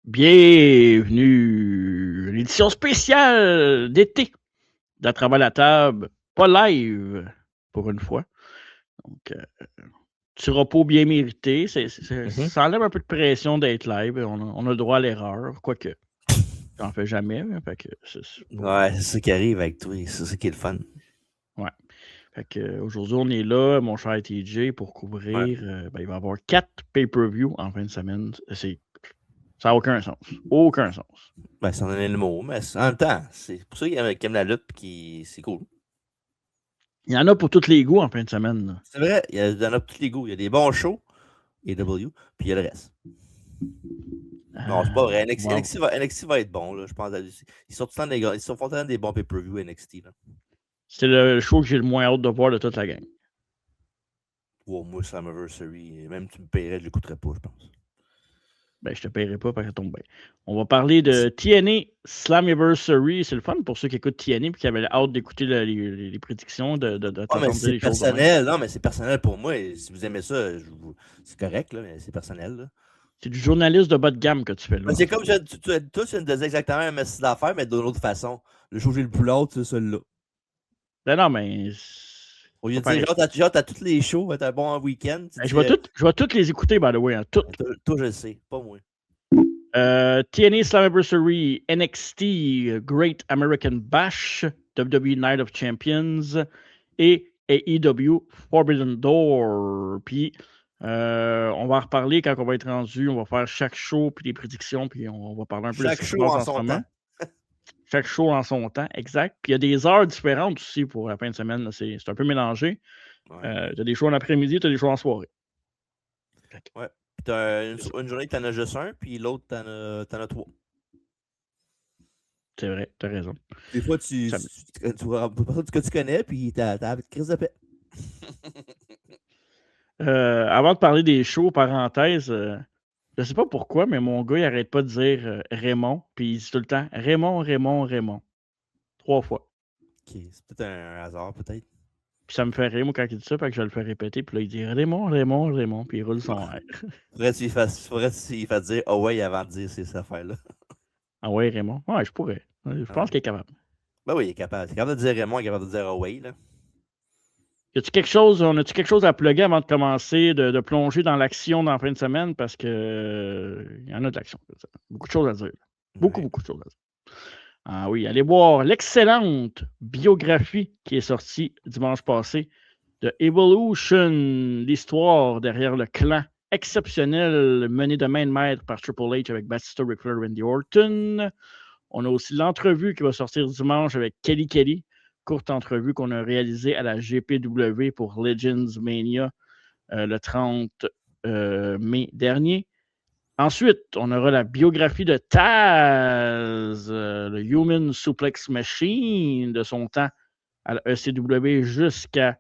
Bienvenue! L'édition spéciale d'été d'À travers la table, pas live pour une fois. Donc, petit repos bien mérité. Ça enlève un peu de pression d'être live. On a le droit à l'erreur, quoique j'en fais jamais. Fait que Ouais, c'est ça qui arrive avec toi. C'est ça qui est le fun. Ouais. Fait que aujourd'hui, on est là, mon cher TJ, pour couvrir. Il va y avoir 4 pay-per-view en fin de semaine. Ça n'a aucun sens. Aucun sens. Ben, c'en est le mot, mais en même temps, c'est pour ça qui aiment la lutte qui c'est cool. Il y en a pour tous les goûts en fin de semaine. Là. C'est vrai, il y en a pour tous les goûts. Il y a des bons shows, AEW, puis il y a le reste. Non, c'est pas vrai. Wow. NXT va être bon, là, je pense. Ils sont tout le temps ils sont tout le temps des bons pay-per-view NXT. Là. C'est le show que j'ai le moins hâte de voir de toute la gang. Wow, moi, Slammiversary, même tu me paierais, je l'écouterais pas, je pense. Ben, je te paierai pas parce que ça tombe bien. On va parler de TNA Slammiversary. C'est le fun pour ceux qui écoutent TNA et qui avaient hâte d'écouter les prédictions, de Ah, mais t'entendre dire c'est des choses de même. personnel. Non, mais c'est personnel pour moi. Et si vous aimez ça, c'est correct, là, mais c'est personnel. Là. C'est du journaliste de bas de gamme que tu fais là. Ben, c'est comme toi, tu viens de dire exactement un message d'affaires, mais d'une autre façon. Le show que j'ai le plus hâte, c'est celui-là. Ben non, mais Au lieu c'est de pas dire, pareil. genre, t'as tous les shows, t'as un bon week-end, tu Ben, dis, je vais toutes les écouter, by the way. Hein, toutes. toi, je le sais, pas moi. TNA Slammiversary, NXT, Great American Bash, WWE Night of Champions et AEW Forbidden Door. Puis, on va en reparler quand on va être rendu. On va faire chaque show, puis les prédictions, puis on va parler un peu de ce Chaque qui se show passe en en ce son moment. temps. Chaque show en son temps, exact. Puis il y a des heures différentes aussi pour la fin de semaine. Là. C'est un peu mélangé. Ouais. Tu as des shows en après-midi, tu as des shows en soirée. Ouais. Puis t'as une journée, t'en as juste un, puis l'autre, t'en as trois. C'est vrai, tu as raison. Des fois, tu vois personne que tu connais, puis t'as une crise de paix. Avant de parler des shows, parenthèse, je sais pas pourquoi, mais mon gars, il arrête pas de dire Raymond, puis il dit tout le temps Raymond, Raymond, Raymond. 3 fois. Ok, c'est peut-être un hasard, peut-être. Puis ça me fait rire, moi, quand il dit ça, fait que je le fais répéter, puis là, il dit Raymond, Raymond, Raymond, puis il roule son air. Faudrait que tu lui fasses dire oh ouais avant de dire ces affaires-là. Ah ouais, Raymond? Ouais, je pourrais. Je Ah pense ouais. qu'il est capable. Ben oui, il est capable. Il est capable de dire Raymond, il est capable de dire oh ouais, là. Y a-tu quelque chose, on a-tu quelque chose à plugger avant de commencer, de plonger dans l'action dans la fin de semaine? Parce que il y en a de l'action. Beaucoup de choses à dire. Beaucoup, Ouais. beaucoup de choses à dire. Ah oui, allez voir l'excellente biographie qui est sortie dimanche passé de Evolution, l'histoire derrière le clan exceptionnel mené de main de maître par Triple H avec Batista, Ric Flair, Randy Orton. On a aussi l'entrevue qui va sortir dimanche avec Kelly Kelly, courte entrevue qu'on a réalisée à la GPW pour Legends Mania le 30 mai dernier. Ensuite, on aura la biographie de Taz, le Human Suplex Machine, de son temps à la ECW jusqu'à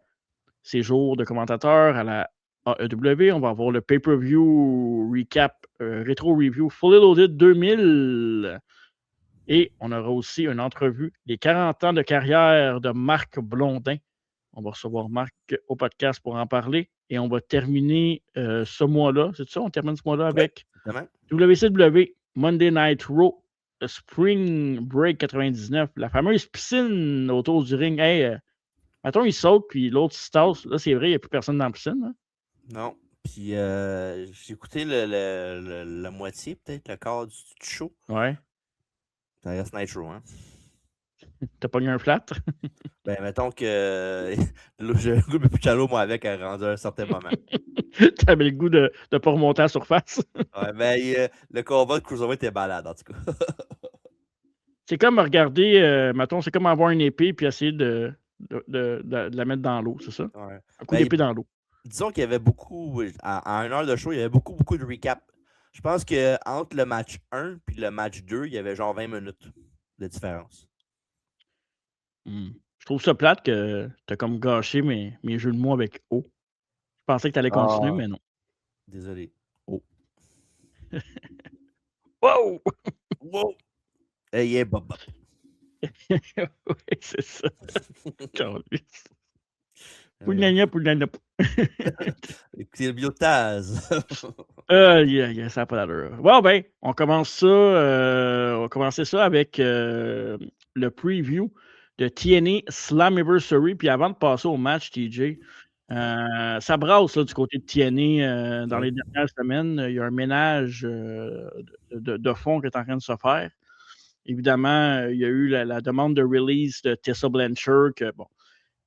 ses jours de commentateur à la AEW. On va avoir le pay-per-view recap, rétro review Fully Loaded 2000. Et on aura aussi une entrevue des 40 ans de carrière de Marc Blondin. On va recevoir Marc au podcast pour en parler. Et on va terminer ce mois-là. C'est ça? On termine ce mois-là Ouais, avec exactement. WCW Monday Night Raw Spring Break 99. La fameuse piscine autour du ring. Hey, mettons, il saute, puis l'autre se tasse. Là, c'est vrai, il n'y a plus personne dans la piscine. Hein? Non. Puis j'ai écouté la moitié, peut-être, le quart du show. Ouais. Ça reste Nitro, hein. T'as pas eu un flat? Ben, mettons que j'ai un goût plus chalot, moi, avec, rendu à un certain moment. T'avais le goût de ne pas remonter à la surface. Ouais, mais le combat de Cruiserweight était balade, en tout cas. C'est comme regarder, mettons, c'est comme avoir une épée puis essayer de la mettre dans l'eau, c'est ça? Ouais. Un coup Ben, d'épée dans l'eau. disons qu'il y avait beaucoup, en 1 heure de show, il y avait beaucoup de recap. Je pense qu'entre le match 1 et le match 2, il y avait genre 20 minutes de différence. Je trouve ça plate que t'as comme gâché mes jeux de mots avec O. Je pensais que t'allais continuer, Ah, mais non. désolé. Oh. Wow! Wow! Hey, yeah, Bob. Oui, c'est ça. Calisse. Pougnagna, pougnagna. Écoutez le biotaz. Ça n'a pas d'allure. Bon, ben, on commence ça. On va commencer ça avec le preview de TNA Slammiversary. Puis avant de passer au match, TJ, ça brasse là, du côté de TNA dans les dernières semaines. Il y a un ménage de fond qui est en train de se faire. Évidemment, il y a eu la demande de release de Tessa Blanchard que, bon,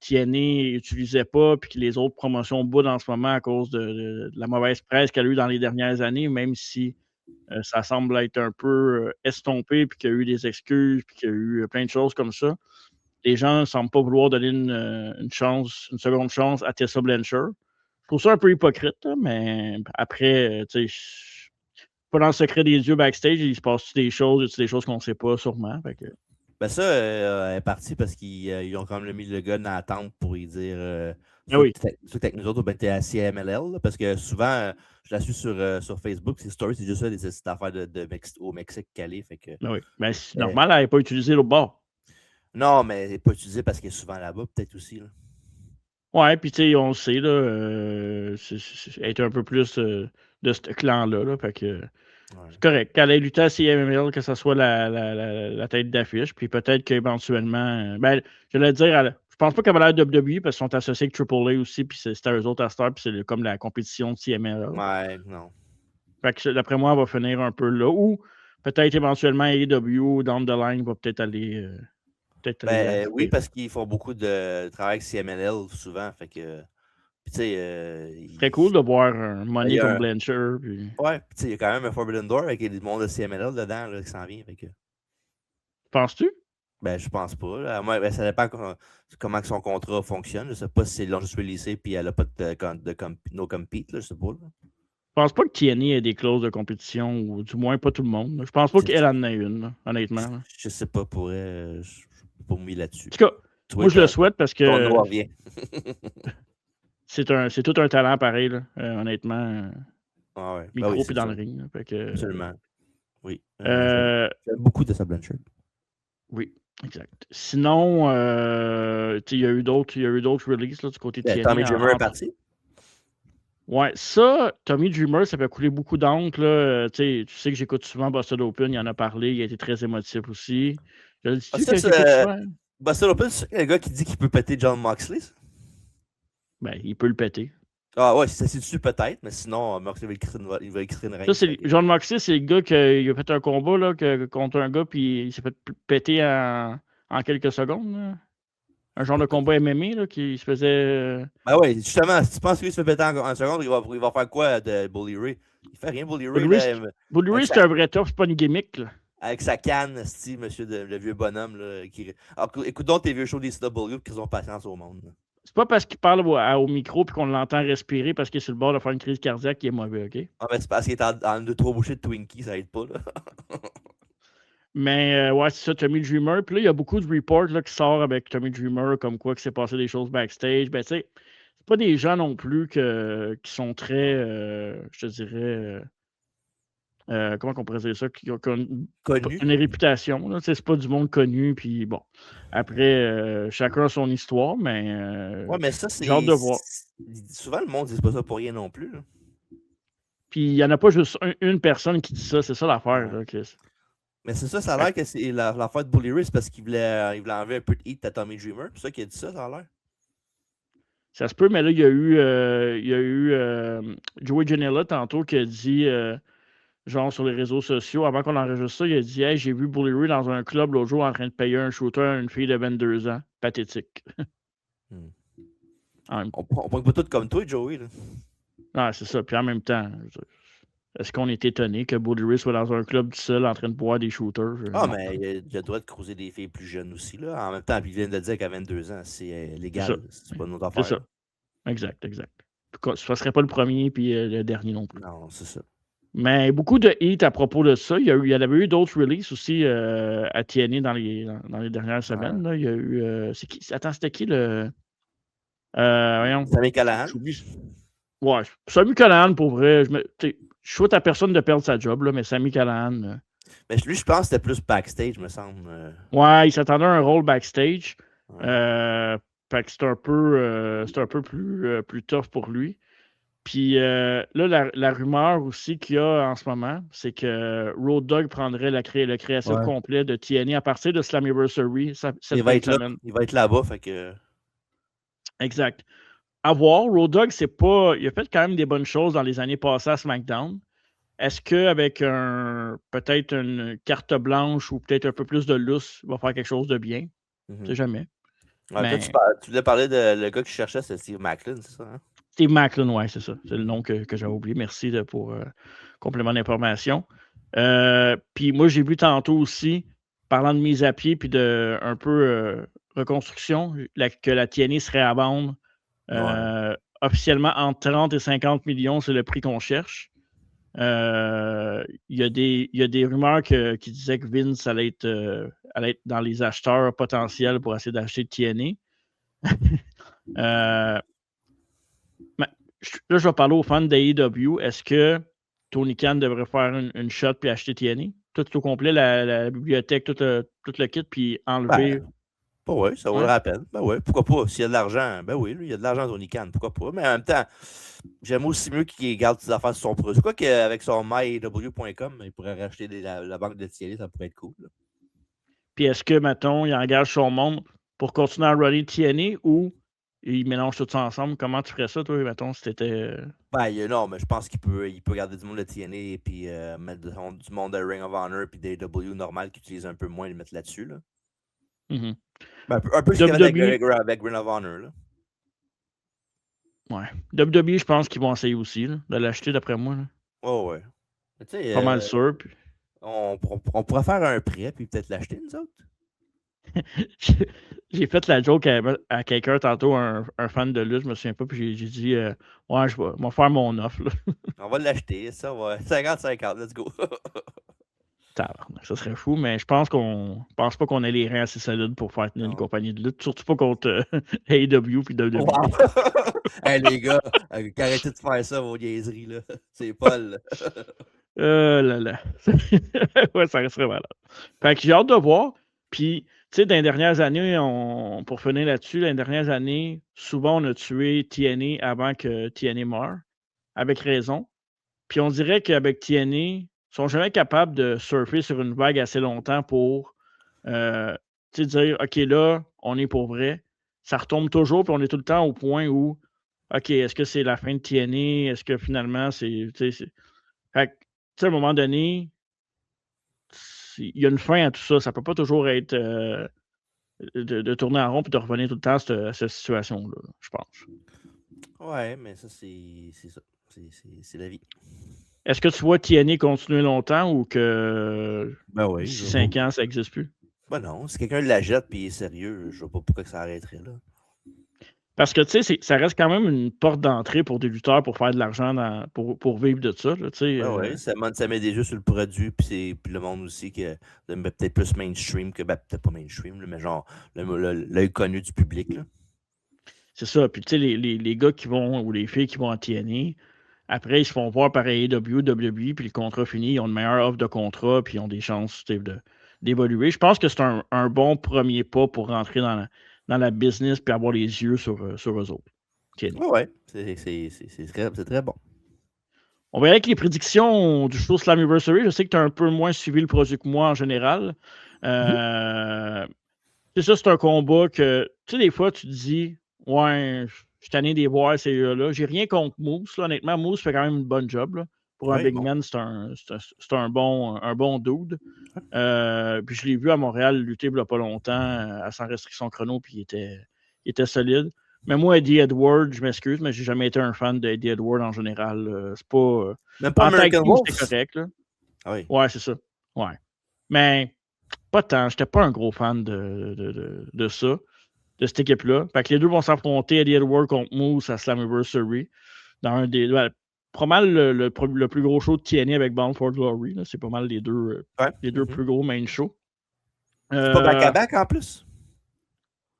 TNA n'utilisait pas, puis que les autres promotions boudent en ce moment à cause de la mauvaise presse qu'elle a eue dans les dernières années, même si ça semble être un peu estompé, puis qu'il y a eu des excuses, puis qu'il y a eu plein de choses comme ça. Les gens ne semblent pas vouloir donner une seconde chance à Tessa Blanchard. Je trouve ça un peu hypocrite, là, mais après, tu sais, pas dans le secret des dieux backstage, il se passe des choses qu'on ne sait pas sûrement. Fait que... Ben ça, elle est partie parce qu'ils ont quand même mis le gars dans la tente pour lui dire oui. soit avec nous autres, ben t'es à CMLL, là, parce que souvent, je la suis sur Facebook, ces stories, c'est juste ça, cette affaire au Mexique calé. Fait que, oui. Ben, c'est normal, elle n'est pas utilisée l'autre bord. Non, mais elle n'est pas utilisée parce qu'elle est souvent là-bas, peut-être aussi. Là. Ouais, puis tu sais, on le sait, là, elle est un peu plus de ce clan-là, là, fait que c'est correct. Qu'elle ait lutté à CMLL, que ce soit la tête d'affiche, puis peut-être qu'éventuellement, ben, je vais dire, je pense pas qu'elle va l'air WWE parce qu'ils sont associés avec AAA aussi, puis c'est à eux autres à Star, puis c'est comme la compétition de CMLL. Ouais, non. Fait que d'après moi, elle va finir un peu là, ou peut-être éventuellement AEW, down the line, va peut-être aller... oui, parce qu'ils font beaucoup de travail avec CMLL souvent, fait que... C'est très cool de voir un money comme Blanchard. Puis... Ouais, puis il y a quand même un Forbidden Door avec du monde de CMLL dedans là, qui s'en vient. Fait que... Penses-tu? Ben, je pense pas. Là. Moi, ben, ça dépend comment son contrat fonctionne. Je sais pas si c'est juste releasé puis elle a pas de no compete, là, je sais pas. Là. Je pense pas que TNA ait des clauses de compétition, ou du moins pas tout le monde. Je pense pas qu'elle en ait une, là, honnêtement. Là. Je sais pas pour elle. Je peux pas me mettre là-dessus. En tout cas, moi je le souhaite parce que c'est tout un talent pareil, là, honnêtement. Ouais. Micro puis dans le ring. Là, fait que, absolument. Oui. J'aime beaucoup de sa Blanchard. Oui, exact. Sinon, il y a eu d'autres releases là, du côté de TNA. Tommy Dreamer est parti. Ouais, ça, Tommy Dreamer, ça fait couler beaucoup d'encre. Tu sais que j'écoute souvent Busted Open, il en a parlé, il a été très émotif aussi. Je le dis-tu que j'écoute souvent? Busted Open, c'est le gars qui dit qu'il peut péter John Moxley? Ben, il peut le péter. Ah ouais, c'est dessus peut-être, mais sinon, Moxley il va écrire une règle. Ça, John Moxley, c'est le gars qui a fait un combat là, contre un gars, puis il s'est fait péter en quelques secondes. Là. Un genre de combat MMA là, qui se faisait. Ben ouais, justement, si tu penses qu'il se fait péter en seconde, il va faire quoi de Bully Ray? Il fait rien, Bully Ray. Bully Ray, c'est un vrai tough, c'est pas une gimmick. Là. Avec sa canne, monsieur le vieux bonhomme. Là, Alors, écoute donc tes vieux shows des CW qu'ils ont patience au monde. Là. C'est pas parce qu'il parle au micro et qu'on l'entend respirer parce qu'il est sur le bord de faire une crise cardiaque qu'il est mauvais, OK? Ah, ben c'est parce qu'il est en 2-3 bouchées de Twinkie, ça aide pas, là. Mais ouais, c'est ça, Tommy Dreamer. Puis là, il y a beaucoup de reports là, qui sortent avec Tommy Dreamer, comme quoi qu'il s'est passé des choses backstage. Ben, tu sais, c'est pas des gens non plus qui sont très, je te dirais, comment on pourrait dire ça, qui ont une réputation. Là, c'est pas du monde connu. Puis bon, après, chacun a son histoire, mais. Ouais, mais ça, c'est. J'ai hâte de voir. Souvent, le monde ne dit pas ça pour rien non plus. Là. Puis il n'y en a pas juste une personne qui dit ça, c'est ça l'affaire. Là, mais c'est ça, ça a l'air que c'est l'affaire de Bully Ray, c'est parce qu'il voulait enlever un peu de heat à Tommy Dreamer. C'est ça qu'il a dit ça a l'air. Ça se peut, mais là, il y a eu Joey Janela tantôt qui a dit, genre sur les réseaux sociaux, avant qu'on enregistre ça, il a dit hey, j'ai vu Bully Ray dans un club l'autre jour en train de payer un shooter à une fille de 22 ans. Pathétique. On prend pas tout comme toi, Joey. Là. Non, c'est ça. Puis en même temps, est-ce qu'on est étonné que Bully Ray soit dans un club tout seul en train de boire des shooters? Mais il a le droit de croiser des filles plus jeunes aussi. Là. En même temps, il vient de dire qu'à 22 ans, c'est légal. C'est pas notre affaire. C'est ça. Exact. Ce ne serait pas le premier puis le dernier non plus. Non, c'est ça. Mais beaucoup de hits à propos de ça. Il y en avait eu d'autres releases aussi à TNA dans les dernières semaines. Là. Il y a eu. Attends, c'était qui le. Voyons. Sami Callihan. Ouais, Sami Callihan, pour vrai. Je souhaite à personne de perdre sa job, là, mais Sami Callihan. Mais lui, je pense que c'était plus backstage, me semble. Ouais, il s'attendait à un rôle backstage. Fait que c'est un peu plus tough pour lui. Puis là, la rumeur aussi qu'il y a en ce moment, c'est que Road Dogg prendrait le créatif Ouais. complet de TNA à partir de Slammiversary cette Il va fin de être là. semaine. Il va être là-bas, fait que. Exact. À voir, Road Dogg, c'est pas. Il a fait quand même des bonnes choses dans les années passées à SmackDown. Est-ce qu'avec peut-être une carte blanche ou peut-être un peu plus de lousse, il va faire quelque chose de bien? Je ne sais jamais. Ouais, Mais tu voulais parler de le gars qui cherchait, c'est Steve Macklin, c'est ça? Hein? Steve Macklin, ouais, c'est ça. C'est le nom que j'avais oublié. Merci pour complément d'information. Puis moi, j'ai vu tantôt aussi, parlant de mise à pied puis de un peu reconstruction, que la TNA serait à vendre officiellement entre 30 et 50 millions, c'est le prix qu'on cherche. Il y a des rumeurs qui disaient que Vince allait être dans les acheteurs potentiels pour essayer d'acheter TNA. Là, je vais parler aux fans d'AEW. Est-ce que Tony Khan devrait faire une shot puis acheter TNA? Tout au complet, la bibliothèque, tout le kit, puis enlever. Ben oui, ça vaut la peine. Ben oui, pourquoi pas? S'il y a de l'argent, ben oui, lui, il y a de l'argent Tony Khan, pourquoi pas? Mais en même temps, j'aime aussi mieux qu'il garde ses affaires sur son produit. Quoi qu'avec son myaw.com, il pourrait racheter la banque de TNA, ça pourrait être cool. Là. Puis est-ce que, mettons, il engage son monde pour continuer à runner TNA ou il mélange tout ça ensemble? Comment tu ferais ça, toi, mettons, si t'étais. Ben, non, mais je pense qu'il peut garder du monde de TNA et puis mettre du monde de Ring of Honor puis des W normal qui utilisent un peu moins et le mettre là-dessus. Là. Mm-hmm. Ben, un peu ce qu'il y avait avec Ring of Honor. Là. Ouais. WWE, je pense qu'ils vont essayer aussi là, de l'acheter, d'après moi. Là. Oh, ouais. Pas mal sûr. Puis... On pourrait faire un prêt puis peut-être l'acheter, nous autres. J'ai fait la joke à quelqu'un tantôt, un fan de lutte, je me souviens pas, puis j'ai dit ouais, je vais faire mon offre. Là. On va l'acheter, ça, ouais. 50-50, let's go. Ça serait fou, mais je pense pas qu'on ait les reins assez solides pour faire tenir une compagnie de lutte, surtout pas contre AEW puis WWE. Wow. Hey, les gars, arrêtez de faire ça, vos niaiseries, là. C'est Paul. Là. Ouais, ça resterait malade. Fait que j'ai hâte de voir. Puis, tu sais, dans les dernières années, pour finir là-dessus, dans les dernières années, souvent on a tué TNA avant que TNA meure, avec raison. Puis on dirait qu'avec TNA, ils sont jamais capables de surfer sur une vague assez longtemps pour dire OK, là, on est pour vrai. Ça retombe toujours, puis on est tout le temps au point où OK, est-ce que c'est la fin de TNA? Est-ce que finalement c'est. Fait que, tu sais, à un moment donné, il y a une fin à tout ça. Ça peut pas toujours être de tourner en rond et de revenir tout le temps à cette situation-là, je pense. Ouais, mais ça, c'est ça. C'est la vie. Est-ce que tu vois TNA continuer longtemps ou que oui, d'ici 5 ans, ça n'existe plus? Ben non, si quelqu'un la jette et est sérieux, je vois pas pourquoi ça arrêterait là. Parce que, tu sais, ça reste quand même une porte d'entrée pour des lutteurs pour faire de l'argent, pour vivre de ça. Là, oui, ça met des jeux sur le produit, puis le monde aussi qui est peut-être plus mainstream que, peut-être pas mainstream, mais genre l'œil connu du public. Là. C'est ça. Puis, tu sais, les gars qui vont, ou les filles qui vont en TNA, après, ils se font voir par AEW, WWE, puis le contrat fini, ils ont une meilleure offre de contrat, puis ils ont des chances d'évoluer. Je pense que c'est un bon premier pas pour rentrer dans la business puis avoir les yeux sur eux autres. Oui, c'est très bon. On va y aller avec les prédictions du show Slammiversary. Je sais que tu as un peu moins suivi le produit que moi en général. C'est ça, c'est un combat que, tu sais, des fois, tu te dis, ouais, je suis tanné des voir ces gars-là. J'ai rien contre Moose. Là. Honnêtement, Moose fait quand même une bonne job. Là. Pour un big man, c'est un bon dude. Puis je l'ai vu à Montréal lutter il n'y a pas longtemps, sans restriction chrono, puis il était solide. Mais moi, Eddie Edwards, je m'excuse, mais j'ai jamais été un fan d'Eddie Edwards en général. C'est pas. Même pas American Wolf? C'est correct. Là. Ah oui. Ouais, c'est ça. Ouais. Mais pas tant. J'étais pas un gros fan de ça, de cette équipe-là. Fait que les deux vont s'affronter, Eddie Edwards contre Moose à Slammiversary. Dans un des. Pas mal le plus gros show de TNA avec Bound for Glory. Là. C'est pas mal les deux plus gros main shows. C'est pas back-à-back en plus?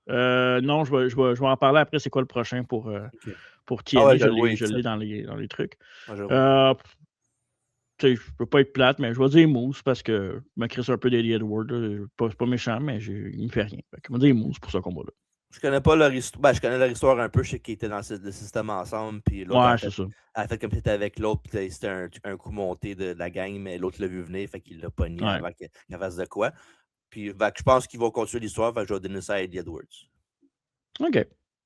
Non, je vais en parler après. C'est quoi le prochain pour TNA? Ouais, je l'ai dans les trucs. Ouais, je peux pas être plate, mais je vais dire Moose parce que je me crisse un peu d'Eddie Edwards. C'est pas méchant, mais il me fait rien. Je vais dire Moose pour ce combat-là. Je connais pas leur histoire. Ben, je connais leur histoire un peu. Je sais qu'ils étaient dans le système ensemble. Puis l'autre C'est ça. a fait comme c'était avec l'autre. Puis c'était un coup monté de la gang, mais l'autre l'a vu venir. Fait qu'il l'a pogné avant qu'il fasse de quoi. Puis je pense qu'ils vont continuer l'histoire. Fait que je vais donner ça à Eddie Edwards. OK.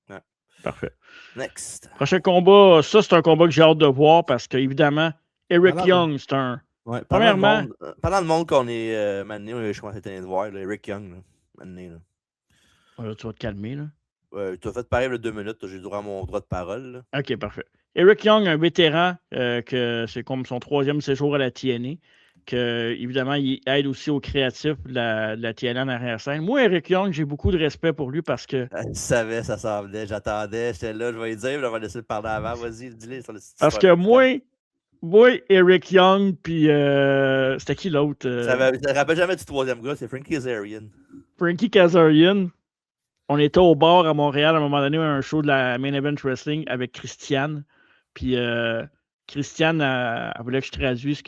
Ouais. Parfait. Next. Prochain combat, ça, c'est un combat que j'ai hâte de voir parce qu'évidemment, Eric Young, c'est un. Ouais, Premièrement. Pendant le monde qu'on est maintenant, je commence à être de voir, là, Eric Young. Là, maintenant, là, tu vas te calmer. Là. Tu as fait pareil 2 minutes. J'ai droit à mon droit de parole. Là. OK, parfait. Eric Young, un vétéran, que c'est comme son 3e séjour à la TNA, que évidemment, il aide aussi aux créatifs de la TNA en arrière-scène. Moi, Eric Young, j'ai beaucoup de respect pour lui parce que. Je savais, ça s'en venait, j'attendais, j'étais là, je vais lui dire, je vais laisser le parler avant. Vas-y, dis-le sur le site. Parce que moi, Eric Young, puis c'était qui l'autre? Ça ne rappelle jamais du 3e gars, c'est Frankie Kazarian. Frankie Kazarian. On était au bar à Montréal à un moment donné, un show de la Main Event Wrestling avec Christiane. Puis Christiane, elle voulait que je traduise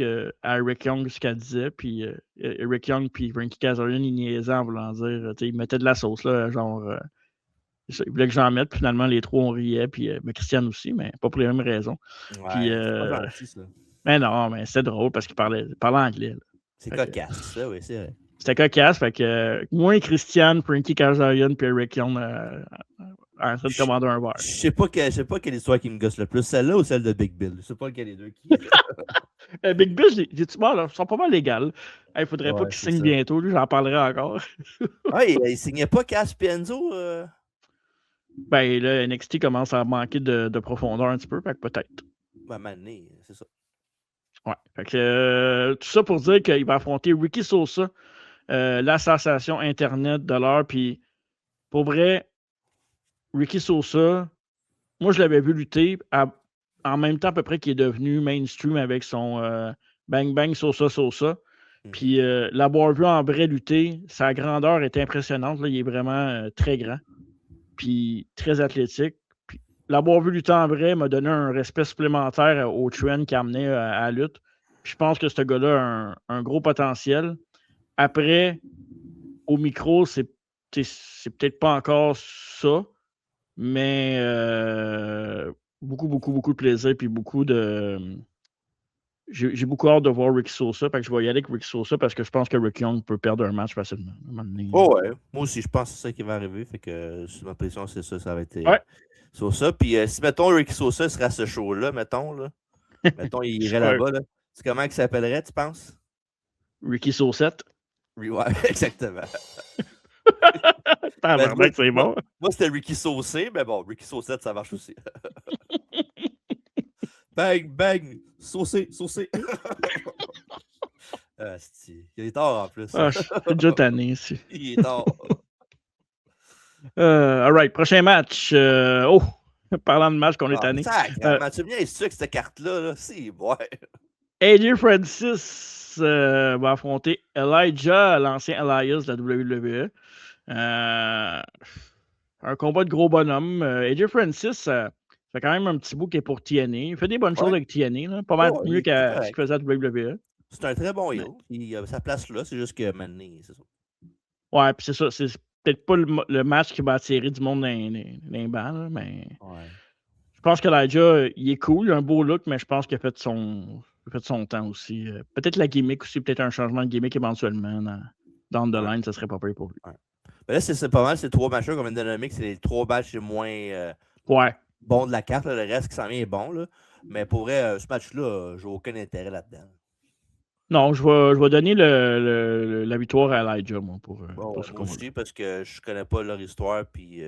à Eric Young ce qu'elle disait. Puis Eric Young puis Frankie Kazarian, ils niaisaient en voulant dire, ils mettaient de la sauce, là, genre. Ils voulaient que j'en mette, puis finalement, les trois, on riait. Puis Christiane aussi, mais pas pour les mêmes raisons. Ouais, puis, c'est pas gentil, ça. Mais non, mais c'était drôle parce qu'il parlait anglais. Là. C'est cocasse, ça, oui, c'est vrai. C'était cocasse, fait que moi, Christiane, Frankie Kazarian puis Eric Young en train de commander un verre. Je sais pas quelle histoire qui me gosse le plus, celle-là ou celle de Big Bill. Je sais pas lequel des deux qui. Big Bill, j'ai-tu mal, là, ils sont pas mal légales. Il faudrait pas qu'il signe bientôt, lui, j'en parlerai encore. Il signait pas Cass Pienzo. Ben là, NXT commence à manquer de profondeur un petit peu, fait que peut-être. Ben, mané, c'est ça. Ouais. Fait que tout ça pour dire qu'il va affronter Ricky Sosa, la sensation Internet de l'heure. Puis pour vrai, Ricky Sosa, moi je l'avais vu lutter en même temps à peu près qu'il est devenu mainstream avec son Bang Bang Sosa Sosa. Puis l'avoir vu en vrai lutter, sa grandeur est impressionnante. Là, il est vraiment très grand. Puis très athlétique. Puis l'avoir vu lutter en vrai m'a donné un respect supplémentaire au trend qui a amené à la lutte. Puis je pense que ce gars-là a un gros potentiel. Après, au micro, c'est peut-être pas encore ça, mais beaucoup de plaisir puis beaucoup de. J'ai beaucoup hâte de voir Ricky Sosa. Fait que je vais y aller avec Ricky Sosa parce que je pense que Rick Young peut perdre un match facilement. Oh ouais, moi aussi, je pense que c'est ça qui va arriver. Fait que ma pression, c'est ça, ça va être Sosa. Puis si, mettons, Ricky Sosa serait à ce show-là, mettons, il irait là-bas, là. C'est comment il s'appellerait, tu penses? Ricky Saucette. Ouais, exactement. C'est bon. Moi, c'était Ricky Saucé, mais bon, Ricky Saucette, ça marche aussi. Bang, bang, saucé. Il est tard en plus. Je suis déjà tanné ici. Il est tard. All right, prochain match. Parlant de match qu'on est tanné. Tu viens ici avec cette carte-là, là. Si, ouais. AJ Francis va affronter Elijah, l'ancien Elias de la WWE. Un combat de gros bonhomme. AJ Francis, ça fait quand même un petit bout qui est pour TNA. Il fait des bonnes choses avec TNA, là. Pas mal mieux qu'à ce qu'il faisait à WWE. C'est un très bon heel. Il a sa place là, c'est juste que maintenant, c'est ça. Ouais, puis c'est ça. C'est peut-être pas le match qui va attirer du monde dans les bancs, là, mais je pense que Elijah, il est cool, il a un beau look, mais je pense qu'il a fait son temps aussi. Peut-être la gimmick aussi, peut-être un changement de gimmick éventuellement down the line, ça serait pas pire pour lui. Ben là, c'est pas mal, ces 3 matchs qu'on vient de nommer, c'est les 3 matchs les moins bons de la carte. Là, le reste qui s'en vient est bon. Là. Mais pour vrai, ce match-là, j'ai aucun intérêt là-dedans. Non, je vais donner la victoire à Elijah, moi, pour ce combat. Aussi, parce que je connais pas leur histoire. Puis,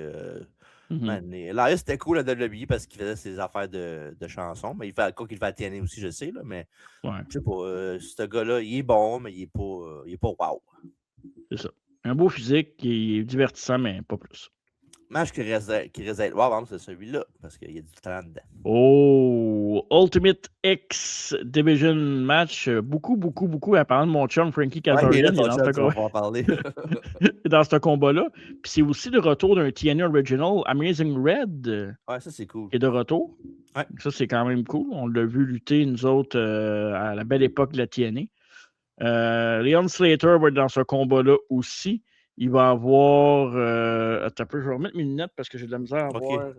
Elias, c'était cool à WWE parce qu'il faisait ses affaires de chansons. Mais il fait quoi qu'il fait à TNA aussi, je sais. Là, mais je sais pas, ce gars-là, il est bon, mais il est pas wow. C'est ça. Un beau physique qui est divertissant, mais pas plus. Match qui reste d'être wow, c'est celui-là, parce qu'il y a du talent dedans. Oh, Ultimate X Division match. Beaucoup à parler de mon chum Frankie Kazarian. Dans ce combat-là. Puis c'est aussi le retour d'un TNA Original, Amazing Red. Ouais, ça c'est cool. Et de retour. Ouais. Ça, c'est quand même cool. On l'a vu lutter, nous autres, à la belle époque de la TNA. Leon Slater va être dans ce combat-là aussi. Il va avoir. Attends un peu, je vais remettre mes lunettes parce que j'ai de la misère à OK. voir.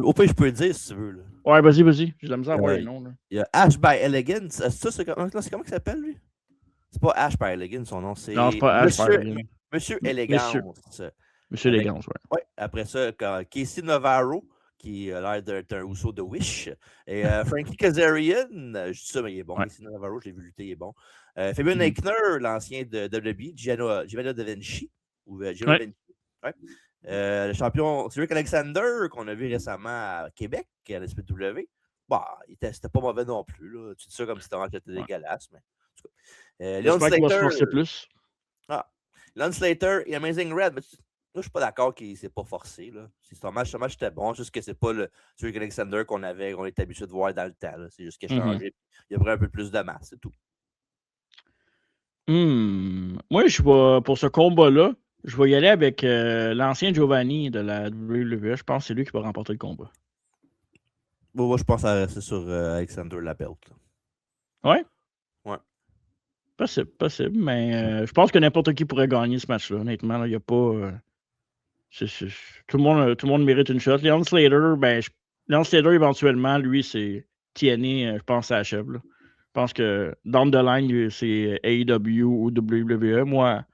Au pire, je peux le dire si tu veux. Là. Ouais, vas-y. J'ai de la misère à voir les noms. Là. Il y a Ash by Elegance. C'est comment il s'appelle, lui? C'est pas Ash by Elegance, son nom, c'est Non, c'est pas Ash Barligan. Monsieur Elegance. Monsieur Elegance, ouais. Ouais. Après ça, Casey Navarro, qui a l'air d'être un Uso de Wish. Et Frankie Kazarian, je dis ça, mais il est bon. Ouais. Casey Navarro, je l'ai vu lutter, il est bon. Fabian Eichner, l'ancien de WWE, Giovanni Da Vinci. Ou Giovanni Da Vinci. Ouais. Le champion Cedric Alexander, qu'on a vu récemment à Québec, à la SPW. Bah, c'était pas mauvais non plus. Là. Tu dis ça comme si c'était dégueulasse, mais. J'espère qu'il va se forcer plus. Lon Slater et Amazing Red. Mais là, je suis pas d'accord qu'il ne s'est pas forcé. Là. Ce match était bon, juste que c'est pas le Cedric Alexander qu'on était habitué de voir dans le temps. C'est juste qu'il a changé. Il a pris un peu plus de masse, c'est tout. Moi, pour ce combat-là, je vais y aller avec l'ancien Giovanni de la WWE. Je pense que c'est lui qui va remporter le combat. Bon, moi, je pense à rester sur Alexander Labelt. Ouais? Ouais. Possible, mais je pense que n'importe qui pourrait gagner ce match-là. Honnêtement, il n'y a pas. Tout le monde mérite une shot. Leon Slater, éventuellement, lui, c'est TNA, je pense, à la chèvre. Je pense que down the line, c'est AEW ou WWE. Moi,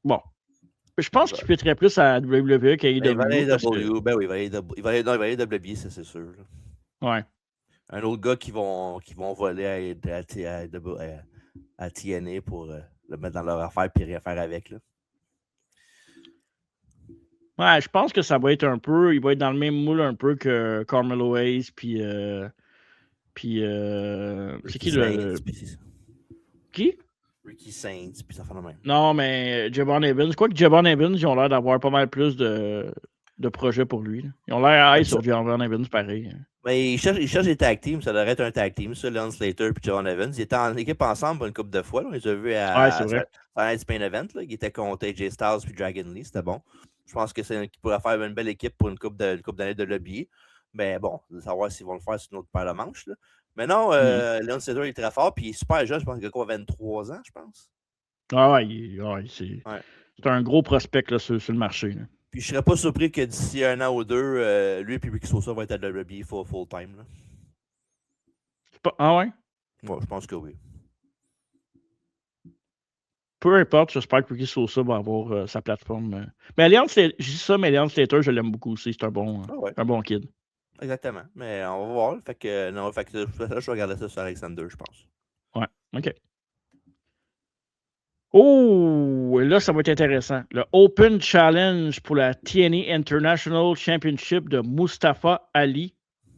bon. Je pense qu'il fitterait plus à WWE qu'à AEW. Il va aller AEW. Ben oui, il va aller WWE, ça, c'est sûr. Là. Ouais. Un autre gars qui vont voler à TNA pour le mettre dans leur affaire et rien faire avec. Là. Ouais, je pense que ça va être un peu. Il va être dans le même moule un peu que Carmelo Hayes. Puis. C'est qui le. Qui? Ricky Saints, puis ça fait le même. Non, mais Javon Evans. Quoique Javon Evans, ils ont l'air d'avoir pas mal plus de projets pour lui. Là. Ils ont l'air high sur Javon Evans, pareil. Mais ils cherchent des tag teams. Ça devrait être un tag team, ça, Leon Slater et Javon Evans. Ils étaient en équipe ensemble une couple de fois. Là. On les a vus à Spain Event. Là. Ils étaient contre AJ Styles et Dragon Lee. C'était bon. Je pense que c'est qu'ils pourraient faire une belle équipe pour une coupe d'années de lobby. Mais bon, de savoir s'ils vont le faire sur une autre paire de manches. Là. Mais non, Leon Slater est très fort. Puis il est super jeune. Je pense qu'il a quoi, 23 ans, je pense. Ah ouais, c'est un gros prospect là, sur le marché. Là. Puis je serais pas surpris que d'ici un an ou deux, lui et Ricky Sosa vont être à WWE full-time. Ah ouais? Ouais, je pense que oui. Peu importe, j'espère que Ricky Sosa va avoir sa plateforme. Mais Leon Slater, je dis ça, mais Leon Slater, je l'aime beaucoup aussi. C'est un bon kid. Exactement. Mais on va voir. Fait que je vais regarder ça sur Alexander, je pense. Ouais, OK. Oh, là, ça va être intéressant. Le Open Challenge pour la TNA International Championship de Mustafa Ali.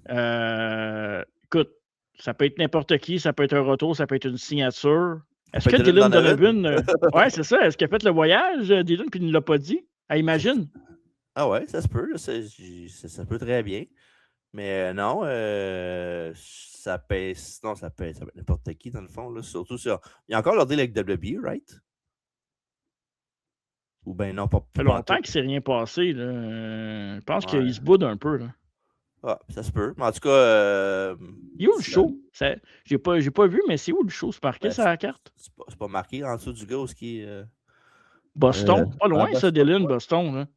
Écoute, ça peut être n'importe qui, ça peut être un retour, ça peut être une signature. Est-ce que Dylan Donovan... ouais, c'est ça. Est-ce qu'il a fait le voyage, Dylan, puis il ne l'a pas dit? Ah, imagine. Ah ouais, ça se peut. Ça peut très bien. Mais non, ça peut être n'importe qui, dans le fond. Là, surtout sur... Il y a encore leur deal avec WWE, right? Ou bien non, pas. Ça fait longtemps qu'il ne s'est rien passé. Là. Je pense qu'il se boude un peu. Là. Ah, ça se peut. Mais en tout cas. Il est où le show? J'ai pas vu, mais c'est où le show? C'est marqué sur la carte? C'est pas marqué en dessous du gars qui est. Boston. Pas loin, ça, Dylan, Boston. Là.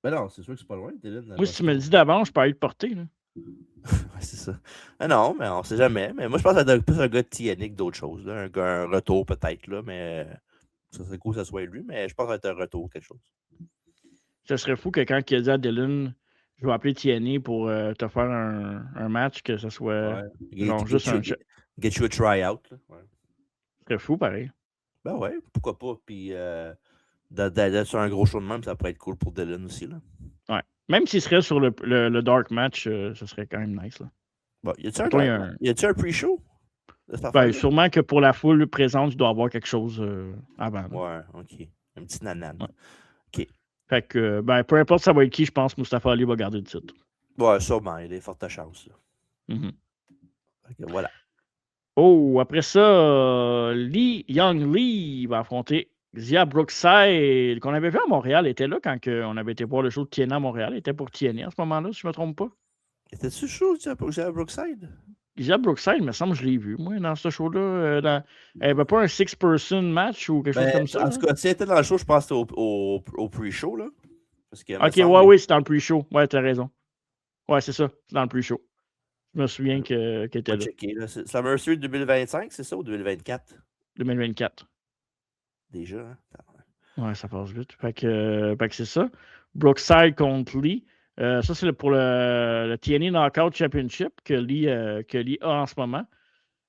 Ben non, c'est sûr que c'est pas loin, Dylan. Moi, si tu me le dis d'avance, je peux aller te porter. Là. Ouais, c'est ça. Ah non, mais on sait jamais. Mais moi, je pense que c'est plus un gars de TNA que d'autres choses. Là. Un retour peut-être, là, mais ça serait cool que ça soit lui, mais je pense que ça va être un retour quelque chose. Ça serait fou que quand il a dit à Dylan, je vais appeler TNA pour te faire un match, que ce soit genre juste un... Get you a tryout. Ouais. Ce serait fou, pareil. Ben ouais, pourquoi pas. Puis d'être sur un gros show de même, ça pourrait être cool pour Dylan aussi. Là. Ouais. Même s'il serait sur le Dark Match, ce serait quand même nice. Là. Bon, y a-tu un pre-show? Ben, sûrement que pour la foule présente, il doit y avoir quelque chose avant. Là. Ouais, OK. Un petit nanan. Ouais. OK. Fait que, ben, peu importe ça va être qui, je pense que Mustafa Ali va garder le titre. Ouais, sûrement. Il y a des fortes chances. Fait que voilà. Oh, après ça, Young Lee va affronter Xia Brookside, qu'on avait vu à Montréal. Il était là quand on avait été voir le show de TNA à Montréal. Il était pour TNA à ce moment-là, si je ne me trompe pas. Était-tu chaud, Xia Brookside? Lisa Brookside, il me semble que je l'ai vu, moi, dans ce show-là. Il n'y avait pas un 6-person match ou quelque chose comme ça? En tout cas, si elle était dans le show, je pense que c'était au pre-show. Là. Parce que, Ok, oui, c'est dans le pre-show. Ouais, t'as raison. Ouais, c'est ça, c'est dans le pre-show. Je me souviens qu'elle était là. Checker, là. C'est Slammiversary 2025, c'est ça, ou 2024? 2024. Déjà, hein? Ouais, ça passe vite. Fait que c'est ça. Brookside contre Lee. Ça, c'est pour le TNA Knockout Championship que Lee a en ce moment,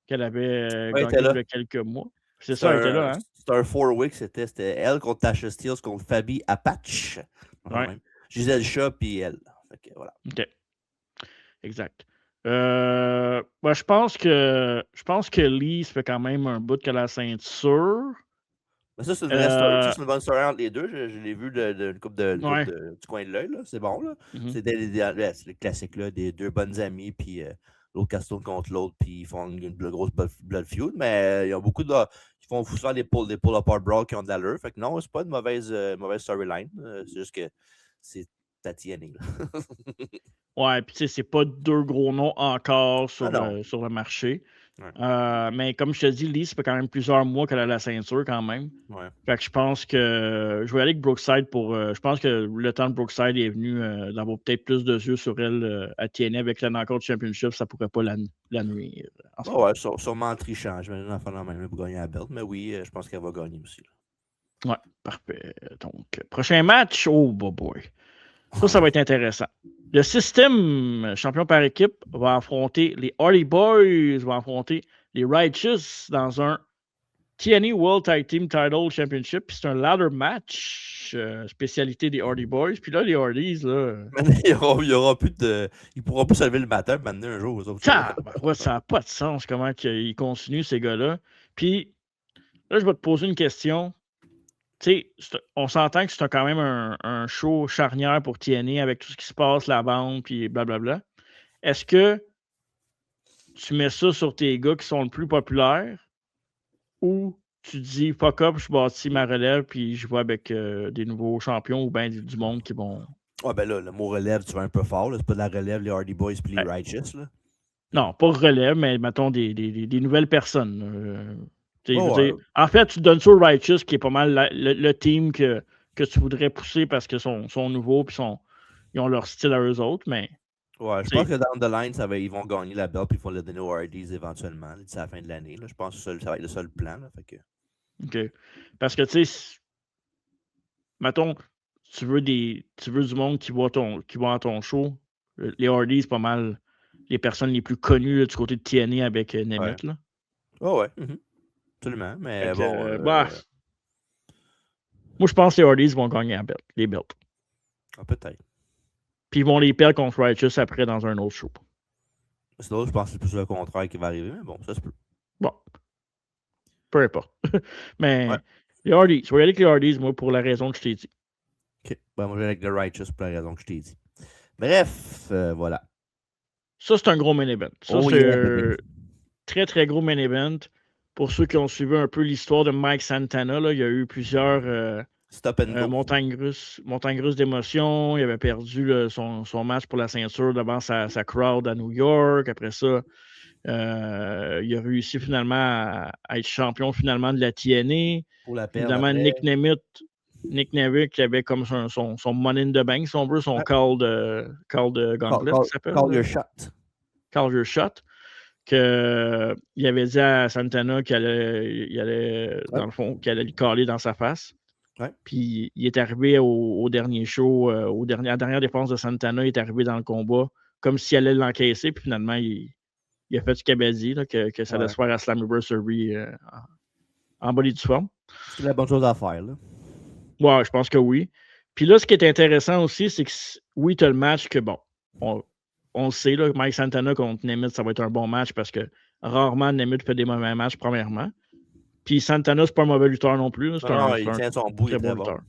qu'elle avait gagné il y a quelques mois. C'est ça, elle était là, hein? C'était un 4-week, c'était elle contre Tasha Steelz contre Fabi Apache. Ouais. Gisèle Shaw, puis elle. Fait que, voilà. OK. Exact. Je pense que Lee, ça fait quand même un bout qu'elle a la ceinture. Mais ça, c'est une vraie story. Ça, c'est une bonne story entre les deux. Je l'ai vu du coin de l'œil. C'est bon. Là. C'est le classique là, des deux bonnes amies, puis l'autre casse-tourne contre l'autre, puis ils font une grosse blood feud. Mais ils ont beaucoup de. Ils font souvent des pull-apart brawls qui ont de l'allure. Fait que non, c'est pas une mauvaise storyline. C'est juste que c'est Tatiana. Ouais, puis tu sais, c'est pas deux gros noms encore sur le marché. Ouais. Mais comme je te dis, Lee, ça fait quand même plusieurs mois qu'elle a la ceinture quand même. Ouais. Fait que je pense que je vais aller avec Brookside pour. Je pense que le temps de Brookside est venu d'avoir peut-être plus de yeux sur elle à TNA avec la Knockout Championship, ça pourrait pas la nuire. Ouais, sûrement en trichant. Je vais en faire la même pour gagner la belt. Mais oui, je pense qu'elle va gagner aussi. Là. Ouais, parfait. Donc, prochain match. Oh, boy. Ça va être intéressant. Le système champion par équipe va affronter les Hardy Boys, va affronter les Righteous dans un TNA World Tag Team Title Championship. C'est un ladder match, spécialité des Hardy Boys. Puis là, les Hardys, là. Il y aura plus de. Ils pourront plus se lever le matin maintenant un jour. Ça n'a pas de sens comment ils continuent, ces gars-là. Puis là, je vais te poser une question. Tu sais, on s'entend que c'est quand même un show charnière pour TNA avec tout ce qui se passe, la bande, puis blablabla. Est-ce que tu mets ça sur tes gars qui sont le plus populaires ou tu dis fuck up, je bâtis ma relève, puis je vais avec des nouveaux champions ou bien du monde qui vont. Ouais, ben là, le mot relève, tu vas un peu fort. C'est pas de la relève, les Hardy Boys puis les Righteous. Là. Non, pas relève, mais mettons des nouvelles personnes. En fait, tu te donnes ça aux Righteous, qui est pas mal le team que tu voudrais pousser parce qu'ils sont nouveaux et ils ont leur style à eux autres. Mais, ouais, je pense que down the line, ils vont gagner la belt et ils vont le donner aux Hardys éventuellement d'ici la fin de l'année. Je pense que ça va être le seul plan. Là, fait que... OK. Parce que, tu sais, mettons, tu veux du monde qui va à ton show. Les Hardys, c'est pas mal les personnes les plus connues là, du côté de TNA avec Nemeth. Là. Ouais. Absolument. Mais bon. Moi, je pense que les Hardys vont gagner les belts. Ah, peut-être. Puis ils vont les perdre contre Righteous après dans un autre show. Sinon, je pense que c'est plus le contraire qui va arriver, mais bon, ça se peut. Bon. Peu importe. Mais les Hardys, je vais y aller avec les Hardys, moi, pour la raison que je t'ai dit. OK. Ben, moi, je vais aller avec les Righteous pour la raison que je t'ai dit. Bref, voilà. Ça, c'est un gros main event. Ça, c'est un très, très gros main event. Pour ceux qui ont suivi un peu l'histoire de Mike Santana, là, il y a eu plusieurs montagnes russes d'émotions. Il avait perdu son match pour la ceinture devant sa crowd à New York. Après ça, il a réussi finalement à être champion finalement de la TNA. Pour la perdre. Évidemment, Nick Nemeth qui avait comme son money in the bank, si on veut, son call de gauntlet, qui s'appelle. Call your shot. Call your shot. Il avait dit à Santana qu'il allait dans le fond, qu'il allait le caler dans sa face. Ouais. Puis il est arrivé au dernier show, à la dernière défense de Santana, il est arrivé dans le combat comme s'il allait l'encaisser. Puis finalement, il a fait ce qu'il avait dit, là, que ça allait se faire à Slammiversary en bonne et due forme. C'est la bonne chose à faire. Là. Ouais, je pense que oui. Puis là, ce qui est intéressant aussi, c'est que oui, tu as le match que, bon, on le sait, là, Mike Santana contre Nemeth, ça va être un bon match parce que rarement Nemeth fait des mauvais matchs, premièrement. Puis Santana, c'est pas un mauvais lutteur non plus. Là, il tient son bout, très bon lutteur.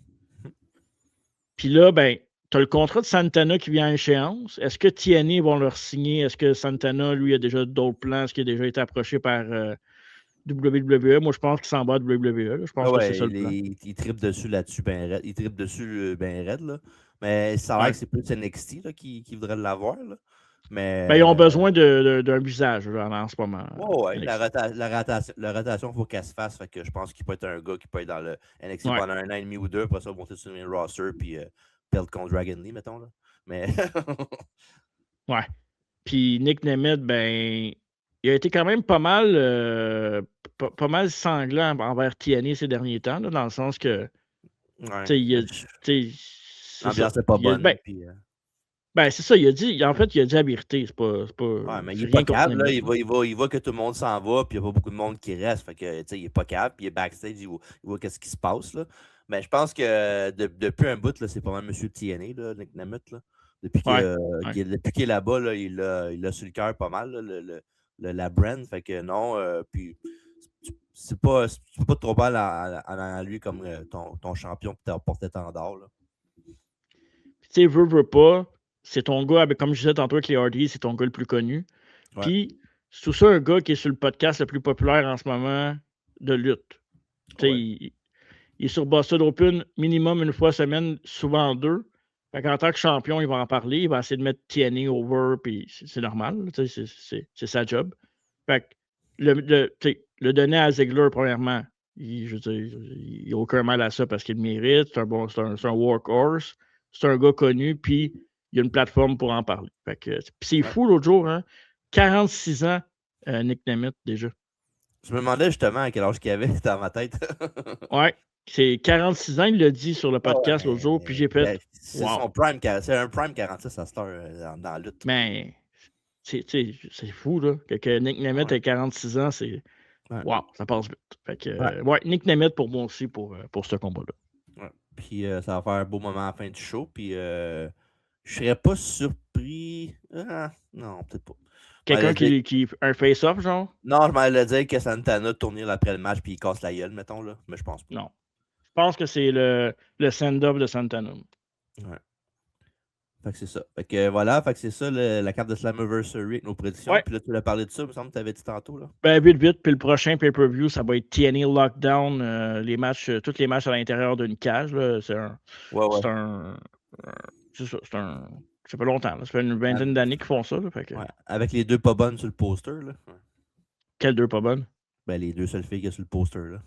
Puis là, ben, tu as le contrat de Santana qui vient à échéance. Est-ce que TNA vont leur signer? Est-ce que Santana, lui, a déjà d'autres plans? Est-ce qu'il a déjà été approché par WWE? Moi, je pense qu'il s'en va de WWE. Là. Je pense que c'est ça le plan. Il tripe dessus là-dessus, ben raide. Il tripe dessus ben raide. Là. Mais ça a l'air que c'est plus NXT là, qui voudrait l'avoir. Là. Mais, Ben, ils ont besoin d'un visage là, en ce moment. Ouais, la rotation, il faut qu'elle se fasse. Fait que je pense qu'il peut être un gars qui peut être dans le NXT Ouais. pendant 1 an et demi ou 2, après ça, monter sur le main roster, puis perdre contre Dragon Lee, mettons. Là. Mais. Ouais. Puis Nick Nemeth, ben, il a été quand même pas mal sanglant envers TNA ces derniers temps, là, dans le sens que, Ouais. L'ambiance n'est pas bonne. Ben, c'est ça, il a dit la vérité. Ouais, mais il c'est est pas rien contre capable, là. Nemeth, Il voit que tout le monde s'en va, puis il n'y a pas beaucoup de monde qui reste. Fait que, il est pas capable, puis il est backstage, il voit qu'est-ce qui se passe, là. Mais je pense que depuis un bout, là, c'est pas mal M. TNA, là, Nick Nemeth, là. Depuis qu'il est là-bas, là, il a sur le cœur pas mal, là, la brand. Fait que non, puis tu peux pas trop mal en lui comme ton champion qui t'a porté étendard, là. Tu sais, veut pas, c'est ton gars, comme je disais tantôt avec les Hardy, c'est ton gars le plus connu. Ouais. Puis, c'est tout ça un gars qui est sur le podcast le plus populaire en ce moment de lutte. Tu sais, il est sur Busted Open minimum une fois semaine, souvent deux. Fait qu'en tant que champion, il va en parler, il va essayer de mettre TNA over, puis c'est normal, c'est sa job. Fait que le donner à Ziggler, premièrement, il n'y a aucun mal à ça parce qu'il le mérite, c'est un workhorse, c'est un gars connu, puis il y a une plateforme pour en parler. Fait que, c'est fou l'autre jour, hein? 46 ans, Nick Nemeth, déjà. Je me demandais justement à quel âge qu'il avait dans ma tête. Ouais. C'est 46 ans, il l'a dit sur le podcast l'autre jour, puis j'ai fait. C'est son prime, c'est un prime 46 à cette heure dans la lutte. Mais c'est fou, là. Que Nick Nemeth ait 46 ans, c'est. Wow, ça passe vite. Fait que, Nick Nemeth pour moi aussi pour ce combat-là. Ouais. Puis ça va faire un beau moment à la fin du show. Puis je serais pas surpris. Non, peut-être pas. Quelqu'un qui un face-off, genre? Non, je m'allais dire que Santana tourne après le match puis il casse la gueule, mettons, là. Mais je pense pas. Non. Je pense que c'est le send-off de Santana. Ouais. Fait que c'est ça. Fait que voilà, fait que c'est ça la carte de Slammiversary avec nos prédictions. Ouais. Puis là, tu l'as parlé de ça, il me semble que tu avais dit tantôt, là. Ben, vite. Puis le prochain pay-per-view, ça va être TNA Lockdown. Tous les matchs à l'intérieur d'une cage. Là, c'est un. C'est ça. Ça fait longtemps. Là. Ça fait une vingtaine d'années qu'ils font ça. Là, fait que... Avec les deux pas bonnes sur le poster, là. Quelles deux pas bonnes? Ben, les deux seules filles qu'il y a sur le poster, là.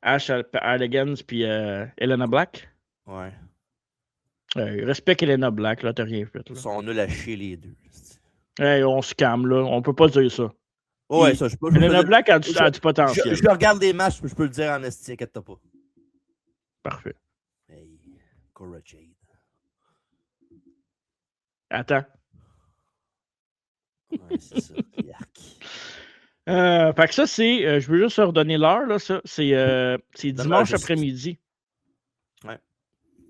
Ash Allegans puis Elena Black. Ouais. Respecte Elena Black, là, t'as rien fait. Là. Ils sont nuls à chier les deux. Hey, on se calme, là. On peut pas dire ça. Ouais, ça, je peux. Elena Black a du potentiel. Je regarde des matchs, je peux le dire en esti, inquiète-toi pas. Parfait. Hey, Cora Jade. Attends. Ouais, c'est ça. Fait que ça, c'est. Je veux juste redonner l'heure, là. Ça, c'est dimanche après-midi. Ouais.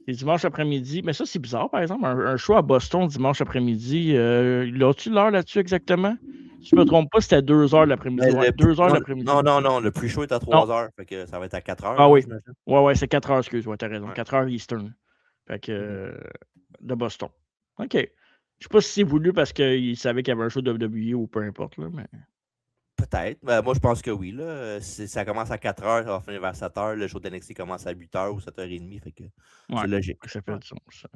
C'est dimanche après-midi. Mais ça, c'est bizarre, par exemple. Un show à Boston dimanche après-midi. As-tu l'heure là-dessus exactement? Si je ne me trompe pas, c'était 2 heures l'après-midi. 2 heures l'après-midi. Non. Le pre-show est à 3 heures. Fait que ça va être à 4 heures. Ah oui. Ouais, c'est 4 heures, excuse-moi, t'as raison. 4 heures Eastern. Fait que. De Boston. OK. Je sais pas si c'est voulu parce qu'il savait qu'il y avait un show de WWE ou peu importe, là, mais. Peut-être. Ben, moi, je pense que oui. Là. Ça commence à 4 heures, ça va finir vers 7 heures. Le show d'NXT commence à 8 heures ou 7h30. Fait que c'est logique. Ça fait du sens.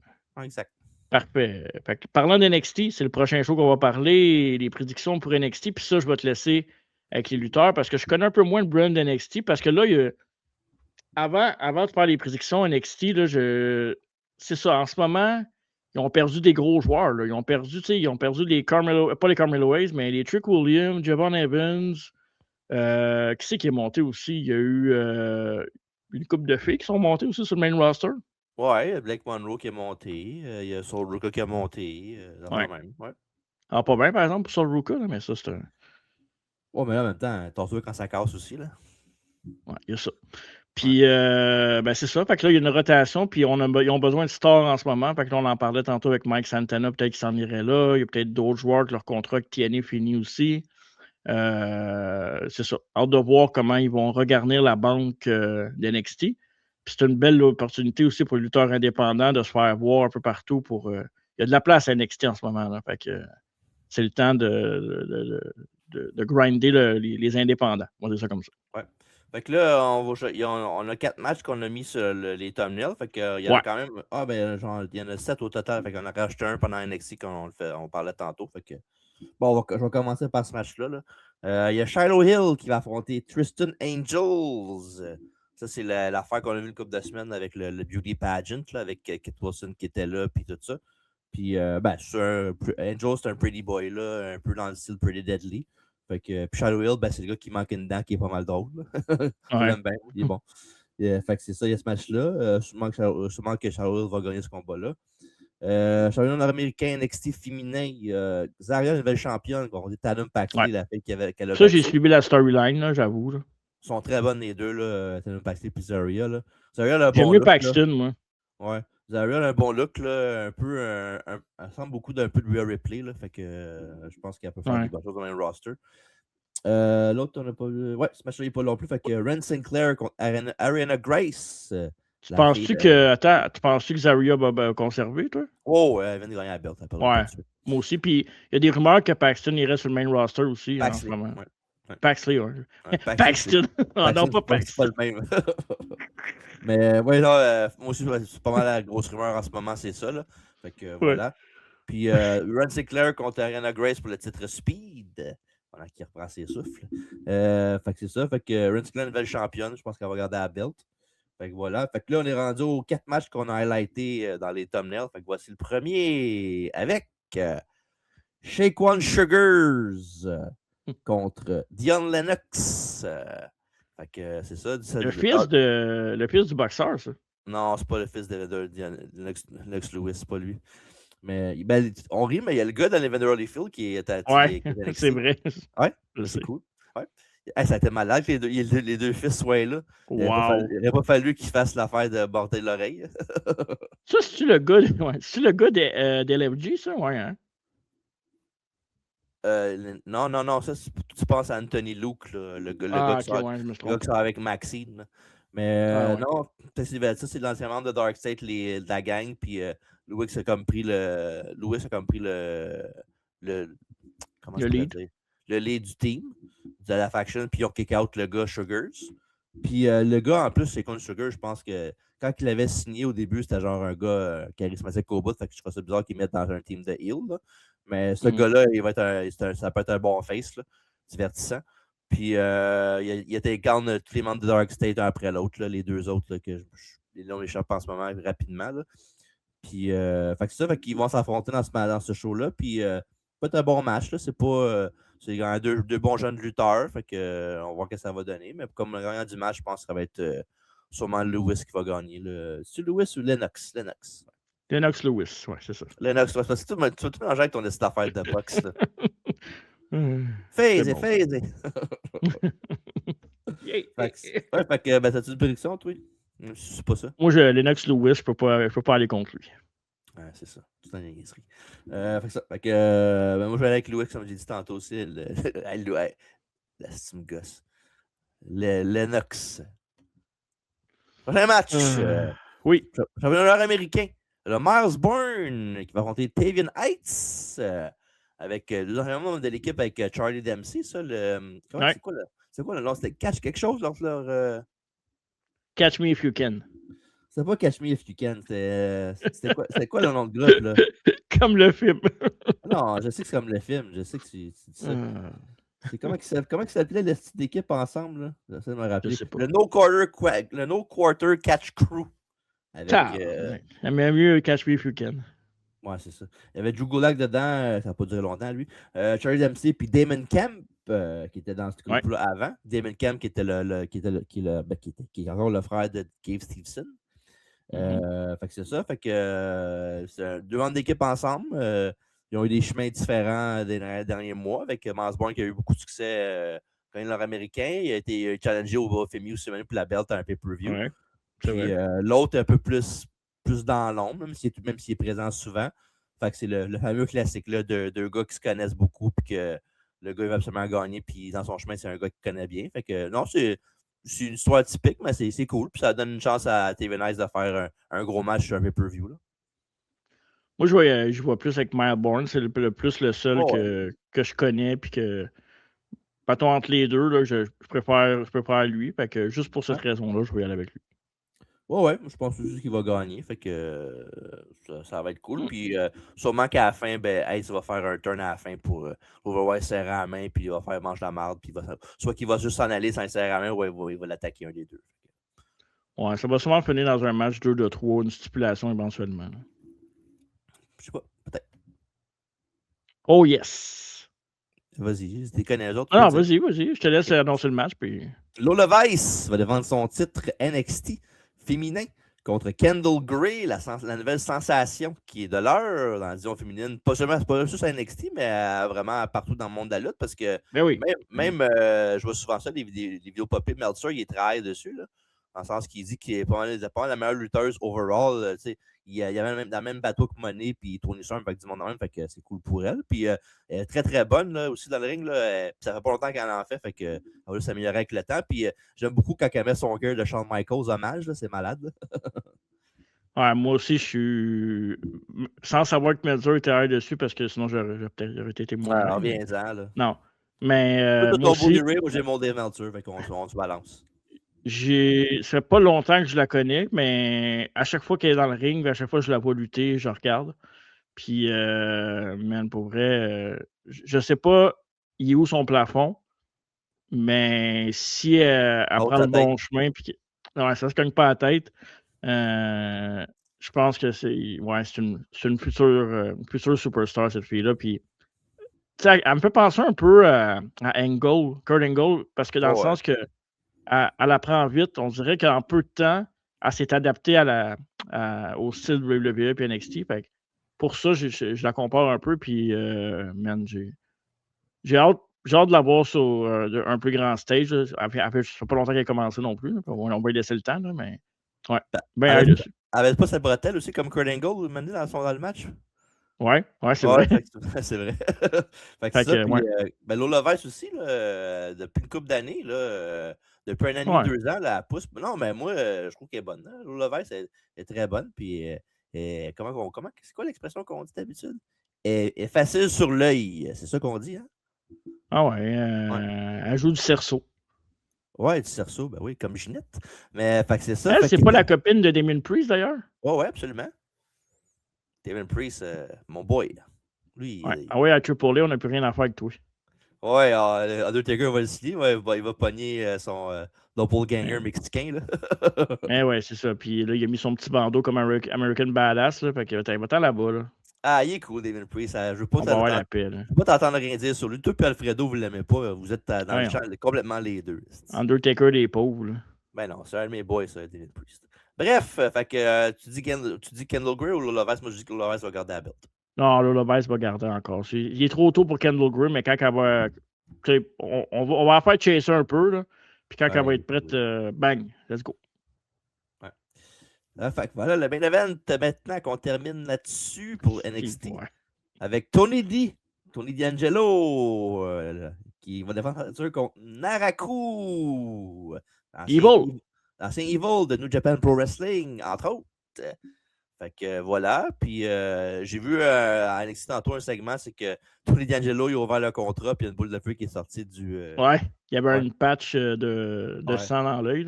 Exact. Parfait. Fait que, parlant d'NXT, c'est le prochain show qu'on va parler, les prédictions pour NXT. Puis ça, je vais te laisser avec les lutteurs parce que je connais un peu moins le brand d'NXT parce que là, avant de faire les prédictions NXT, là, c'est ça. En ce moment, ils ont perdu des gros joueurs. Là. Ils ont perdu les Carmelo, pas les Carmelo Hayes, mais les Trick Williams, Javon Evans. Qui c'est qui est monté aussi? Il y a eu une couple de filles qui sont montées aussi sur le main roster. Ouais, Blake Monroe qui est monté. Il y a Sol Ruka qui a monté. Même. Ouais. Alors, pas bien, par exemple, pour Sol Ruka, mais ça, c'est un. Ouais, mais là, en même temps, t'en souviens quand ça casse aussi, là. Ouais, il y a ça. Puis, c'est ça. Fait que là, il y a une rotation, puis ils ont besoin de stars en ce moment. Fait que là, on en parlait tantôt avec Mike Santana, peut-être qu'il s'en irait là. Il y a peut-être d'autres joueurs que leur contrat avec TNA finit aussi. C'est ça. Hâte de voir comment ils vont regarnir la banque d'NXT. Puis c'est une belle opportunité aussi pour les lutteurs indépendants de se faire voir un peu partout. Il y a de la place à NXT en ce moment. Là, fait que c'est le temps de de grinder les indépendants. On va dire ça comme ça. Ouais. Fait que là, on a 4 matchs qu'on a mis sur les thumbnails. Fait que il y en a quand même. Ah ben genre, il y en a 7 au total. Fait qu'on a rajouté un pendant NXT on parlait tantôt. Fait que. Bon, je vais commencer par ce match-là. Là. Il y a Shiloh Hill qui va affronter Tristan Angels. Ça, c'est l'affaire qu'on a vu une couple de semaines avec le Beauty Pageant, là, avec Kit Wilson qui était là, puis tout ça. Puis, Angels, c'est un pretty boy, là, un peu dans le style Pretty Deadly. Fait que, puis Shadow Hill, c'est le gars qui manque une dent qui est pas mal drôle. Je l'aime bien, il est bon. Fait que c'est ça, il y a ce match-là. Sûrement que Shadow Hill va gagner ce combat-là. Champion nord-américain NXT féminin, Zarya, nouvelle championne, on dit Tatum Paxley, la fille qu'elle a. Ça, j'ai suivi la storyline, j'avoue. Là. Ils sont très bonnes les deux, là, Tatum Paxley et Zarya. Là. Zarya a un bon J'aime mieux Paxton, moi. Ouais. Zarya a un bon look, là, un peu. Elle ressemble beaucoup d'un peu de Rhea Ripley, là, fait que je pense qu'elle peut faire des bonnes choses dans le même roster. L'autre, on n'a pas vu. Ouais, ce match-là n'est pas non plus. Fait que Ren Sinclair contre Ariana Grace. Tu penses-tu que Zarya va conserver, toi? Oh, elle vient de gagner la belt. Ouais, moi aussi. Puis il y a des rumeurs que Paxton irait sur le main roster aussi. Paxley, en ce moment. Ouais. Paxley, ouais. Paxton. Non, pas Paxton. C'est pas le même. Mais ouais, là, moi aussi, c'est pas mal la grosse rumeur en ce moment, c'est ça. Là. Fait que voilà. Puis Ren Sinclair contre Ariana Grace pour le titre Speed. Voilà, qui reprend ses souffles. Fait que c'est ça. Fait que Ren Sinclair est nouvelle championne. Je pense qu'elle va garder la belt. Fait que voilà. Fait que là, on est rendu aux 4 matchs qu'on a highlightés dans les thumbnails. Fait que voici le premier avec Shaquan Sugars contre Dion Lennox. Fait que c'est ça. Le fils du boxeur, ça. Non, c'est pas le fils de Lennox Lewis, c'est pas lui. Mais on rit, mais il y a le gars dans l'Evander Holyfield qui est à c'est vrai. Ouais, c'est cool. Ouais. Ça a été malade que les deux fils soient là. Il n'aurait pas fallu qu'ils fassent l'affaire de border l'oreille. Ça, c'est-tu le gars d'LFG, ça? Ouais, hein? Non, ça, tu penses à Anthony Luke, là, le gars qui sort avec Maxine. Là. Mais non, ça, c'est l'ancien membre de Dark State, de la gang, puis Louis a comme pris le lead du team, de la faction, puis ils ont kick out le gars Sugars. Puis le gars, en plus, c'est contre Sugar, je pense que quand il avait signé au début, c'était genre un gars charismatique au bout, fait que je trouve ça bizarre qu'ils mettent dans un team de heel. Là. Mais ce gars-là, ça peut être un bon face, là, divertissant. Puis il était garde tous les membres de Dark State un après l'autre, les deux autres là, que les noms m'échappent en ce moment rapidement. Là. Puis fait que c'est ça, fait qu'ils vont s'affronter dans ce show-là. Puis pas un bon match, là, c'est pas. C'est deux bons jeunes lutteurs, fait que on va voir ce que ça va donner. Mais comme le gagnant du match, je pense que ça va être sûrement Lewis qui va gagner. C'est Lewis ou Lennox? Lennox Lewis, ouais, c'est ça. Lennox, parce que tu vas tout mélanger avec ton affaire de boxe. Phase. Fait que t'as-tu une prédiction, toi? C'est pas ça. Moi, Lennox Lewis, je peux pas aller contre lui. Ouais, c'est ça. C'est une niaiserie. Fait que moi, je vais aller avec Louis, comme j'ai dit tantôt aussi. La Steam Gosse. Lennox. Prochain match. Oui. Championnat nord-américain. Le Miles Bourne qui va affronter Tavian Heights avec deux anciens membres de l'équipe avec Charlie Dempsey. Ça, c'est quoi le nom? C'était Catch quelque chose leur. Catch Me If You Can. C'est pas Catch Me If You Can. C'était quoi le nom de groupe, là? Comme le film. Non, je sais que c'est comme le film. Je sais que tu dis ça. C'est comment il s'appelait le style d'équipe ensemble, là? J'essaie de me rappeler. Le No Quarter Catch Crew. J'aimais mieux Catch Me If You Can. Ouais, c'est ça. Il y avait Drew Gulak dedans, ça n'a pas duré longtemps, lui. Charlie Dempsey, puis Damon Camp, qui était dans ce groupe-là avant. Damon Camp, qui est encore le frère de Gabe Stevenson. Fait que c'est ça. Fait que c'est deux bandes d'équipe ensemble. Ils ont eu des chemins différents des derniers mois avec Miles Bourne qui a eu beaucoup de succès quand il est nord-américain. Il a été challengé au FMU semaine pour la belt à un pay-per-view. Ouais, puis l'autre un peu plus dans l'ombre, même s'il est présent souvent. Fait que c'est le fameux classique là, de deux gars qui se connaissent beaucoup puis que le gars il va absolument gagner puis dans son chemin, c'est un gars qu'il connaît bien. Fait que non, c'est une histoire typique, mais c'est cool. Puis ça donne une chance à TV Nice de faire un gros match sur un pay-per-view. Là. Moi, je vois plus avec Miles Bourne. C'est le seul que je connais puis que Partons entre les deux, là, je préfère lui. Fait que juste pour cette raison-là, je vais y aller avec lui. Ouais, je pense juste qu'il va gagner. Fait que ça va être cool. Puis sûrement qu'à la fin, ben, Ace va faire un turn à la fin pour Overwise serrer la main, puis il va faire mange la marde, puis soit qu'il va juste s'en aller sans serrer la main, ou il va l'attaquer un des deux. Ouais, ça va sûrement finir dans un match 2 de 3, une stipulation éventuellement. Là. Je sais pas, peut-être. Oh yes! Vas-y, tu connais les autres. Ah, vas-y, je te laisse annoncer le match. Puis... Lola Vice va défendre son titre NXT féminin contre Kendall Gray, la nouvelle sensation qui est de l'heure dans la division féminine. Pas juste à NXT, mais vraiment partout dans le monde de la lutte, parce que oui. même je vois souvent ça, les vidéos pop-up, Meltzer, il travaille dessus, là, dans le sens qu'il dit qu'il est pas mal la meilleure lutteuse overall. Il y avait dans le même bateau que Monet, puis Tony Storm, avec du monde en même, fait que c'est cool pour elle. Puis elle est très très bonne là, aussi dans le ring. Là, ça fait pas longtemps qu'elle en fait que elle va s'améliorer avec le temps. Puis j'aime beaucoup quand elle met son cœur de Shawn Michaels hommage, c'est malade. Ouais, moi aussi, je suis. Sans savoir que Meltzer était dessus, parce que sinon, j'aurais peut-être été moins. Alors, reviens-en, là. Non. Mais. Toi, moi aussi, moi, j'ai mon Dave Meltzer, fait qu'on se balance. Ça fait pas longtemps que je la connais, mais à chaque fois qu'elle est dans le ring, à chaque fois que je la vois lutter, je regarde. Puis, man, pour vrai, je sais pas il est où son plafond, mais si elle prend le bon chemin, puis ça se cogne pas la tête, je pense que c'est une future superstar, cette fille-là. Puis, elle me fait penser un peu à Angle, Kurt Angle, parce que dans le sens que elle apprend vite. On dirait qu'en peu de temps, elle s'est adaptée au style de WWE et NXT. Fait que pour ça, je la compare un peu. Puis, man, j'ai hâte de la voir sur un plus grand stage. Ça fait pas longtemps qu'elle a commencé non plus. On va lui laisser le temps, là, mais ouais. Ben, elle avait pas sa bretelle aussi comme Kurt Angle dans le match? Ouais, c'est vrai. C'est vrai. Fait que ça, puis, Lola Vice aussi, là, depuis une couple d'années, depuis un an et demi, 2 ans, là, elle pousse. Non, mais moi, je trouve qu'elle est bonne. Hein? Lola Vice est très bonne. Puis, comment c'est quoi l'expression qu'on dit d'habitude? Elle est facile sur l'œil. C'est ça qu'on dit, hein? Ah ouais, elle joue du cerceau. Ouais, du cerceau, ben oui, comme Ginette. Mais fait que c'est ça. Elle, c'est pas la copine de Damien Priest, d'ailleurs? Ouais, absolument. Damien Priest, mon boy. Lui, Ah ouais, à Triple A, on n'a plus rien à faire avec toi. Ouais, Undertaker va le signer, il va pogner son doppelganger mexicain. Là. Ouais, c'est ça. Puis là, il a mis son petit bandeau comme American Badass. Là, fait que va-t'en là-bas. Là. Ah, il est cool, Damien Priest. Je veux pas t'entendre rien dire sur lui. Toi et Alfredo, vous l'aimez pas. Vous êtes dans le champ complètement les deux. Undertaker des pauvres. Là. Ben non, c'est un de mes boys, ça, Damien Priest. Bref, fait que tu dis Kendall Gray ou Lola Vice? Moi, je dis que Lola Vice va garder la belt. Non, Lola Vice va garder encore. Il est trop tôt pour Kendall Gray, mais quand elle va. On va la faire chasser un peu. Là, puis quand elle va être prête, bang, let's go. Ouais. Fait que voilà, le main event, maintenant qu'on termine là-dessus pour NXT. Avec Tony D'Angelo, qui va défendre contre Naraku. L'ancien Evil de New Japan Pro Wrestling, entre autres. Fait que voilà. Puis j'ai vu à NXT tantôt un segment, c'est que Tony D'Angelo, il a ouvert le contrat, puis il y a une boule de feu qui est sortie du. Ouais, il y avait une patch de sang dans l'œil.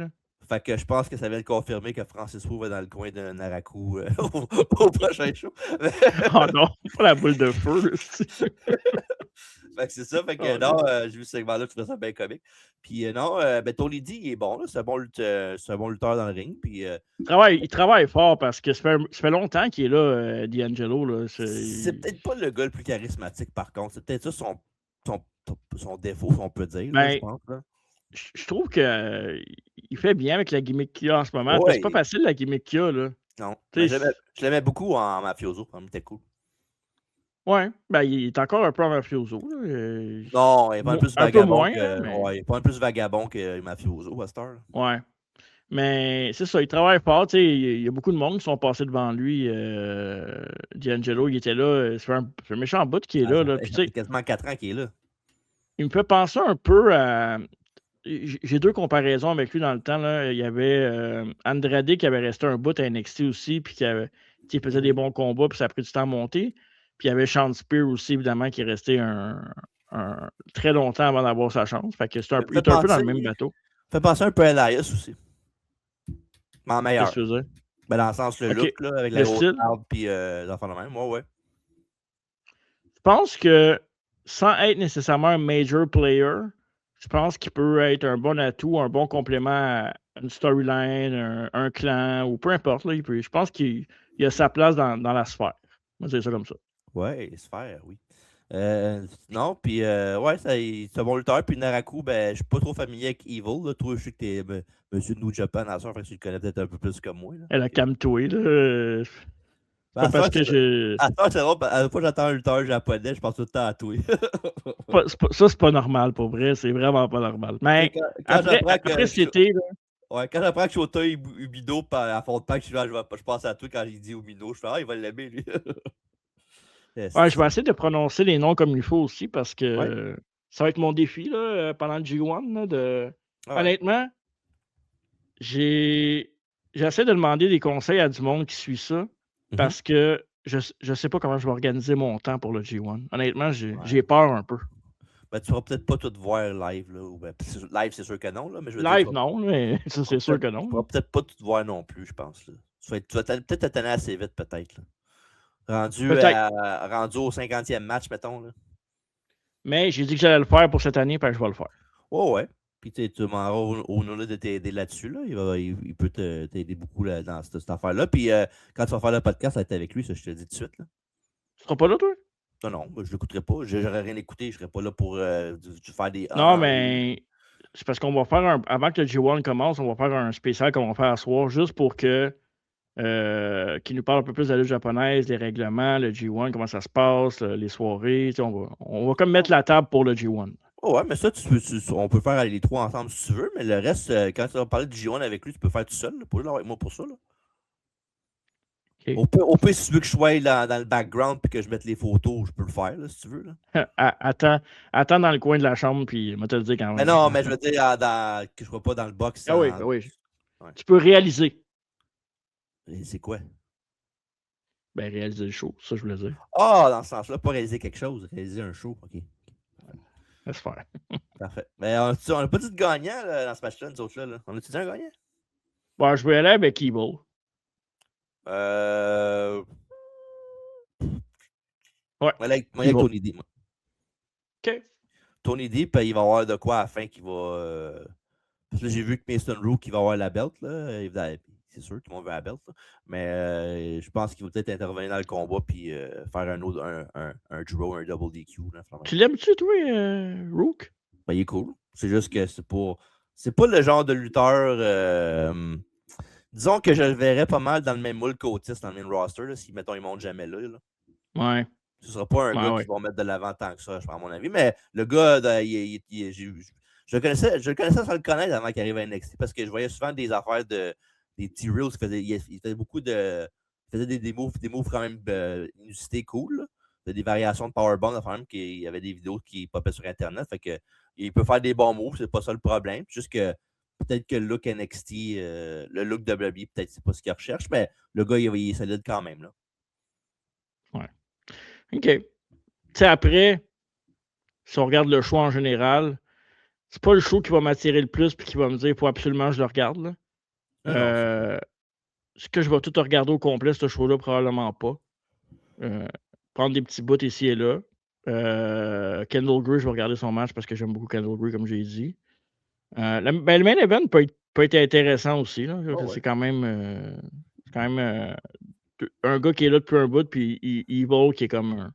Fait que je pense que ça vient de confirmer que Francis Wu va dans le coin de Naraku au prochain show. Oh non, pas la boule de feu. Fait que c'est ça. Fait que j'ai vu ce segment-là, je trouvais ça bien comique. Puis Tony D, il est bon. C'est un bon lutteur dans le ring. Puis, il travaille fort parce que ça fait longtemps qu'il est là, D'Angelo. C'est peut-être pas le gars le plus charismatique, par contre. C'est peut-être ça son défaut, si on peut dire. Là, je pense. Là. Je trouve qu'il fait bien avec la gimmick qu'il a en ce moment. C'est pas facile, la gimmick qu'il a. Là. Non. Je l'aimais beaucoup en Mafioso. Il était cool. Ouais, il est encore un peu en Mafioso. Non, il est pas un plus vagabond il est pas un plus vagabond que Mafioso à cette heure. Ouais. Mais c'est ça, il travaille fort. Il y a beaucoup de monde qui sont passés devant lui. D'Angelo, il était là. C'est un méchant bout qui est là. Ça fait quasiment 4 ans qu'il est là. Il me fait penser un peu à. J'ai 2 comparaisons avec lui dans le temps. Là. Il y avait Andrade qui avait resté un bout à NXT aussi, puis qui faisait des bons combats, puis ça a pris du temps à monter. Puis il y avait Sean Spears aussi, évidemment, qui est resté un très longtemps avant d'avoir sa chance. Fait que il est un peu dans le même bateau. Fait penser un peu à Elias aussi. Mais en meilleur. Qu'est-ce que tu veux dire? Ben, dans le sens, le look, là, avec la grosse barbe puis l'enfant de même. Ouais. Je pense que sans être nécessairement un major player, je pense qu'il peut être un bon atout, un bon complément à une storyline, un clan, ou peu importe. Là, je pense qu'il a sa place dans la sphère. Moi, c'est ça comme ça. Ouais, sphère, oui. Non, puis ouais, c'est un bon lutteur. Puis Naraku, ben, je suis pas trop familier avec Evil. Là. Toi, je sais que t'es Monsieur New Japan à ça, fait que tu le connais peut-être un peu plus que moi. Là. Elle a camtoué, là. Ben, parce que je. À ça, c'est drôle. À la fois que j'entends un lutteur japonais, je pense tout le temps à toi. Ça, c'est pas normal, pour vrai. C'est vraiment pas normal. Mais après c'était. Ouais, quand j'apprends que Shota Umino à fond de pack, je pense à toi quand il dit Umino. Je fais il va l'aimer, lui. Ouais, je vais essayer de prononcer les noms comme il faut aussi parce que ça va être mon défi là, pendant le G1. Là, Honnêtement, j'essaie de demander des conseils à du monde qui suit ça parce que je sais pas comment je vais organiser mon temps pour le G1. Honnêtement, j'ai peur un peu. Ben, tu vas peut-être pas tout voir live. Là, ou live, c'est sûr que non. Là, mais je veux live, non, mais ça, c'est sûr que non. Tu vas peut-être pas tout voir non plus, je pense. Là. Tu vas peut-être te tenir assez vite, peut-être. Rendu au 50e match, mettons. Là. Mais j'ai dit que j'allais le faire pour cette année, puis je vais le faire. Ouais. Puis tu demanderas au Nola de t'aider là-dessus. Là. Il peut t'aider beaucoup là, dans cette affaire-là. Puis quand tu vas faire le podcast, ça va être avec lui, ça, je te le dis tout de suite. Là. Tu seras pas là, toi? Non, je ne l'écouterai pas. J'aurais rien écouté. Je ne serais pas là pour faire des. Non, mais c'est parce qu'on va faire avant que le G1 commence, on va faire un spécial qu'on va faire à soir juste pour que qui nous parle un peu plus de la lutte japonaise, les règlements, le G1, comment ça se passe, les soirées. On va comme mettre la table pour le G1. Ouais, mais ça, on peut faire les trois ensemble si tu veux, mais le reste, quand tu vas parler du G1 avec lui, tu peux faire tout seul. Pas là avec moi pour ça. Là. Okay. Au pire, si tu veux que je sois dans le background et que je mette les photos, je peux le faire, là, si tu veux. Là. Attends dans le coin de la chambre, puis je vais te le dire quand même. Mais non, mais je veux dire que je ne sois pas dans le box. Ah oui. Ouais. Tu peux réaliser. C'est quoi? Ben, réaliser le show, ça je voulais dire. Ah, dans ce sens-là, pas réaliser quelque chose, réaliser un show. OK. Laisse faire. Parfait. Mais on n'a pas dit de gagnant là, dans ce match-là, nous autres là. On a-tu dit un gagnant? Bon, je vais aller avec Evil. Ouais. Moi, avec Tony D. Moi. OK. Tony D, puis il va avoir de quoi à la fin qui va. Parce que j'ai vu que Mason Rook qui va avoir la belt. Là. C'est sûr, tout le monde veut la belt. Là. Mais je pense qu'il va peut-être intervenir dans le combat puis faire un draw, un double DQ. Là, tu l'aimes-tu, toi, Rook? Ben, il est cool. C'est juste que c'est pas le genre de lutteur. Disons que je le verrais pas mal dans le même moule qu'Otis, dans le même roster, là, si, mettons, il monte jamais là. Ouais. Ce sera pas un gars qui va mettre de l'avant tant que ça, à mon avis. Mais le gars, je le connaissais sans le connaître avant qu'il arrive à NXT parce que je voyais souvent des affaires des T-Reels. Il faisait beaucoup de. Il faisait des moves quand même inusités cool. Des variations de powerbomb, quand même, il y avait des vidéos qui popaient sur Internet. Fait que il peut faire des bons moves, c'est pas ça le problème. Juste que peut-être que le look NXT, le look WWE, peut-être c'est pas ce qu'il recherche, mais le gars, il est solide quand même. Là. Ouais. OK. Tu sais, après, si on regarde le show en général, c'est pas le show qui va m'attirer le plus et qui va me dire il faut absolument que je le regarde. Là. Est-ce que je vais tout regarder au complet, ce show-là? Probablement pas. Prendre des petits bouts ici et là. Kendall Gray, je vais regarder son match parce que j'aime beaucoup Kendall Gray, comme j'ai dit. Le main event peut être intéressant aussi. Là. C'est quand même, un gars qui est là depuis un bout, puis Evil qui est comme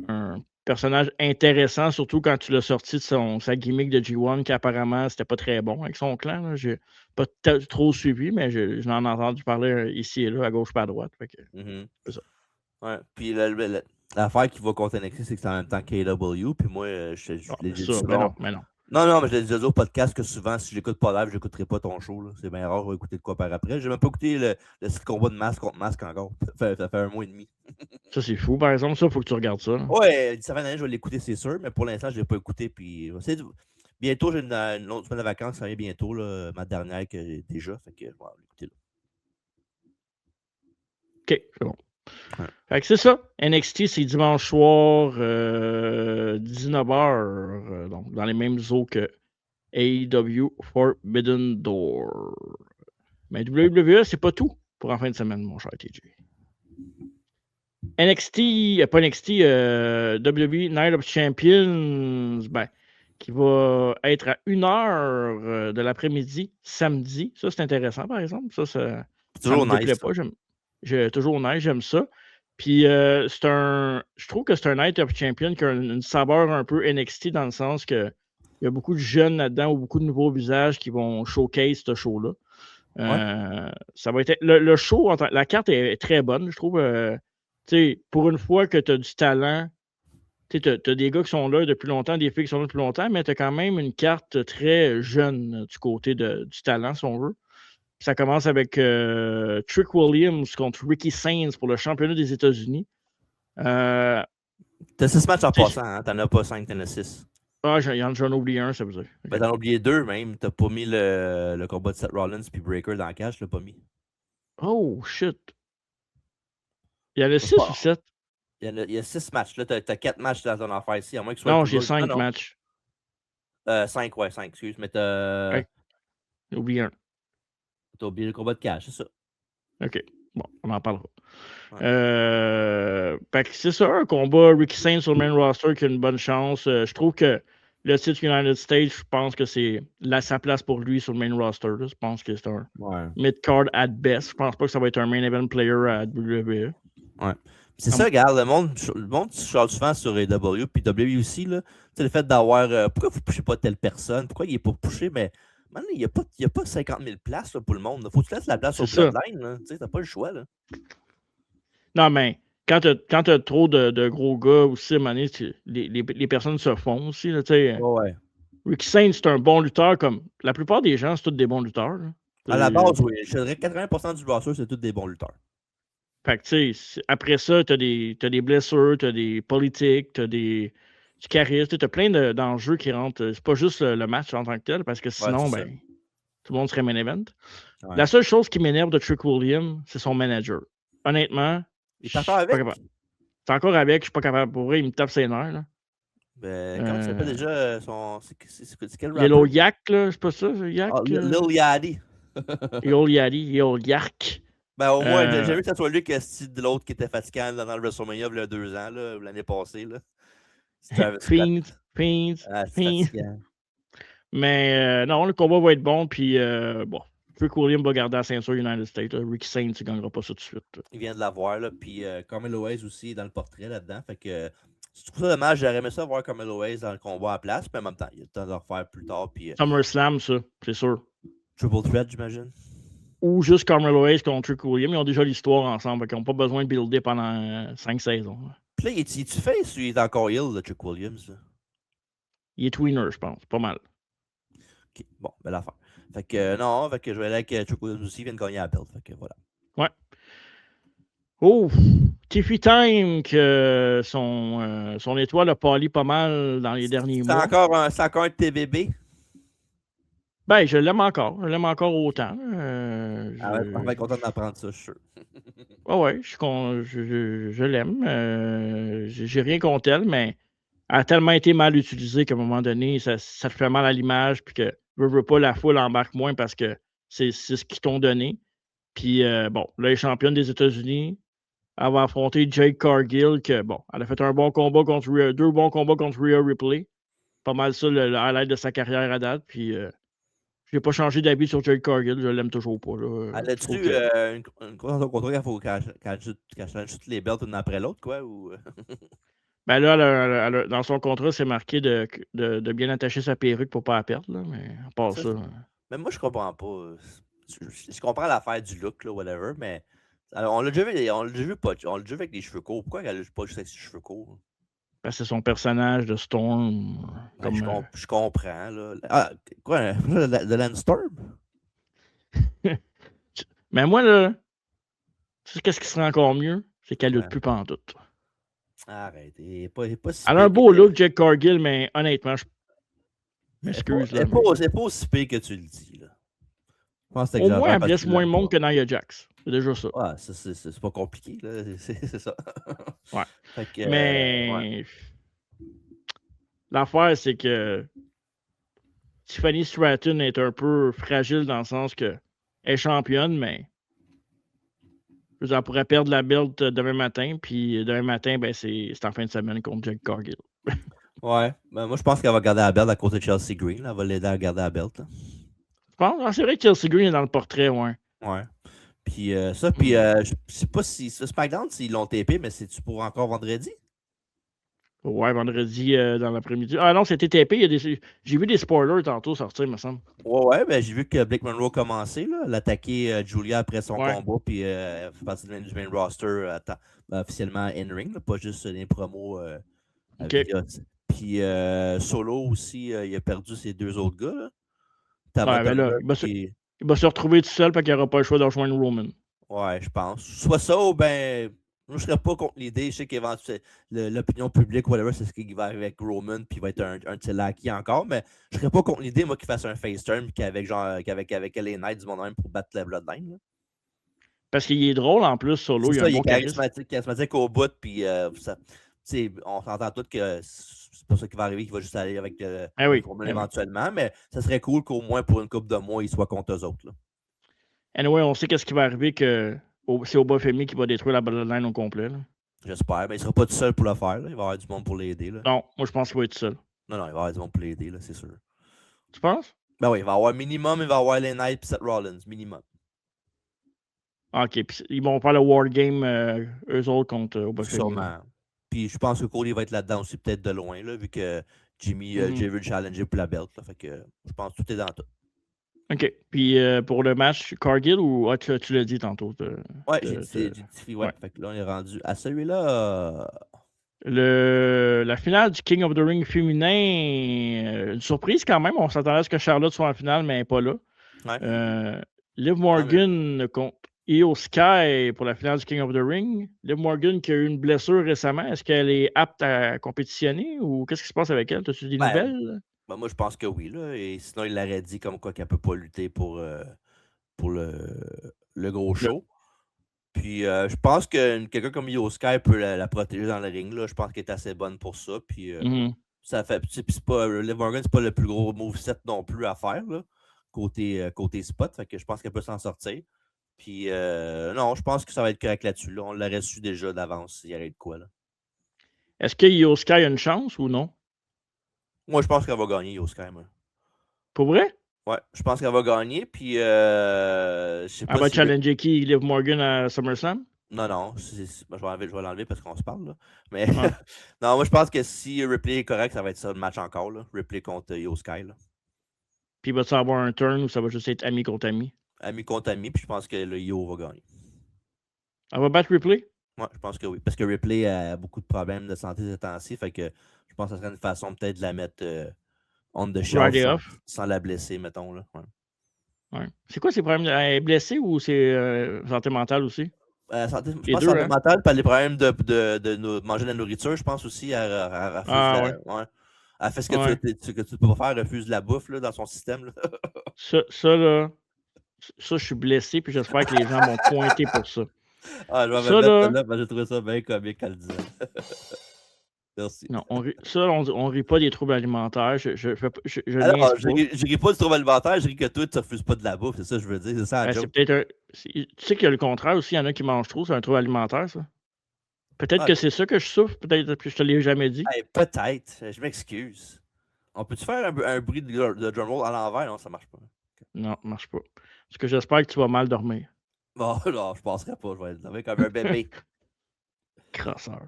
un personnage intéressant, surtout quand tu l'as sorti de sa gimmick de G1, qui apparemment c'était pas très bon avec son clan. J'ai pas trop suivi, mais je n'en ai entendu parler ici et là, à gauche pas à droite. Fait que, c'est ça. Ouais. Puis l'affaire qui va contre NXT, c'est que c'est en même temps KW. Puis moi, je l'ai dit souvent. Mais non. Non, mais je l'ai dit au podcast que souvent, si je l'écoute pas live, je n'écouterai pas ton show. Là. C'est bien rare d'écouter de quoi par après. J'ai même pas écouté le combat de masque contre masque encore. Ça fait 1 mois et demi. Ça, c'est fou, par exemple. Ça, il faut que tu regardes ça. Ouais, ça fait une année, je vais l'écouter, c'est sûr. Mais pour l'instant, je ne l'ai pas écouté. Puis, bientôt, j'ai une autre semaine de vacances. Ça vient bientôt, là, ma dernière que j'ai déjà. Fait que je vais l'écouter là. OK, c'est bon. Ouais. Fait que c'est ça. NXT, c'est dimanche soir, 19h, donc dans les mêmes eaux que AEW Forbidden Door. Mais WWE, c'est pas tout pour en fin de semaine, mon cher TJ. NXT, pas NXT, WWE Night of Champions, ben, qui va être à 1h de l'après-midi, samedi. Ça, c'est intéressant, par exemple. Ça Toujours me déplaît nice. pas. Toujours nice, j'aime ça. Puis, je trouve que c'est un Night of Champions qui a une saveur un peu NXT dans le sens que il y a beaucoup de jeunes là-dedans ou beaucoup de nouveaux visages qui vont showcase ce show-là. Ça va être le show, la carte est très bonne, je trouve. Pour une fois que tu as du talent, tu as des gars qui sont là depuis longtemps, des filles qui sont là depuis longtemps, mais tu as quand même une carte très jeune du côté du talent, si on veut. Ça commence avec Trick Williams contre Ricky Sainz pour le championnat des États-Unis. T'as 6 matchs en passant, hein? T'en as pas 5, t'en as 6. Ah, j'en ai oublié un, ça veut dire. Ben, t'en as oublié 2 même. T'as pas mis le combat de Seth Rollins puis Breaker dans le cash, tu l'as pas mis. Oh, shit. Il y en a 6 ou 7? Il y a 6 matchs. Là, t'as 4 matchs dans ton affaire ici, à moins que ce soit. Non, j'ai 5 matchs. 5, excuse. Mais t'as. Ouais. J'ai oublié un. T'as oublié le combat de cash, c'est ça. OK. Bon, on en parlera. Ouais. C'est ça, un combat Ricky Sainz sur le main roster qui a une bonne chance. Je trouve que le titre United States, je pense que c'est sa place pour lui sur le main roster. Là. Je pense que c'est un mid-card at best. Je pense pas que ça va être un main event player à WWE. Ouais. C'est ça, regarde, le monde charge souvent sur AEW puis WWE aussi, là. Tu sais, le fait d'avoir. Pourquoi vous ne pushez pas telle personne? Pourquoi il n'est pas poussé? Mais maintenant, il n'y a pas 50 000 places là, pour le monde. Il faut que tu laisses la place au Bloodline. Tu n'as pas le choix. Là. Non, mais quand tu as trop de gros gars aussi, à un moment donné, les personnes se font aussi. Là, ouais. Ricky Sainz, c'est un bon lutteur. Comme la plupart des gens, c'est tous des bons lutteurs. Là. À la base, oui. Je dirais que 80% du roster, c'est tous des bons lutteurs. Fait que, tu sais, après ça, t'as des blessures, t'as des politiques, t'as du charisme, t'as plein d'enjeux qui rentrent. C'est pas juste le match en tant que tel, parce que sinon, tout le monde serait main event. Ouais. La seule chose qui m'énerve de Trick Williams, c'est son manager. Honnêtement, il est encore avec? C'est encore avec, je suis pas capable. Pour vrai, il me tape ses nerfs, là. Ben, comment ça s'appelle déjà son. C'est quel rappeur? Yellow Yak, là, c'est pas ça, Yak? Lil Yachty. Lil Yachty, Yellow Yak. Ben, au moins, j'ai vu que ce soit lui qui a style de l'autre qui était fatigant dans le WrestleMania il y a 2 ans, là, l'année passée. Là. Fiend. Mais non, le combat va être bon, puis bon. Trick Williams va garder la ceinture United States. Ricky Sainz ne gagnera pas ça tout de suite. Là. Il vient de l'avoir, là. Puis Carmelo Hayes aussi est dans le portrait là-dedans. Fait que je trouve ça dommage. J'aurais aimé ça voir Carmelo Hayes dans le combat à place. Mais en même temps, il y a le temps de le refaire plus tard. Puis, SummerSlam, ça, c'est sûr. Triple Threat, j'imagine. Ou juste Carmelo Hayes contre Trick Williams. Ils ont déjà l'histoire ensemble. Ils n'ont pas besoin de builder pendant 5 saisons. Puis là, il est-tu face ou il est encore heel, le Trick Williams? Là? Il est tweener, je pense. Pas mal. OK. Bon, belle affaire. Fait que non, fait que je vais aller avec Trick Williams aussi. Il vient de gagner la belt. Fait que voilà. Ouais. Oh! Tiffy Time, que son étoile a pâli pas mal dans les derniers mois. C'est encore un TBB? Ben, je l'aime encore. Je l'aime encore autant. Je suis content d'apprendre ça, je suis sûr. Ouais, je l'aime. J'ai rien contre elle, mais elle a tellement été mal utilisée qu'à un moment donné, ça te fait mal à l'image, puis que veux pas, la foule embarque moins parce que c'est ce qu'ils t'ont donné. Puis bon, là, elle est championne des États-Unis. Elle va affronter Jade Cargill, que bon, elle a fait deux bons combats contre Rhea Ripley. Pas mal ça, le highlight de sa carrière à date. Puis j'ai pas changé d'avis sur Jade Cargill, je l'aime toujours pas. Là. Elle a-tu une course dans son contrat qu'elle change toutes les belts une après l'autre, quoi? Ou... Ben là, dans son contrat, c'est marqué de bien attacher sa perruque pour pas la perdre, là, mais à part ça. Mais moi, je comprends pas. Je comprends l'affaire du look, là, whatever, mais on l'a déjà vu avec des cheveux courts. Pourquoi elle n'a pas juste avec ses cheveux courts? Ben, c'est son personnage de Storm. Ben, je comprends, là. Ah, quoi, de Landstorm? Mais moi, là, tu sais qu'est-ce qui serait encore mieux? C'est qu'elle lutte plus pantoute. Arrête, elle a un beau look, Jade Cargill, mais honnêtement, je m'excuse. C'est pas aussi pire que tu le dis, là. Au moins, elle blesse moins de monde que Nia Jax. C'est déjà ça. Ouais, ça, c'est pas compliqué, là. C'est ça. Ouais. Fait que, Mais l'affaire, c'est que Tiffany Stratton est un peu fragile dans le sens que elle est championne, mais je veux dire, elle pourrait perdre la belt demain matin, puis demain matin, ben c'est en fin de semaine contre Jake Cargill. ouais. Ben, moi, je pense qu'elle va garder la belt à cause de Chelsea Green. Là. Elle va l'aider à garder la belt. Là. Je pense, c'est vrai que Chelsea Green est dans le portrait, ouais. Ouais. Puis ça, puis je sais pas si ce SmackDown, s'ils l'ont tapé, mais c'est-tu pour encore vendredi? Ouais, vendredi dans l'après-midi. Ah non, c'était tapé. J'ai vu des spoilers tantôt sortir, me semble. Ouais, ben j'ai vu que Blake Monroe a commencé, là, l'attaquer Julia après son combat, puis fait partie du main roster officiellement in-ring, pas juste des promos. OK. Puis Solo aussi, il a perdu ses 2 autres gars. Là. Ouais, ben là, il va se retrouver tout seul parce qu'il n'aura pas le choix de rejoindre Roman. Ouais, je pense. Soit ça ou ben. Moi, je serais pas contre l'idée. Je sais qu'éventuellement, l'opinion publique, whatever, c'est ce qui va avec Roman, puis il va être un de ses laquais encore, mais je serais pas contre l'idée, moi, qu'il fasse un face turn, qu'avec LA Knight du monde même pour battre la Bloodline. Là. Parce qu'il est drôle en plus, Solo. C'est il ça, a un il bon est charismatique au bout, puis on s'entend tous que c'est pas ça qui va arriver, qu'il va juste aller avec Roman éventuellement, mais ça serait cool qu'au moins pour une couple de mois, il soit contre eux autres. Là. Anyway, on sait qu'est-ce qui va arriver, que c'est Obafemi qui va détruire la Bloodline au complet. Là. J'espère, mais il sera pas tout seul pour le faire. Là. Il va y avoir du monde pour l'aider. Là. Non, moi je pense qu'il va être seul. Non, il va y avoir du monde pour l'aider, là, c'est sûr. Tu penses? Ben oui, il va y avoir minimum, il va y avoir les Knights et Seth Rollins, minimum. OK, puis ils vont faire le War Game, eux autres, contre Obafemi. Sûrement. Puis je pense que Cody va être là-dedans aussi, peut-être de loin, là, vu que Jimmy Jay veut le challenger pour la belt. Là, fait que je pense que tout est dans tout. OK. Puis pour le match, Cargill ou tu l'as dit tantôt? Ouais, j'ai dit ouais. Fait que là, on est rendu à celui-là. La finale du King of the Ring féminin, une surprise quand même. On s'attendait à ce que Charlotte soit en finale, mais elle n'est pas là. Ouais. Liv Morgan contre Io Sky pour la finale du King of the Ring. Liv Morgan qui a eu une blessure récemment, est-ce qu'elle est apte à compétitionner ou qu'est-ce qui se passe avec elle? As-tu des nouvelles? Ben, moi, je pense que oui. Là, et sinon, il l'aurait dit comme quoi qu'elle ne peut pas lutter pour le gros show. Puis je pense que quelqu'un comme Io Sky peut la protéger dans le ring. Là. Je pense qu'elle est assez bonne pour ça. Puis ça fait. Puis Liv Morgan, c'est pas le plus gros moveset non plus à faire là, côté spot. Fait que je pense qu'elle peut s'en sortir. Puis non, je pense que ça va être correct là-dessus. Là. On l'aurait su déjà d'avance s'il y avait de quoi. Là. Est-ce que Io Sky a une chance ou non? Moi, je pense qu'elle va gagner, Io Sky. Moi. Pour vrai? Ouais, je pense qu'elle va gagner. Puis je sais pas. Elle va challenger qui? Liv Morgan à SummerSlam? Non. Je vais l'enlever parce qu'on se parle. Là. Mais non, moi, je pense que si Ripley est correct, ça va être ça le match encore. Là. Ripley contre Io Sky. Là. Puis va-tu avoir un turn ou ça va juste être ami contre ami? Ami contre ami, puis je pense que le Io va gagner. Elle va battre Ripley? Ouais, je pense que oui. Parce que Ripley a beaucoup de problèmes de santé ces temps-ci. Fait que je pense que ce serait une façon peut-être de la mettre on the shelf sans la blesser, mettons. Là. Ouais. C'est quoi ses problèmes? Elle est blessée ou c'est santé mentale aussi? Je pense santé mentale, puis elle a des problèmes de manger de la nourriture, je pense aussi. Elle refuse elle fait ce que tu peux pas faire, elle refuse de la bouffe là, dans son système. Là. Ça, je suis blessé, puis j'espère que les gens vont pointer pour ça. Ah, je vais me mettre là, j'ai trouvé ça bien comique qu'elle le disait. Merci. Non, on rit pas des troubles alimentaires. Je ris pas du trouble alimentaire, je ris que toi, tu refuses pas de la bouffe, c'est ça que je veux dire. C'est ça la joke. Tu sais qu'il y a le contraire aussi, il y en a qui mangent trop, c'est un trouble alimentaire, ça. Peut-être que c'est ça que je souffre, peut-être que je te l'ai jamais dit. Peut-être, je m'excuse. On peut-tu faire un bruit de drum roll à l'envers? Non, ça marche pas. Non, ça marche pas. Parce que j'espère que tu vas mal dormir. Bon, non, je penserais pas, je vais dormir comme un bébé. Crasseur.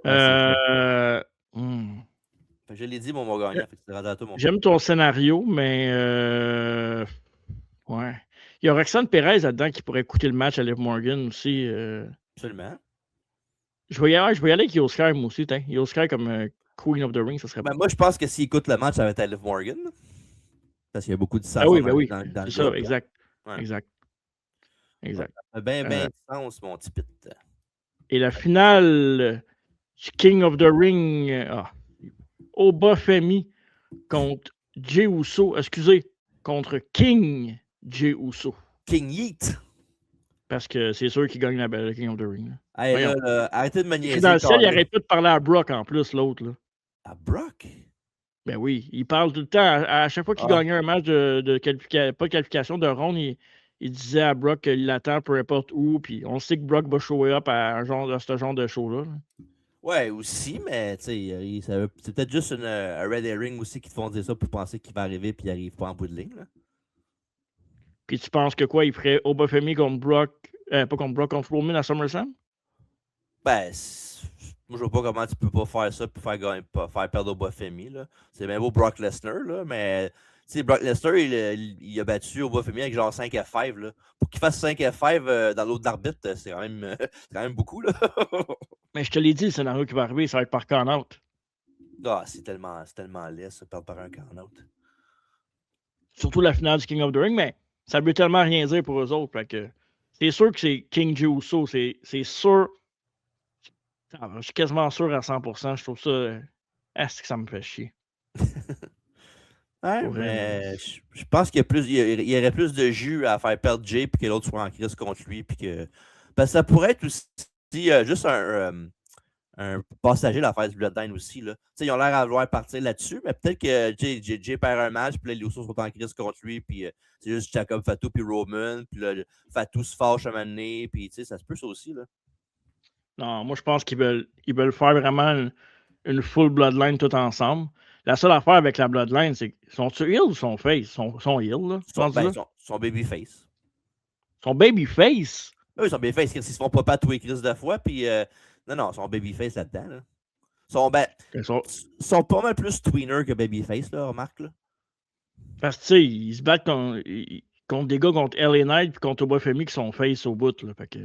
Je l'ai dit, mon gagnant. J'aime ton scénario, mais ouais. Il y a Roxanne Perez là-dedans qui pourrait écouter le match à Liv Morgan aussi. Absolument. Je vais y aller avec Io Sky, moi aussi. Io Sky comme Queen of the Ring, ça serait bon. Moi, je pense que s'il écoute le match, ça va être à Liv Morgan. Parce qu'il y a beaucoup de sens. Oui. C'est ça, exact. Ouais. Exact. Ça fait bien de sens, mon petit pit. Et la finale du King of the Ring, Obafemi contre Jey Uso, contre King Jey Uso. King Yeet. Parce que c'est sûr qu'il gagne la King of the Ring. Là. Hey, là, arrêtez de me niaiser. Dans le ciel, il arrête pas de parler à Brock en plus, l'autre. Là. À Brock? Ben oui, il parle tout le temps. À chaque fois qu'il gagnait un match pas de qualification de ronde, il disait à Brock qu'il l'attend peu importe où. Puis on sait que à show up à ce genre de show-là. Ouais, aussi, mais tu sais, c'est peut-être juste un red herring aussi qui te font dire ça pour penser qu'il va arriver puis il n'arrive pas en bout de ligne. Là. Puis tu penses que quoi, il ferait Obafemi contre Brock, pas contre Brock, contre Roman à SummerSlam? Ben, moi, je vois pas comment tu peux pas faire ça pour faire perdre Obafemi. C'est bien beau Brock Lesnar, là, mais tu sais, Brock Lesnar, il a battu Obafemi avec genre 5 F5. Là. Pour qu'il fasse 5 F5 dans l'autre d'arbitre, c'est quand même beaucoup. Là. Mais je te l'ai dit, le scénario qui va arriver, ça va être par count-out. Ah, c'est tellement laid, ça, perdre par un count-out. Surtout la finale du King of the Ring, mais ça veut tellement rien dire pour eux autres. Fait que c'est sûr que c'est King Jey Uso, c'est sûr. Je suis quasiment sûr à 100%. Je trouve ça. Est-ce que ça me fait chier? Ouais, mais je pense qu'il y aurait plus de jus à faire perdre Jay puis que l'autre soit en crise contre lui. Puis que... Parce que ça pourrait être aussi juste un passager l'affaire du Bloodline aussi. Là. Ils ont l'air à vouloir partir là-dessus, mais peut-être que Jay perd un match, puis là, les Usos sont en crise contre lui, puis c'est juste Jacob Fatu puis Roman, puis là, Fatu se fâche un moment donné, puis ça se peut ça aussi. Là. Non, moi je pense qu'ils veulent faire vraiment une full Bloodline tout ensemble. La seule affaire avec la Bloodline, c'est sont-ils heel ou sont face? Sont heel, là? Son babyface. Son babyface? Oui, son babyface, ils se font pas tous les crises de fois, puis non, son babyface là-dedans. Là. Sont pas mal plus tweener que babyface, là, remarque. Là. Parce que, tu sais, ils se battent contre des gars contre LA Knight puis contre Obafemi qui sont face au bout, là. Fait que...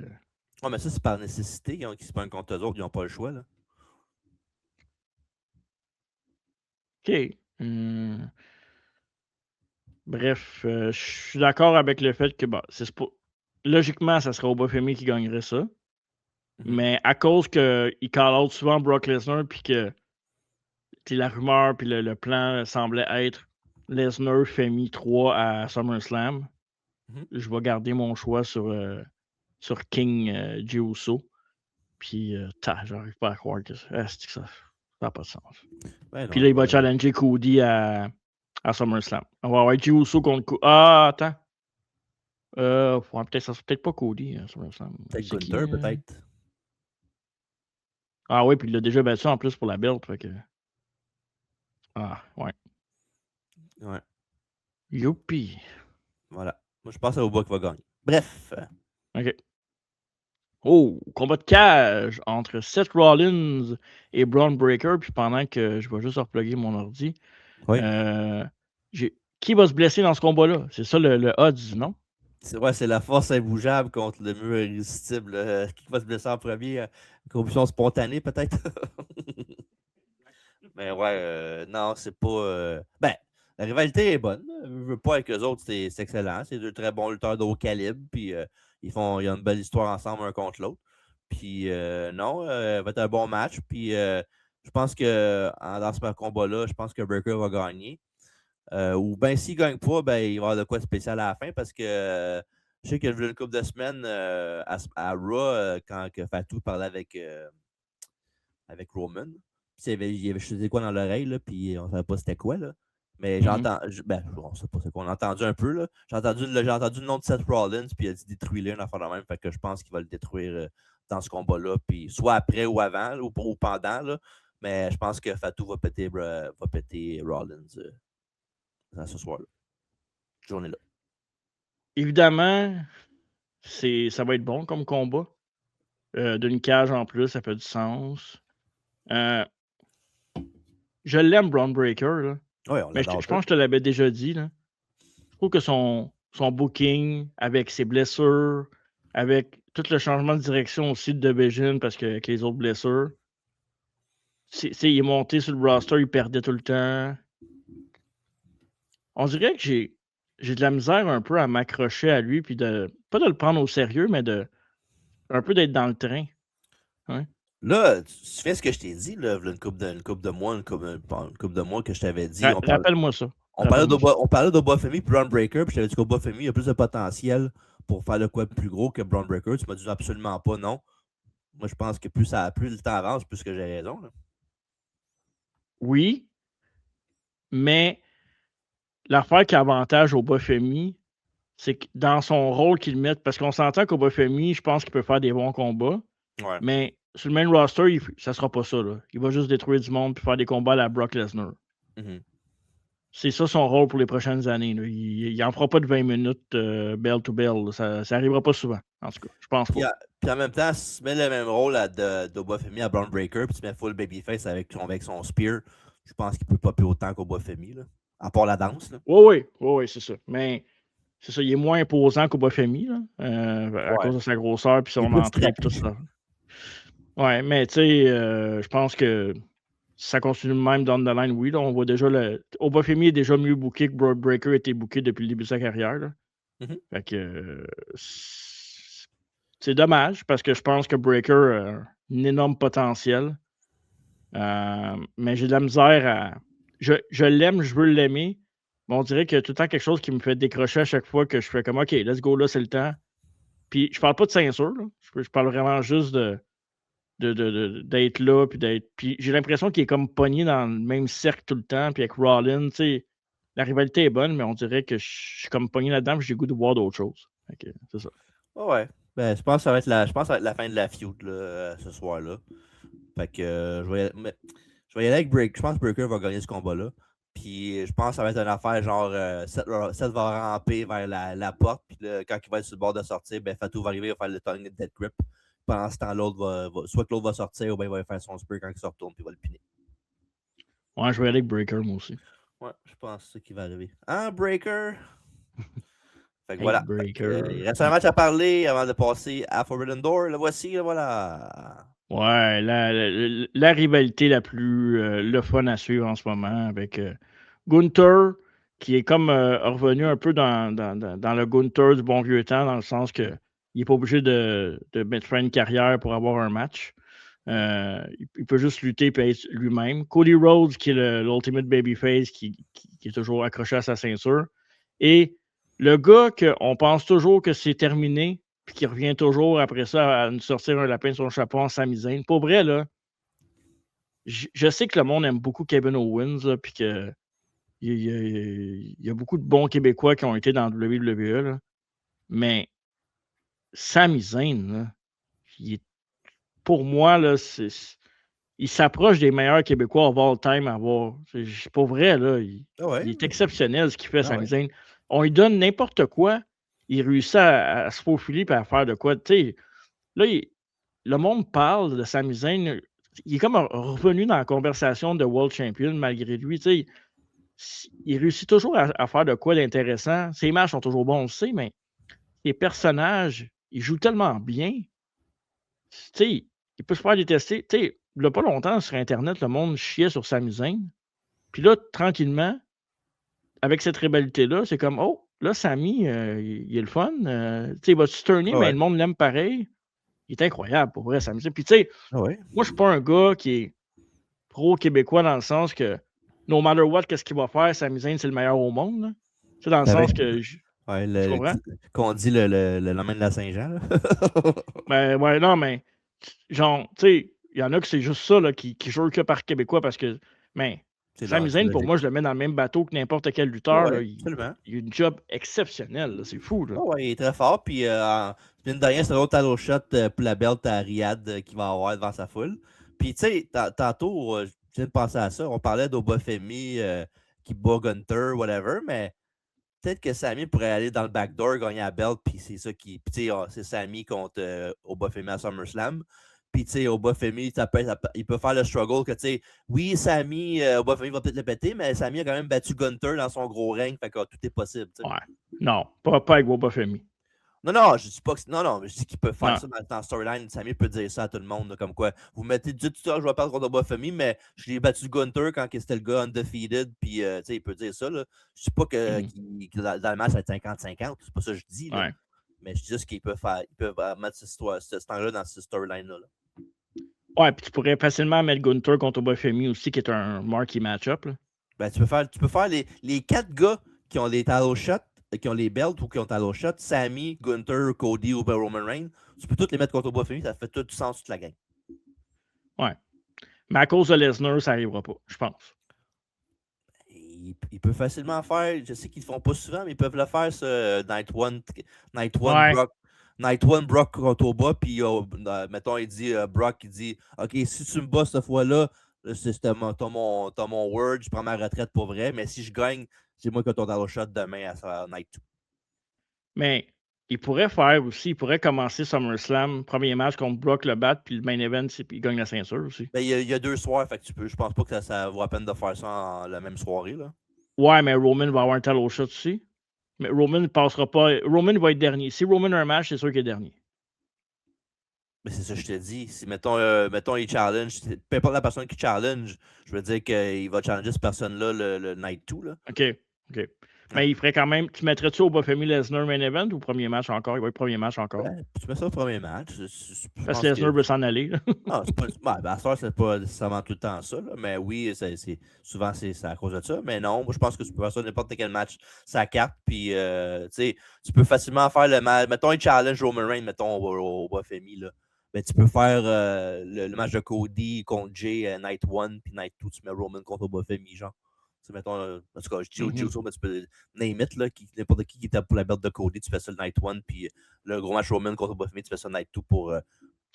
mais ça, c'est par nécessité. Qui se prennent contre eux autres, ils n'ont pas le choix, là. OK. Bref, je suis d'accord avec le fait que, logiquement, ça serait Obafemi qui gagnerait ça. Mais à cause qu'il call out souvent Brock Lesnar puis que la rumeur puis le plan semblait être Lesnar Femi 3 à SummerSlam, je vais garder mon choix sur King Jey Uso. Puis, j'arrive pas à croire que ça n'a pas de sens. Puis là, il va challenger Cody à SummerSlam. On va avoir Jey Uso contre Cody. Ah, attends. Ça serait peut-être pas Cody à SummerSlam. Peut-être Gunther, peut-être. Ah oui, puis il l'a déjà battu en plus pour la belt. Fait que... Ah, ouais. Ouais. Youpi. Voilà. Moi, je pense à Oba qui va gagner. Bref. OK. Oh, combat de cage entre Seth Rollins et Braun Breaker. Puis pendant que je vais juste repluguer mon ordi. Oui. Qui va se blesser dans ce combat-là? C'est ça le odds, non? C'est la force imbougeable contre le mur irrésistible. Qui va se blesser en premier? Corruption spontanée, peut-être? Mais ouais, non, c'est pas... la rivalité est bonne. Je veux pas avec eux autres, c'est excellent. C'est deux très bons lutteurs de haut calibre. Puis il y a une belle histoire ensemble un contre l'autre. Puis non, ça va être un bon match. Puis je pense que dans ce combat-là, je pense que Breaker va gagner. Ou bien s'il ne gagne pas, ben, il va y avoir de quoi de spécial à la fin parce que je sais qu'il y a une couple de semaines à Raw quand Fatu parlait avec Roman. Puis il y avait je sais quoi dans l'oreille, là, puis on ne savait pas c'était quoi. Là. Mais j'entends. On ne sait pas c'est quoi. On a entendu un peu. Là. J'ai entendu le nom de Seth Rollins, puis il a dit détruire-le, une affaire de même. Fait que je pense qu'il va le détruire dans ce combat-là. Puis soit après ou avant, ou pendant. Là. Mais je pense que Fatu va péter Rollins ce soir-là. Cette journée-là. Évidemment, ça va être bon comme combat. D'une cage en plus, ça fait du sens. Je l'aime, Braun Breaker. Là. Oui, mais je pense que je te l'avais déjà dit. Là. Je trouve que son booking, avec ses blessures, avec tout le changement de direction aussi de Division, parce qu'avec les autres blessures, il est monté sur le roster, il perdait tout le temps. On dirait que j'ai de la misère un peu à m'accrocher à lui, puis pas de le prendre au sérieux, mais un peu d'être dans le train. Hein? Là, tu fais ce que je t'ai dit, là, une couple de mois que je t'avais dit. Rappelle-moi ça. On parlait d'Obafemi et Braun Breaker, puis je t'avais dit qu'Obafemi a plus de potentiel pour faire le quoi de plus gros que Braun Breaker. Tu m'as dit absolument pas non. Moi, je pense que plus le temps avance, plus que j'ai raison. Là. Oui, mais l'affaire qui a avantage au Bafemi, c'est que dans son rôle qu'il met, parce qu'on s'entend qu'au Bafemi, je pense qu'il peut faire des bons combats, Ouais. mais sur le main roster, ça sera pas ça. Là. Il va juste détruire du monde et faire des combats à la Brock Lesnar. Mm-hmm. C'est ça son rôle pour les prochaines années. Là. Il n'en fera pas de 20 minutes bell to bell. Ça n'arrivera pas souvent, en tout cas. Je pense pas. Puis en même temps, si tu mets le même rôle d'Obafemi à Braun Breaker, puis tu mets full babyface avec son spear, je pense qu'il peut popper autant qu'Obafemi, là. À part la danse. Oui, c'est ça. Mais c'est ça, il est moins imposant qu'Obafemi, à cause de sa grosseur puis son entrée et tout ça. Ouais, mais tu sais, je pense que si ça continue même down the line, oui, là, on voit déjà Obafemi est déjà mieux booké que Braun Breaker a été booké depuis le début de sa carrière. Là. Mm-hmm. Fait que c'est dommage parce que je pense que Breaker a un énorme potentiel. Mais j'ai de la misère à. Je l'aime, je veux l'aimer. Mais on dirait qu'il y a tout le temps quelque chose qui me fait décrocher à chaque fois que je fais comme OK, let's go, là, c'est le temps. Puis je parle pas de ceinture, là. Je parle vraiment juste d'être là. Puis j'ai l'impression qu'il est comme pogné dans le même cercle tout le temps. Puis avec Rollins, tu sais, la rivalité est bonne, mais on dirait que je suis comme pogné là-dedans, puis j'ai le goût de voir d'autres choses. Okay, c'est ça. Ouais. Ben, je pense que ça va être la fin de la feud là, ce soir-là. Fait que je vais y aller avec Breaker. Je pense que Breaker va gagner ce combat-là. Puis je pense que ça va être une affaire genre Seth va ramper vers la porte. Puis là, quand il va être sur le bord de sortir, ben Fatou va arriver, il va faire le turning dead grip. Pendant ce temps, soit que l'autre va sortir ou bien il va faire son spear quand il se retourne puis il va le piner. Ouais, je vais aller avec Breaker, moi aussi. Ouais, je pense que c'est ce qui va arriver. Hein, Breaker? Fait que hey, voilà. Breaker. Il reste un match à parler avant de passer à Forbidden Door. Le voici, voilà. Ouais, la rivalité la plus le fun à suivre en ce moment avec Gunther, qui est comme revenu un peu dans le Gunther du bon vieux temps, dans le sens qu'il n'est pas obligé de mettre fin à une carrière pour avoir un match. Il peut juste lutter et être lui-même. Cody Rhodes, qui est l'Ultimate Babyface, qui est toujours accroché à sa ceinture. Et le gars qu'on pense toujours que c'est terminé, puis qui revient toujours après ça à nous sortir un lapin de son chapeau en Sami Zayn. Pour vrai, là, je sais que le monde aime beaucoup Kevin Owens, puis que il y a beaucoup de bons Québécois qui ont été dans WWE, là, mais Sami Zayn, là, pour moi, là, il s'approche des meilleurs Québécois of all time à voir. C'est pas vrai, là. Il est exceptionnel ce qu'il fait, Sami Zayn. On lui donne n'importe quoi, il réussit à se faufiler et à faire de quoi. Tu sais, là, le monde parle de Sami Zayn. Il est comme revenu dans la conversation de World Champion malgré lui. Tu sais, il réussit toujours à faire de quoi d'intéressant. Ses matchs sont toujours bons, on le sait, mais les personnages, ils jouent tellement bien. Tu sais, il peut se faire détester. Tu sais, il n'y a pas longtemps, sur Internet, le monde chiait sur Sami Zayn. Puis là, tranquillement, avec cette rivalité-là, c'est comme, oh, là, Sami, il est le fun. Tu sais, il va se turner, mais le monde l'aime pareil. Il est incroyable, pour vrai, Sami Zayn. Puis tu sais, moi, je suis pas un gars qui est pro-québécois dans le sens que, no matter what, qu'est-ce qu'il va faire, Sami Zayn, c'est le meilleur au monde. Tu sais, dans le sens que... tu comprends? Qu'on dit le lendemain de la Saint-Jean. Ben, ouais, non, mais genre, tu sais, il y en a que c'est juste ça là, qui jouent que par Québécois parce que, mais Sami Zayn, pour moi, je le mets dans le même bateau que n'importe quel lutteur. Là, il a une job exceptionnelle. C'est fou. Là. Oh, ouais, il est très fort. Puis, mine de rien, c'est un autre title shot pour la belt à Riyad qu'il va avoir devant sa foule. Puis, tu sais, tantôt, je viens de penser à ça. On parlait d'Obafemi qui bat Gunther, whatever, mais peut-être que Sami pourrait aller dans le backdoor, gagner la belt, puis c'est ça qui. Puis, tu sais, c'est Sami contre Obafemi à SummerSlam. Puis, tu sais, Obafemi, il peut faire le struggle que, tu sais, oui, Sami, Obafemi va peut-être le péter, mais Sami a quand même battu Gunther dans son gros règne, fait que tout est possible. T'sais. Ouais. Non, pas avec Obafemi. Non, je dis pas que. Non, je dis qu'il peut faire ça dans le storyline. Sami peut dire ça à tout le monde, là, comme quoi. Vous mettez du tout je vais perdre contre Obafemi, mais je l'ai battu Gunther quand c'était le gars undefeated, puis, tu sais, il peut dire ça, là. Je dis pas que dans le match, ça va être 50-50, c'est pas ça que je dis, là. Mais je dis juste qu'ils peuvent mettre ce temps-là dans ce storyline-là. Là. Ouais, puis tu pourrais facilement mettre Gunther contre Obafemi aussi, qui est un marquee match-up. Ben, tu peux faire les 4 gars qui ont des title shots qui ont les belts ou qui ont title shot, Sami, Gunther, Cody ou Roman Reigns, tu peux tous les mettre contre Baphomet, ça fait tout du sens toute la gang. Ouais. Mais à cause de Lesnar, ça n'arrivera pas, je pense. Il peut facilement faire, je sais qu'ils ne le font pas souvent, mais ils peuvent le faire, ce Night One Brock contre Oba, puis mettons, il dit, Brock, il dit, OK, si tu me bats cette fois-là, t'as mon word, je prends ma retraite pour vrai, mais si je gagne, c'est moi qui ai ton title shot demain à Night 2. Mais il pourrait faire aussi, il pourrait commencer SummerSlam, premier match contre Brock le bat, puis le main event, il gagne la ceinture aussi. Ben, il y a 2 soirs, fait que je pense pas que ça vaut la peine de faire ça la même soirée, là. Ouais, mais Roman va avoir un title shot aussi. Mais Roman ne passera pas. Roman va être dernier. Si Roman a un match, c'est sûr qu'il est dernier. Mais c'est ça que je te dis. Si, mettons, il challenge, peu importe la personne qui challenge, je veux dire qu'il va challenger cette personne-là le Night 2. Là. OK. Mais il ferait quand même. Tu mettrais-tu au Baphomet Lesnar main event ou premier match encore? Il va être premier match encore. Ouais, tu mets ça au premier match. Parce que Lesnar veut s'en aller. Non, c'est pas. À ça, c'est pas nécessairement tout le temps ça. Là, mais oui, souvent, c'est à cause de ça. Mais non, moi, je pense que tu peux faire ça n'importe quel match, sa carte. Puis, tu peux facilement faire le match. Mettons, il challenge Roman Reigns, mettons, au Baphomet, là. Ben, tu peux faire le match de Cody contre Jay Night 1 puis Night 2, tu mets Roman contre Baphomet, genre. Mettons, en tout cas, je dis au Jay mais tu peux name it, là, n'importe qui était pour la belt de Cody, tu fais ça le Night 1, puis le gros match Roman contre Baphomet, tu fais ça le Night 2 pour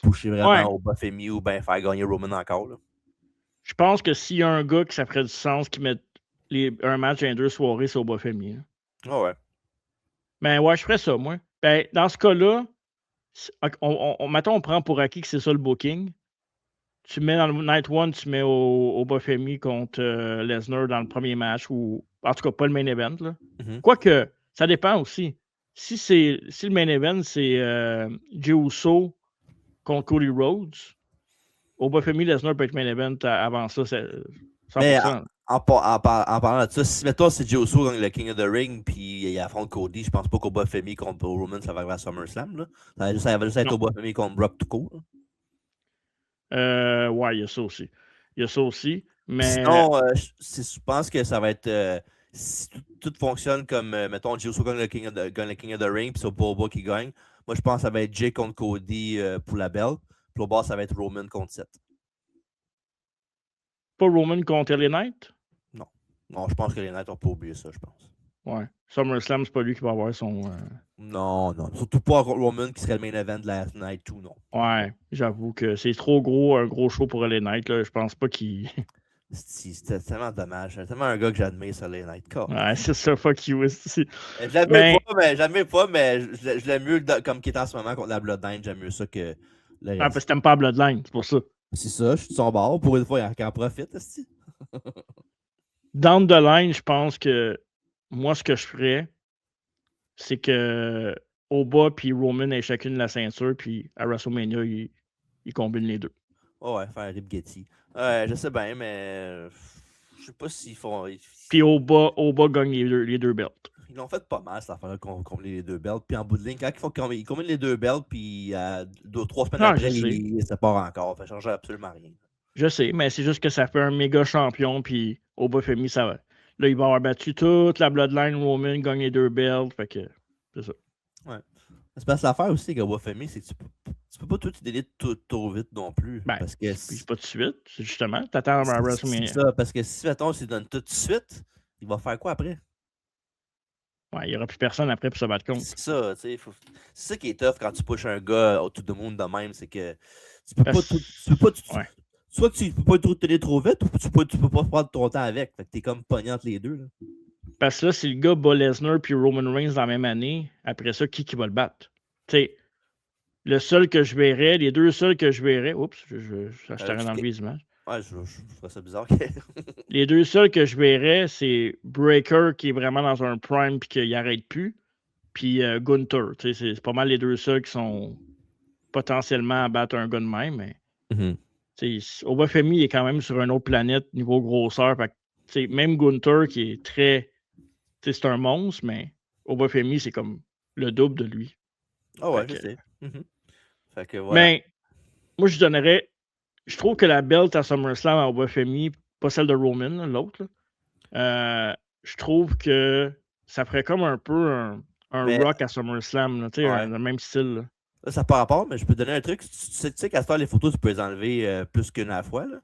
pusher vraiment au Baphomet ou bien faire gagner Roman encore. Là. Je pense que s'il y a un gars que ça ferait du sens qui met un match dans 2 soirées, c'est au Baphomet. Ah ouais. Ben ouais, je ferais ça, moi. Ben, dans ce cas-là, mettons, on prend pour acquis que c'est ça le booking. Tu mets dans le Night 1, tu mets au Baphomet contre Lesnar dans le premier match, ou en tout cas pas le main event. Là. Quoique, ça dépend aussi. Si le main event, c'est Jey Uso contre Cody Rhodes, au Baphomet, Lesnar peut être main event avant ça, c'est 100%. Mais en parlant de ça, si mettons c'est Jey Uso gagne le King of the Ring puis il affronte Cody, je pense pas qu'au Baphomet contre Roman, ça va arriver à SummerSlam. Là. Ça va juste être au Baphomet contre Brock tout court. Ouais, il y a ça aussi. Mais... Sinon, je pense que ça va être. Si tout fonctionne comme, mettons, Jey Uso gagne le King of the Ring, puis c'est Boba qui gagne. Moi, je pense que ça va être Jay contre Cody pour la belle. Puis au bas, ça va être Roman contre Seth. Pas Roman contre LA Knight? Non, je pense que les Knights n'ont pas oublié ça, je pense. Ouais. SummerSlam, c'est pas lui qui va avoir son. Non. Surtout pas Roman qui serait le main event de la Night 2, non. Ouais, j'avoue que c'est trop gros, un gros show pour LA Knight. Là. Je pense pas qu'il. C'était tellement dommage. C'est tellement un gars que j'admire sur les Night. Ouais, c'est ça, fuck you. Je l'admire pas, mais je l'aime mieux comme qu'il est en ce moment contre la Bloodline. J'aime mieux ça que le reste. Parce que t'aimes pas Bloodline, c'est pour ça. C'est ça, je suis de son bord. Pour une fois, il en profite. Down the line, je pense que moi, ce que je ferais, c'est que Oba puis Roman aient chacune la ceinture, puis à WrestleMania, ils combinent les deux. Oh ouais, faire Rip Getty. Ouais, je sais bien, mais je sais pas s'ils font. Puis Oba gagne les deux belts. Ils l'ont fait pas mal, cette affaire-là, combiner les deux belts. Puis en bout de ligne, quand ils combinent les deux belts, puis 3 semaines après, ils se séparent encore. Ça ne change absolument rien. Je sais, mais c'est juste que ça fait un méga champion, puis Oba Femi, ça va. Là, il va avoir battu toute la Bloodline, Roman, gagne les deux belts, fait que c'est ça. Ouais. C'est parce que l'affaire aussi avec Oba Femi, c'est que tu peux pas tout délire trop vite non plus. Ben, parce que c'est pas tout de suite, c'est justement, t'attends à WrestleMania. C'est ça, parce que si, mettons, s'il donne tout de suite, il va faire quoi après? Ouais, il n'y aura plus personne après pour se battre contre. C'est ça, tu sais. C'est ça qui est tough quand tu pushes un gars au tout le monde de même, c'est que tu peux pas ouais. Soit que tu peux pas tout tenir trop vite, ou tu peux pas prendre ton temps avec. Fait que t'es comme pogné entre les deux. Là. Parce que là, si le gars bat Lesnar puis Roman Reigns dans la même année, après ça, qui va le battre? Tu sais, le seul que je verrais, les deux seuls que je verrais, oups, je t'arrête d'enlever les images. Ouais, je trouve ça bizarre. Les deux seuls que je verrais, c'est Breaker qui est vraiment dans un prime puis qu'il n'arrête plus, puis Gunther. C'est pas mal les deux seuls qui sont potentiellement à battre un gars de même, mais Oba Femi est quand même sur une autre planète niveau grosseur. Même Gunther qui est très. C'est un monstre, mais Oba Femi, c'est comme le double de lui. Ah ouais, je sais. Fait que, voilà. Mais moi, je donnerais. Je trouve que la belt à SummerSlam à Oba Femi, pas celle de Roman, l'autre, je trouve que ça ferait comme un peu un Mais- rock à SummerSlam, là, tu sais, Ouais. le même style. Là. Là, ça n'a pas rapport, mais je peux te donner un truc. Tu sais qu'à ce temps, les photos, tu peux les enlever plus qu'une à la fois. Là.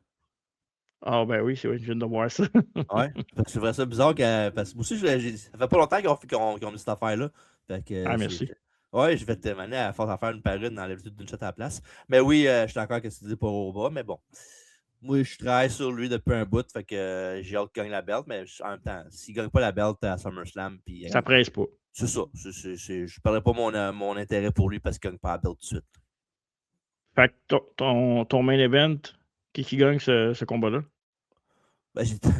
Ah ben oui, c'est vrai, je viens de voir ça. Ouais. Parce que c'est vrai ça bizarre parce que moi aussi, ça fait pas longtemps qu'ils ont mis cette affaire-là. Fait que Ah, merci. ouais, je vais te demander à force d'en faire une parade dans l'habitude d'une shot à la place. Mais oui, je suis d'accord avec ce que tu dis pour Oba, mais bon. Moi, je travaille sur lui depuis un bout, fait que j'ai hâte qu'il gagne la belt, mais en même temps, s'il gagne pas la belt à SummerSlam, puis Ça presse pas. c'est ça. Je ne perdrai pas mon intérêt pour lui parce qu'il gagne pas la belt tout de suite. Fait que ton main event, qui gagne ce combat-là? Ben, C'est tough,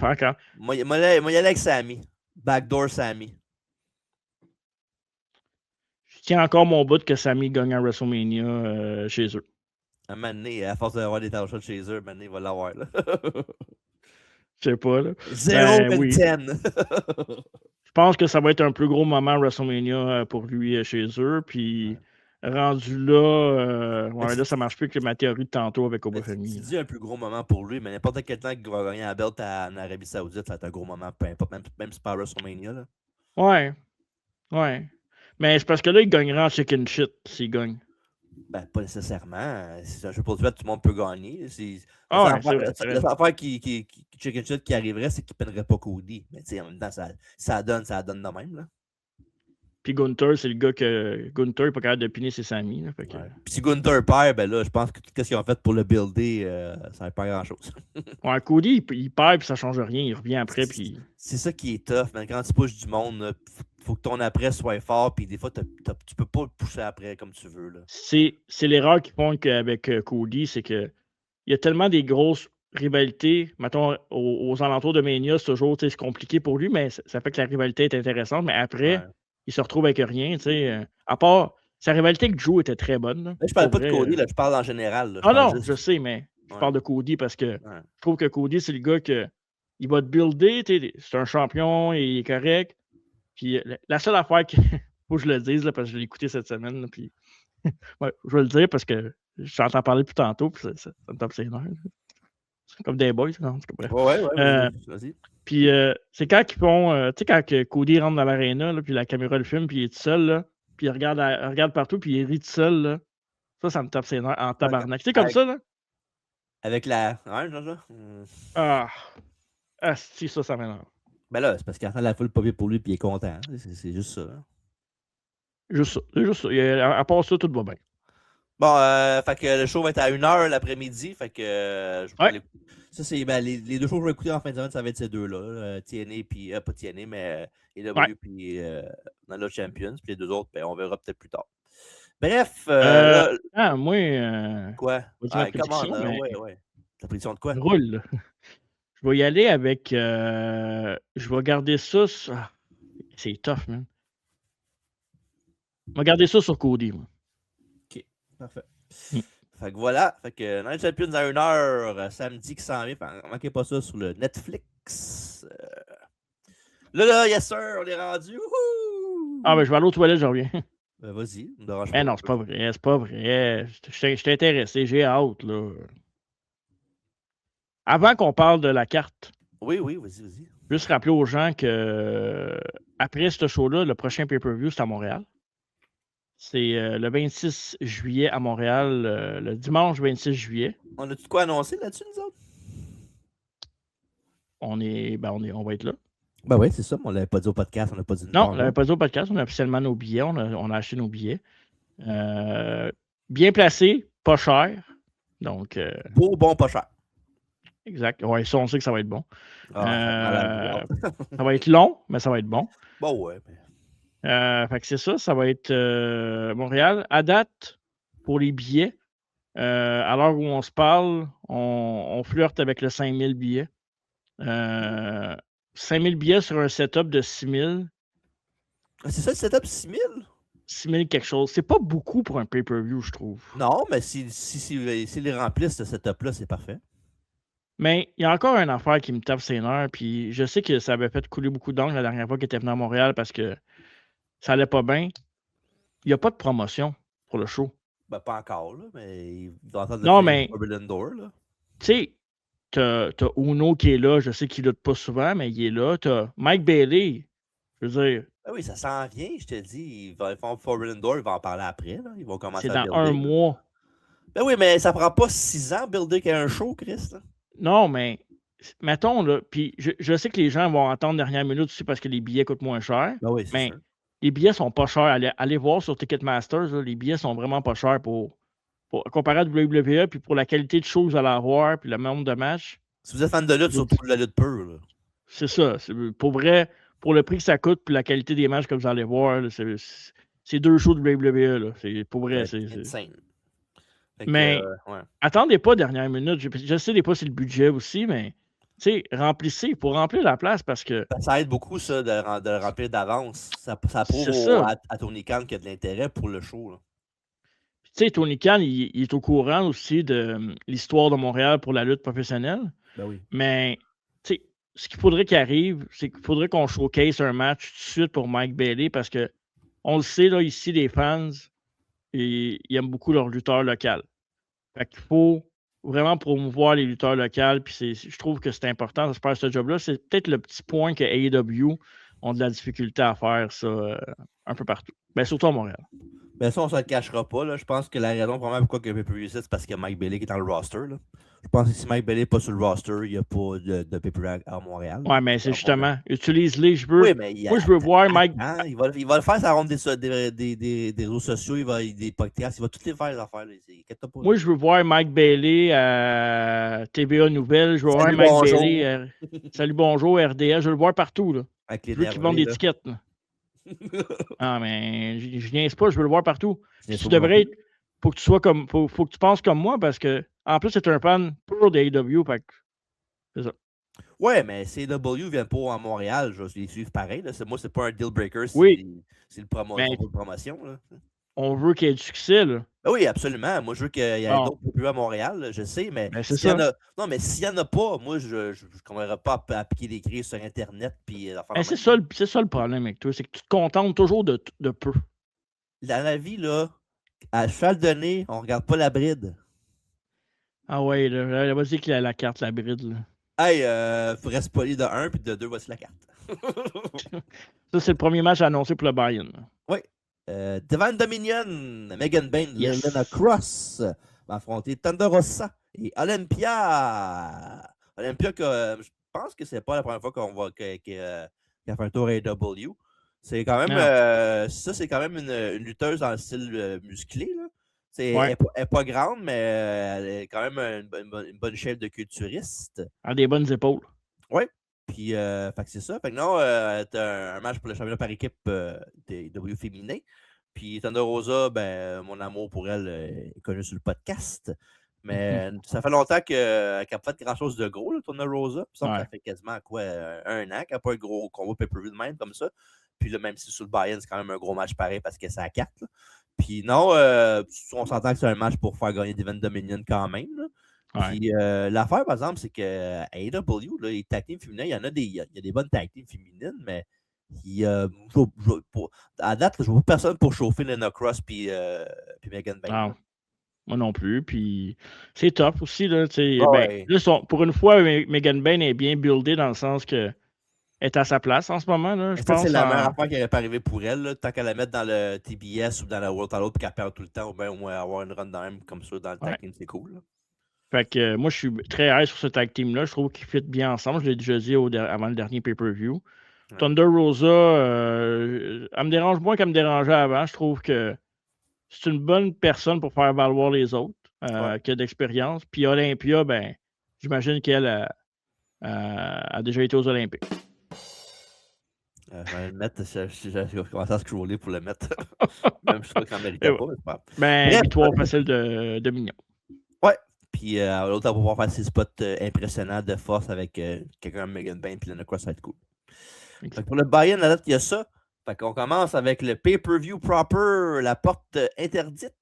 hein, quand... Moi, y aller avec Sammy. Backdoor Sammy. Je tiens encore mon bout que Sami gagne à WrestleMania chez eux. À un moment donné, à force d'avoir des tâches chez eux, à un moment donné, il va l'avoir. Là. Je sais pas, là. 0 Ben, oui. 10. Je pense que ça va être un plus gros moment WrestleMania pour lui chez eux. Puis rendu là, là, ça marche plus que ma théorie de tantôt avec Obafemi. Tu dis un plus gros moment pour lui, mais n'importe quel temps qu'il va gagner la belt en Arabie Saoudite, ça va être un gros moment, peu importe, même si c'est pas WrestleMania. Là. Ouais. Mais c'est parce que là, il gagnera en chicken shit s'il gagne. Ben, pas nécessairement. C'est un jeu pour du fait, tout le monde peut gagner. Ah ouais, c'est vrai. La seule affaire qui chicken shit qui arriverait, c'est qu'il ne peindrait pas Cody. Mais tu sais, en même temps, ça donne de même. Là. Puis Gunther, c'est le gars que Gunther n'est pas capable de piner ses amis. Là, fait que... Puis si Gunther perd, ben là, je pense que tout ce qu'ils ont fait pour le builder, ça ne pas grand-chose. Ouais, Cody, il perd puis ça change rien. Il revient après. Puis... C'est ça qui est tough, mais quand tu pushes du monde, faut que ton après soit fort, puis des fois, tu peux pas le pousser après comme tu veux. Là. C'est l'erreur qu'ils font avec Cody, c'est que il y a tellement des grosses rivalités. Mettons, aux alentours de Mania, c'est toujours compliqué pour lui, mais ça fait que la rivalité est intéressante. Mais après, il se retrouve avec rien. À part, sa rivalité avec Joe était très bonne. Là, je parle pas de Cody, là, je parle en général. Ah non, je sais, mais je parle de Cody parce que je trouve que Cody, c'est le gars que il va te builder. C'est un champion, il est correct. Puis la seule affaire qu'il faut que je le dise, là, parce que je l'ai écouté cette semaine, là, puis je vais le dire parce que je t'entends parler depuis tantôt, puis ça me tape ses nerfs. C'est comme des boys, non? Bref. Vas-y. Puis c'est quand ils font, tu sais, quand Cody rentre dans l'aréna, puis la caméra le filme, puis il est tout seul, là, puis il regarde partout, puis il rit tout seul, là. Ça me tape ses nerfs en tabarnak. Tu sais, comme ça, là? Avec la... Ouais, si, ça m'énerve. Ben là, c'est parce qu'il entend la foule pas bien pour lui, puis il est content. C'est juste ça. Hein. Juste ça. À part ça, tout va bien. Bon, fait que le show va être à 1h l'après-midi. Fait que ça, c'est les deux shows que je vais écouter en fin de semaine, ça va être ces deux-là. TNA, puis pas TNA, mais EW, puis Nala Champions. Puis les deux autres, ben, on verra peut-être plus tard. Bref. Moi. Quoi? Comment? Ouais. Ta prédiction de quoi? Roule. Je vais y aller avec. Je vais garder ça. C'est tough, man. Je vais garder ça sur Cody, moi. Ok, parfait. Fait que voilà. Fait que Night Champions à 1h, samedi qui s'en vient. Manquez pas ça sur le Netflix. Là, yes sir, on est rendu. Wouhou! Ah, ben je vais aller aux toilettes, je reviens. Ben, vas-y, me dérange pas. Non, c'est pas vrai. Je t'ai intéressé, j'ai hâte, là. Avant qu'on parle de la carte. Oui, vas-y. Juste rappeler aux gens que après ce show-là, le prochain pay-per-view, c'est à Montréal. C'est le 26 juillet à Montréal, le dimanche 26 juillet. On a-tu de quoi annoncer là-dessus, nous autres? On va être là. Ben oui, c'est ça, mais on ne l'avait pas dit au podcast, on n'a pas dit. Non, on ne l'avait pas dit au podcast, on a officiellement nos billets, on a acheté nos billets. Bien placé, pas cher. Donc. Beau, bon, pas cher. Exact. Ouais, ça, on sait que ça va être bon. Ça va être long, mais ça va être bon. Bon, ouais. Fait que c'est ça va être Montréal. À date, pour les billets, à l'heure où on se parle, on flirte avec le 5000 billets. 5000 billets sur un setup de 6000. C'est ça le setup 6000? 6000 quelque chose. C'est pas beaucoup pour un pay-per-view, je trouve. Non, mais si les remplissent, ce setup-là, c'est parfait. Mais il y a encore une affaire qui me tape ses nerfs, puis je sais que ça avait fait couler beaucoup d'encre la dernière fois qu'il était venu à Montréal parce que ça allait pas bien. Il n'y a pas de promotion pour le show. Ben, pas encore, là, mais il doit entendre non, mais Forbidden Door, là. Tu sais, t'as Uno qui est là. Je sais qu'il lutte pas souvent, mais il est là. T'as Mike Bailey. Je veux dire, Ben oui, ça s'en vient, je te dis. Ils font Forbidden Door, ils vont en parler après. Là. Ils vont commencer c'est à dans un builder. mois. Ben oui, mais ça prend pas 6 ans builder qu'un show, Chris. Là. Non, mais mettons, là, puis je sais que les gens vont attendre dernière minute aussi parce que les billets coûtent moins cher, Ben oui, c'est mais sûr. les billets sont pas chers. Allez voir sur Ticketmasters, là, les billets sont vraiment pas chers comparé à WWE, puis pour la qualité de show que vous allez avoir, puis le nombre de matchs. Si vous êtes fan de lutte, surtout de la lutte pure. Là. C'est ça. Pour vrai, pour le prix que ça coûte, puis la qualité des matchs que vous allez voir, là, c'est 2 shows de WWE. Là. Pour vrai. C'est insane. Mais ouais. attendez pas dernière minute. Je sais des fois c'est le budget aussi, mais remplissez pour remplir la place parce que. Ça aide beaucoup, ça, de le remplir d'avance. Ça prouve à Tony Khan qu'il y a de l'intérêt pour le show. Là. Tu sais, Tony Khan, il est au courant aussi de l'histoire de Montréal pour la lutte professionnelle. Ben oui. Mais, tu sais, ce qu'il faudrait qu'il arrive, c'est qu'il faudrait qu'on showcase un match tout de suite pour Mike Bailey parce que on le sait, là, ici, les fans, ils aiment beaucoup leur lutteur local. Fait qu'il faut vraiment promouvoir les lutteurs locaux. Puis je trouve que c'est important de se faire ce job-là. C'est peut-être le petit point que AEW ont de la difficulté à faire ça un peu partout. Ben, surtout à Montréal. Ben ça, on se le cachera pas. Là. Je pense que la raison probablement pourquoi il n'y a plus c'est parce que Mike Bailey qui est dans le roster. Là. Je pense que si Mike Bailey n'est pas sur le roster, il n'y a pas de pay-per-view à Montréal. Ouais, mais c'est justement, utilise-les. Oui, mais moi, je veux voir Mike. Il va le faire, ça ronde des réseaux sociaux, des podcasts, il va toutes les faire, les affaires. Moi, je veux voir Mike Bailey à TVA Nouvelles. Je veux voir Mike Bailey. Salut, bonjour, RDS. Je veux le voir partout. Là. Avec les je veux qu'il vende des tickets. Là. Ah, mais je niaise pas, je veux le voir partout. Tu devrais être. Faut que tu sois comme. Faut que tu penses comme moi parce que, en plus, c'est un fan pur de AEW. C'est ça. Ouais, mais CW vient pas à Montréal. Je vais les suivre pareil. Là. Moi, c'est pas un deal breaker. C'est le promotion. Là. On veut qu'il y ait du succès. Là. Ben oui, absolument. Moi, je veux qu'il y ait d'autres plus à Montréal, là, je sais, mais s'il n'y en a pas, moi, je ne commencerai pas à piquer des cris sur Internet. C'est ça le problème avec toi, c'est que tu te contentes toujours de peu. Dans la vie, là, à cheval de nez, on ne regarde pas la bride. Ah ouais, vas-y que la carte, la bride. Là. Hey, faudrait se polir de 1, puis de 2, voici la carte. Ça, c'est le premier match annoncé pour le Bayern. Oui. Devant Dominion, Megan Bain, Lena Cross va affronter Thunder Rosa et Olympia. Olympia, je pense que c'est pas la première fois qu'on voit qu'elle fait un tour AEW. C'est quand même, c'est quand même une lutteuse en style musclé. Là. Elle n'est pas grande, mais elle est quand même une bonne chef de culturiste. Elle a des bonnes épaules. Oui. Puis, c'est ça. Fait que non, t'as un match pour le championnat par équipe des W féminin. Puis, Thunder Rosa, ben, mon amour pour elle est connu sur le podcast. Mais ça fait longtemps qu'elle n'a pas fait grand-chose de gros, là, Thunder Rosa. Puis, ça fait quasiment quoi, 1 an qu'elle n'a pas un gros combat pay-per-view de même comme ça. Puis là, même si sur le buy-in, c'est quand même un gros match pareil parce que c'est à 4. Là. Puis non, on s'entend que c'est un match pour faire gagner Devon Dominion quand même. Là. Puis l'affaire, par exemple, c'est que à AEW, là, les tag teams féminins, il y a des bonnes tag teams féminines, mais à date, je ne vois pas personne pour chauffer Lena Cross puis Megan Bain. Moi non plus. Puis c'est top aussi. Là, là, pour une fois, Megan Bain est bien buildée dans le sens que est à sa place en ce moment. Là, je pense c'est la meilleure affaire qui n'aurait pas arrivé pour elle. Là, tant qu'à la mettre dans le TBS ou dans la World Title puis qu'elle perd tout le temps, ou bien au moins avoir une run même comme ça dans le tag team, c'est cool. Là. Fait que moi, je suis très high sur ce tag team-là. Je trouve qu'ils fit bien ensemble. Je l'ai déjà dit avant le dernier pay-per-view. Ouais. Thunder Rosa, elle me dérange moins qu'elle me dérangeait avant. Je trouve que c'est une bonne personne pour faire valoir les autres, qui a d'expérience. Puis Olympia, ben, j'imagine qu'elle a déjà été aux Olympiques. Je vais le mettre, j'ai commencé à scroller pour le mettre. Même je trouve qu'elle ne méritait pas, mais c'est pas grave. Ben, victoire facile de Mignon. Ouais. Puis l'autre, on va pouvoir faire ses spots impressionnants de force avec quelqu'un comme Megan Bain puis Lena Cross, ça va être cool. Pour le buy-in, la date, il y a ça. Fait qu'on commence avec le pay-per-view proper, la porte interdite,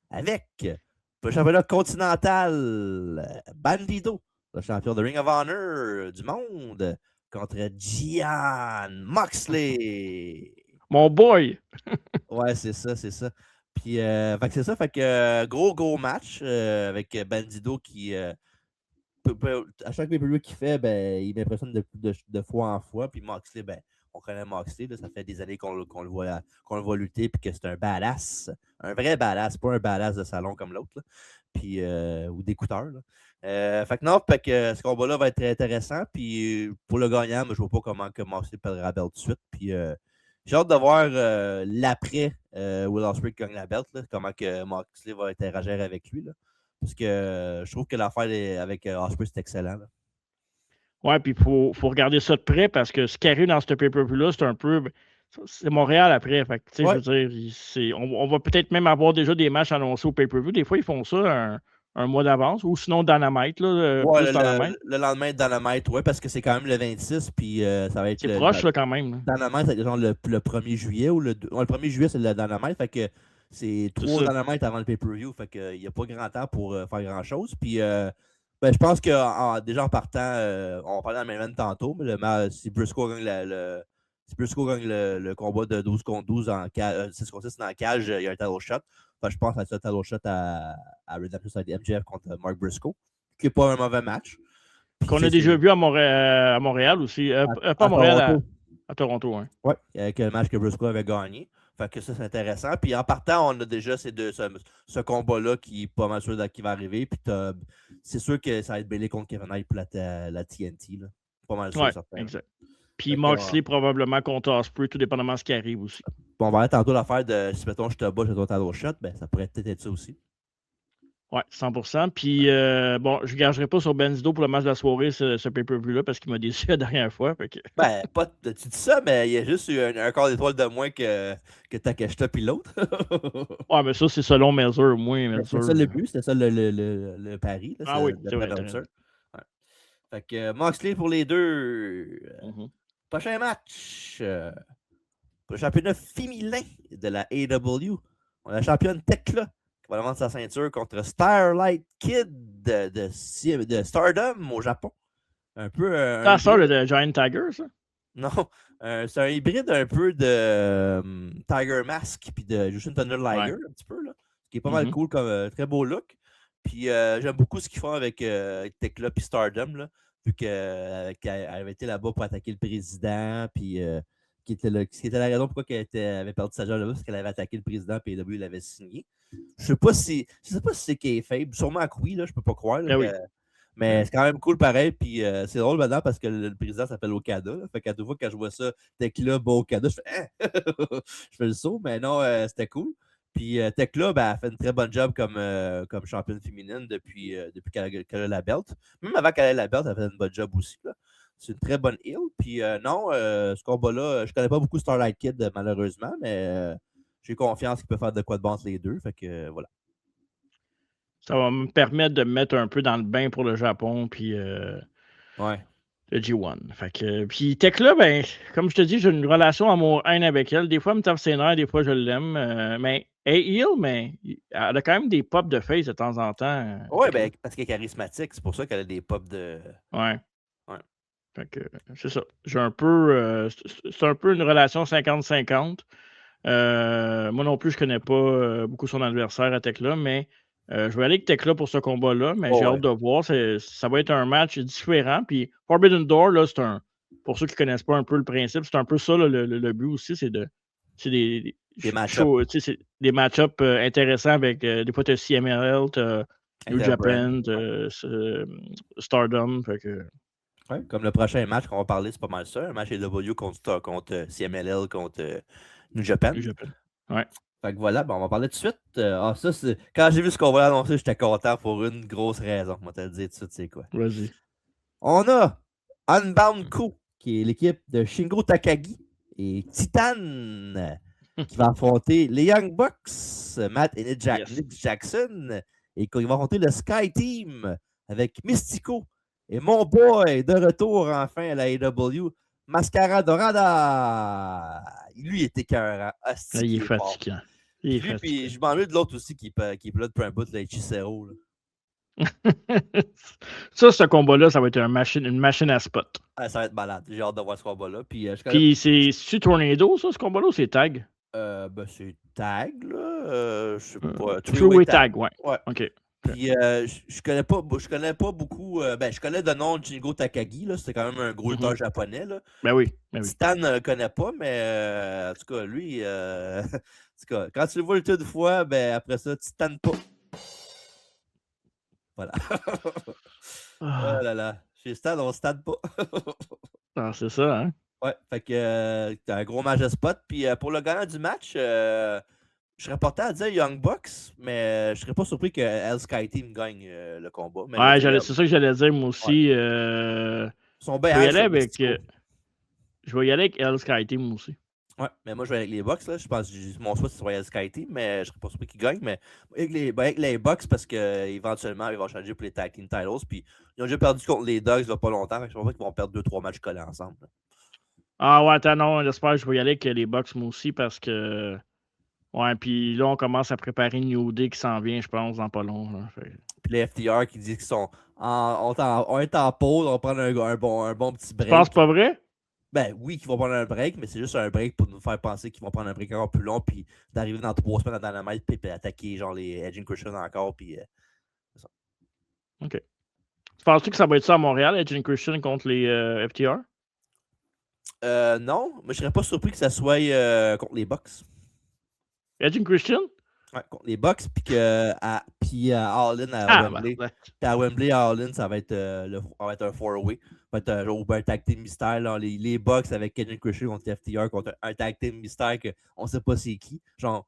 avec le championnat continental, Bandido, le champion de Ring of Honor du monde, contre Gian Moxley. Mon boy! Ouais, c'est ça. Puis, c'est ça. Fait que gros match avec Bandido qui à chaque pay-per-view qu'il fait, ben, il m'impressionne de fois en fois. Puis Moxley, ben, on connaît Moxley, là, ça fait des années qu'on le voit lutter, puis que c'est un badass. Un vrai badass, pas un badass de salon comme l'autre. Puis, ou d'écouteur. Fait que non, ce combat-là va être très intéressant. Puis pour le gagnant, je ne vois pas comment que Moxley perdra la belt tout de suite. Puis j'ai hâte de voir l'après Will Ospreay gagne la belt, là, comment que Moxley va interagir avec lui. Là. Parce que je trouve que l'affaire avec Ospreay, c'est excellent. Là. Ouais, puis il faut regarder ça de près parce que ce qui arrive dans ce pay-per-view-là, c'est un peu. C'est Montréal après. Fait que, je veux dire, on va peut-être même avoir déjà des matchs annoncés au pay-per-view. Des fois, ils font ça un mois d'avance. Ou sinon, Dynamite. Là, ouais, le lendemain de Dynamite, oui, parce que c'est quand même le 26. Puis ça va être. C'est proche, là, quand même. Dynamite, c'est genre le 1er juillet. Le 1er juillet, c'est le Dynamite. Fait que c'est 3 Dynamite avant le pay-per-view. Fait qu'il n'y a pas grand temps pour faire grand-chose. Puis. Je pense que déjà en partant, on va parler dans le main event tantôt, mais si Briscoe gagne le combat de 12 contre 12 en 6 contre 6 dans la cage, il y a un title shot. Je pense à ça, title shot à Redemption Side MJF contre Mark Briscoe, qui n'est pas un mauvais match. Qu'on a déjà vu à Montréal aussi. Pas à Montréal, à Toronto. Hein. Oui, avec le match que Briscoe avait gagné. Fait que ça, c'est intéressant. Puis en partant, on a déjà ce combat-là qui est pas mal sûr qui va arriver. Puis c'est sûr que ça va être Bayley contre Kevin Knight pour la TNT. Là. Pas mal sûr, certain. Exact. Puis Moxley probablement contre Ospreay, tout dépendamment de ce qui arrive aussi. Bon, on va aller tantôt l'affaire de si mettons je te bats, je te donne un shot, ben ça pourrait peut-être être ça aussi. Oui, 100%. Puis, bon, je ne gagerai pas sur Benzido pour le match de la soirée, ce pay-per-view-là, parce qu'il m'a déçu la dernière fois. Fait que... Ben, tu dis ça, mais il y a juste eu un quart d'étoile de moins que Takeshita puis l'autre. Ouais, mais ça, c'est selon Meltzer, moins. C'était ça le but, c'était ça le pari. Là, oui, c'est vrai. Ouais. Fait que Moxley pour les deux. Prochain match. Pour le championnat féminin de la AEW. On a la championne Tekla qui va vendre sa ceinture contre Starlight Kid de Stardom au Japon. Un peu. Ça, le Giant Tiger, ça? Non. C'est un hybride un peu de Tiger Mask puis de Jushin Thunder Liger, un petit peu, là. Ce qui est pas mal cool, comme très beau look. Puis j'aime beaucoup ce qu'ils font avec Tekla puis Stardom, là, vu qu'elle avait été là-bas pour attaquer le président, puis qui était la raison pourquoi elle avait perdu sa job là-bas, parce qu'elle avait attaqué le président, puis AEW l'avait signé. Je sais pas si c'est kayfabe, sûrement que oui, là, je peux pas croire. Là, mais c'est quand même cool pareil, puis c'est drôle maintenant parce que le président s'appelle Okada. Là, fait qu'à toute fois que je vois ça, Tekla, Okada, je fais je fais le saut, mais non, c'était cool. Puis Tekla, elle fait une très bonne job comme championne féminine depuis qu'elle a la belt. Même avant qu'elle ait la belt, elle fait une bonne job aussi. Là. C'est une très bonne heel. Puis non, ce combat-là, je connais pas beaucoup Starlight Kid, malheureusement, mais j'ai confiance qu'il peut faire de quoi de bon les deux. Fait que voilà. Ça va me permettre de me mettre un peu dans le bain pour le Japon, puis le G1. Fait que, puis Tekla, ben, comme je te dis, j'ai une relation amour-haine avec elle. Des fois, elle me tape ses nerfs, des fois, je l'aime. Mais elle est heel, mais elle a quand même des pops de face de temps en temps. Oui, ben, parce qu'elle est charismatique. C'est pour ça qu'elle a des pops de... Ouais. Fait que c'est ça. J'ai un peu... c'est un peu une relation 50-50. Moi non plus, je connais pas beaucoup son adversaire à Tekla, mais je vais aller avec Tekla pour ce combat-là, mais j'ai hâte de voir. Ça va être un match différent. Puis Forbidden Door, là, pour ceux qui ne connaissent pas un peu le principe, c'est un peu ça le but aussi, c'est des match-ups intéressants avec des fois tu as CMLL, tu as New Japan, Stardom. Fait que... Ouais, comme le prochain match qu'on va parler, c'est pas mal ça. Un match AEW contre CMLL, contre New Japan. Ouais. Fait que voilà, on va parler tout de suite. Quand j'ai vu ce qu'on va annoncer, j'étais content pour une grosse raison. On va te le dire tout de suite, c'est quoi. Vas-y. On a Unbound Co, qui est l'équipe de Shingo Takagi et Titan, qui va affronter les Young Bucks, Matt et Nick Jackson, et qui va affronter le Sky Team avec Mystico. Et mon boy, de retour enfin à la AEW, Mascara Dorada. Lui, il était écœurant. Il est fatigant. Puis je m'ennuie de l'autre aussi qui est là depuis un bout, le Hechicero. Ça, ce combat-là, ça va être une machine à spot. Ça va être malade. J'ai hâte de voir ce combat-là. Puis c'est-tu Tornado, ça, ce combat-là, ou c'est tag? C'est tag, là. Je sais pas. Three-way tag, ouais. OK. Puis je connais pas beaucoup. Je connais le nom de Shingo Takagi, là. C'était quand même un gros lutteur japonais, là. Ben oui. Stan ne le connaît pas, mais en tout cas, lui, en tout cas, quand tu le vois lutter une fois, ben après ça, tu stan pas. Voilà. Oh là là. Chez Stan, on stan pas. C'est ça, hein? Ouais, fait que t'as un gros match de spot. Puis pour le gagnant du match, je serais porté à dire Young Bucks, mais je serais pas surpris que Hell Sky Team gagne le combat. Mais Ouais, c'est ça que j'allais dire, moi aussi. Ils sont bien je vais y aller avec Hell Sky Team aussi. Ouais, mais moi je vais avec les Bucks. Là. Je pense que mon choix c'est Hell Sky Team, mais je serais pas surpris qu'ils gagnent. Mais avec les Bucks, parce qu'éventuellement, ils vont changer pour les Tag Team Titles. Puis ils ont déjà perdu contre les Dogs il n'y a pas longtemps. Je pense qu'ils vont perdre 2-3 matchs collés ensemble. Là. Ah ouais, attends, non, j'espère que je vais y aller avec les Bucks moi aussi parce que. Ouais, puis là, on commence à préparer New Day qui s'en vient, je pense, dans pas long. Là. Puis les FTR qui disent qu'ils sont on est en pause, on va prendre un bon petit break. Tu penses pas vrai? Ben oui, qu'ils vont prendre un break, mais c'est juste un break pour nous faire penser qu'ils vont prendre un break encore plus long, puis d'arriver dans 3 semaines à Dynamite, puis attaquer genre les Edge and Christian encore, puis c'est ça. OK. Tu penses-tu que ça va être ça à Montréal, Edge and Christian contre les FTR? Non, mais je serais pas surpris que ça soit contre les Bucks. Edge and Christian? Ouais, contre les Bucks, puis à All-In à Wembley. Puis à Wembley, à All-In, ça va être un 4-way. Ça va être un tag team mystère. Là, les Bucks avec Edge and Christian contre les FTR, contre un tag team mystère qu'on sait pas c'est qui. Genre,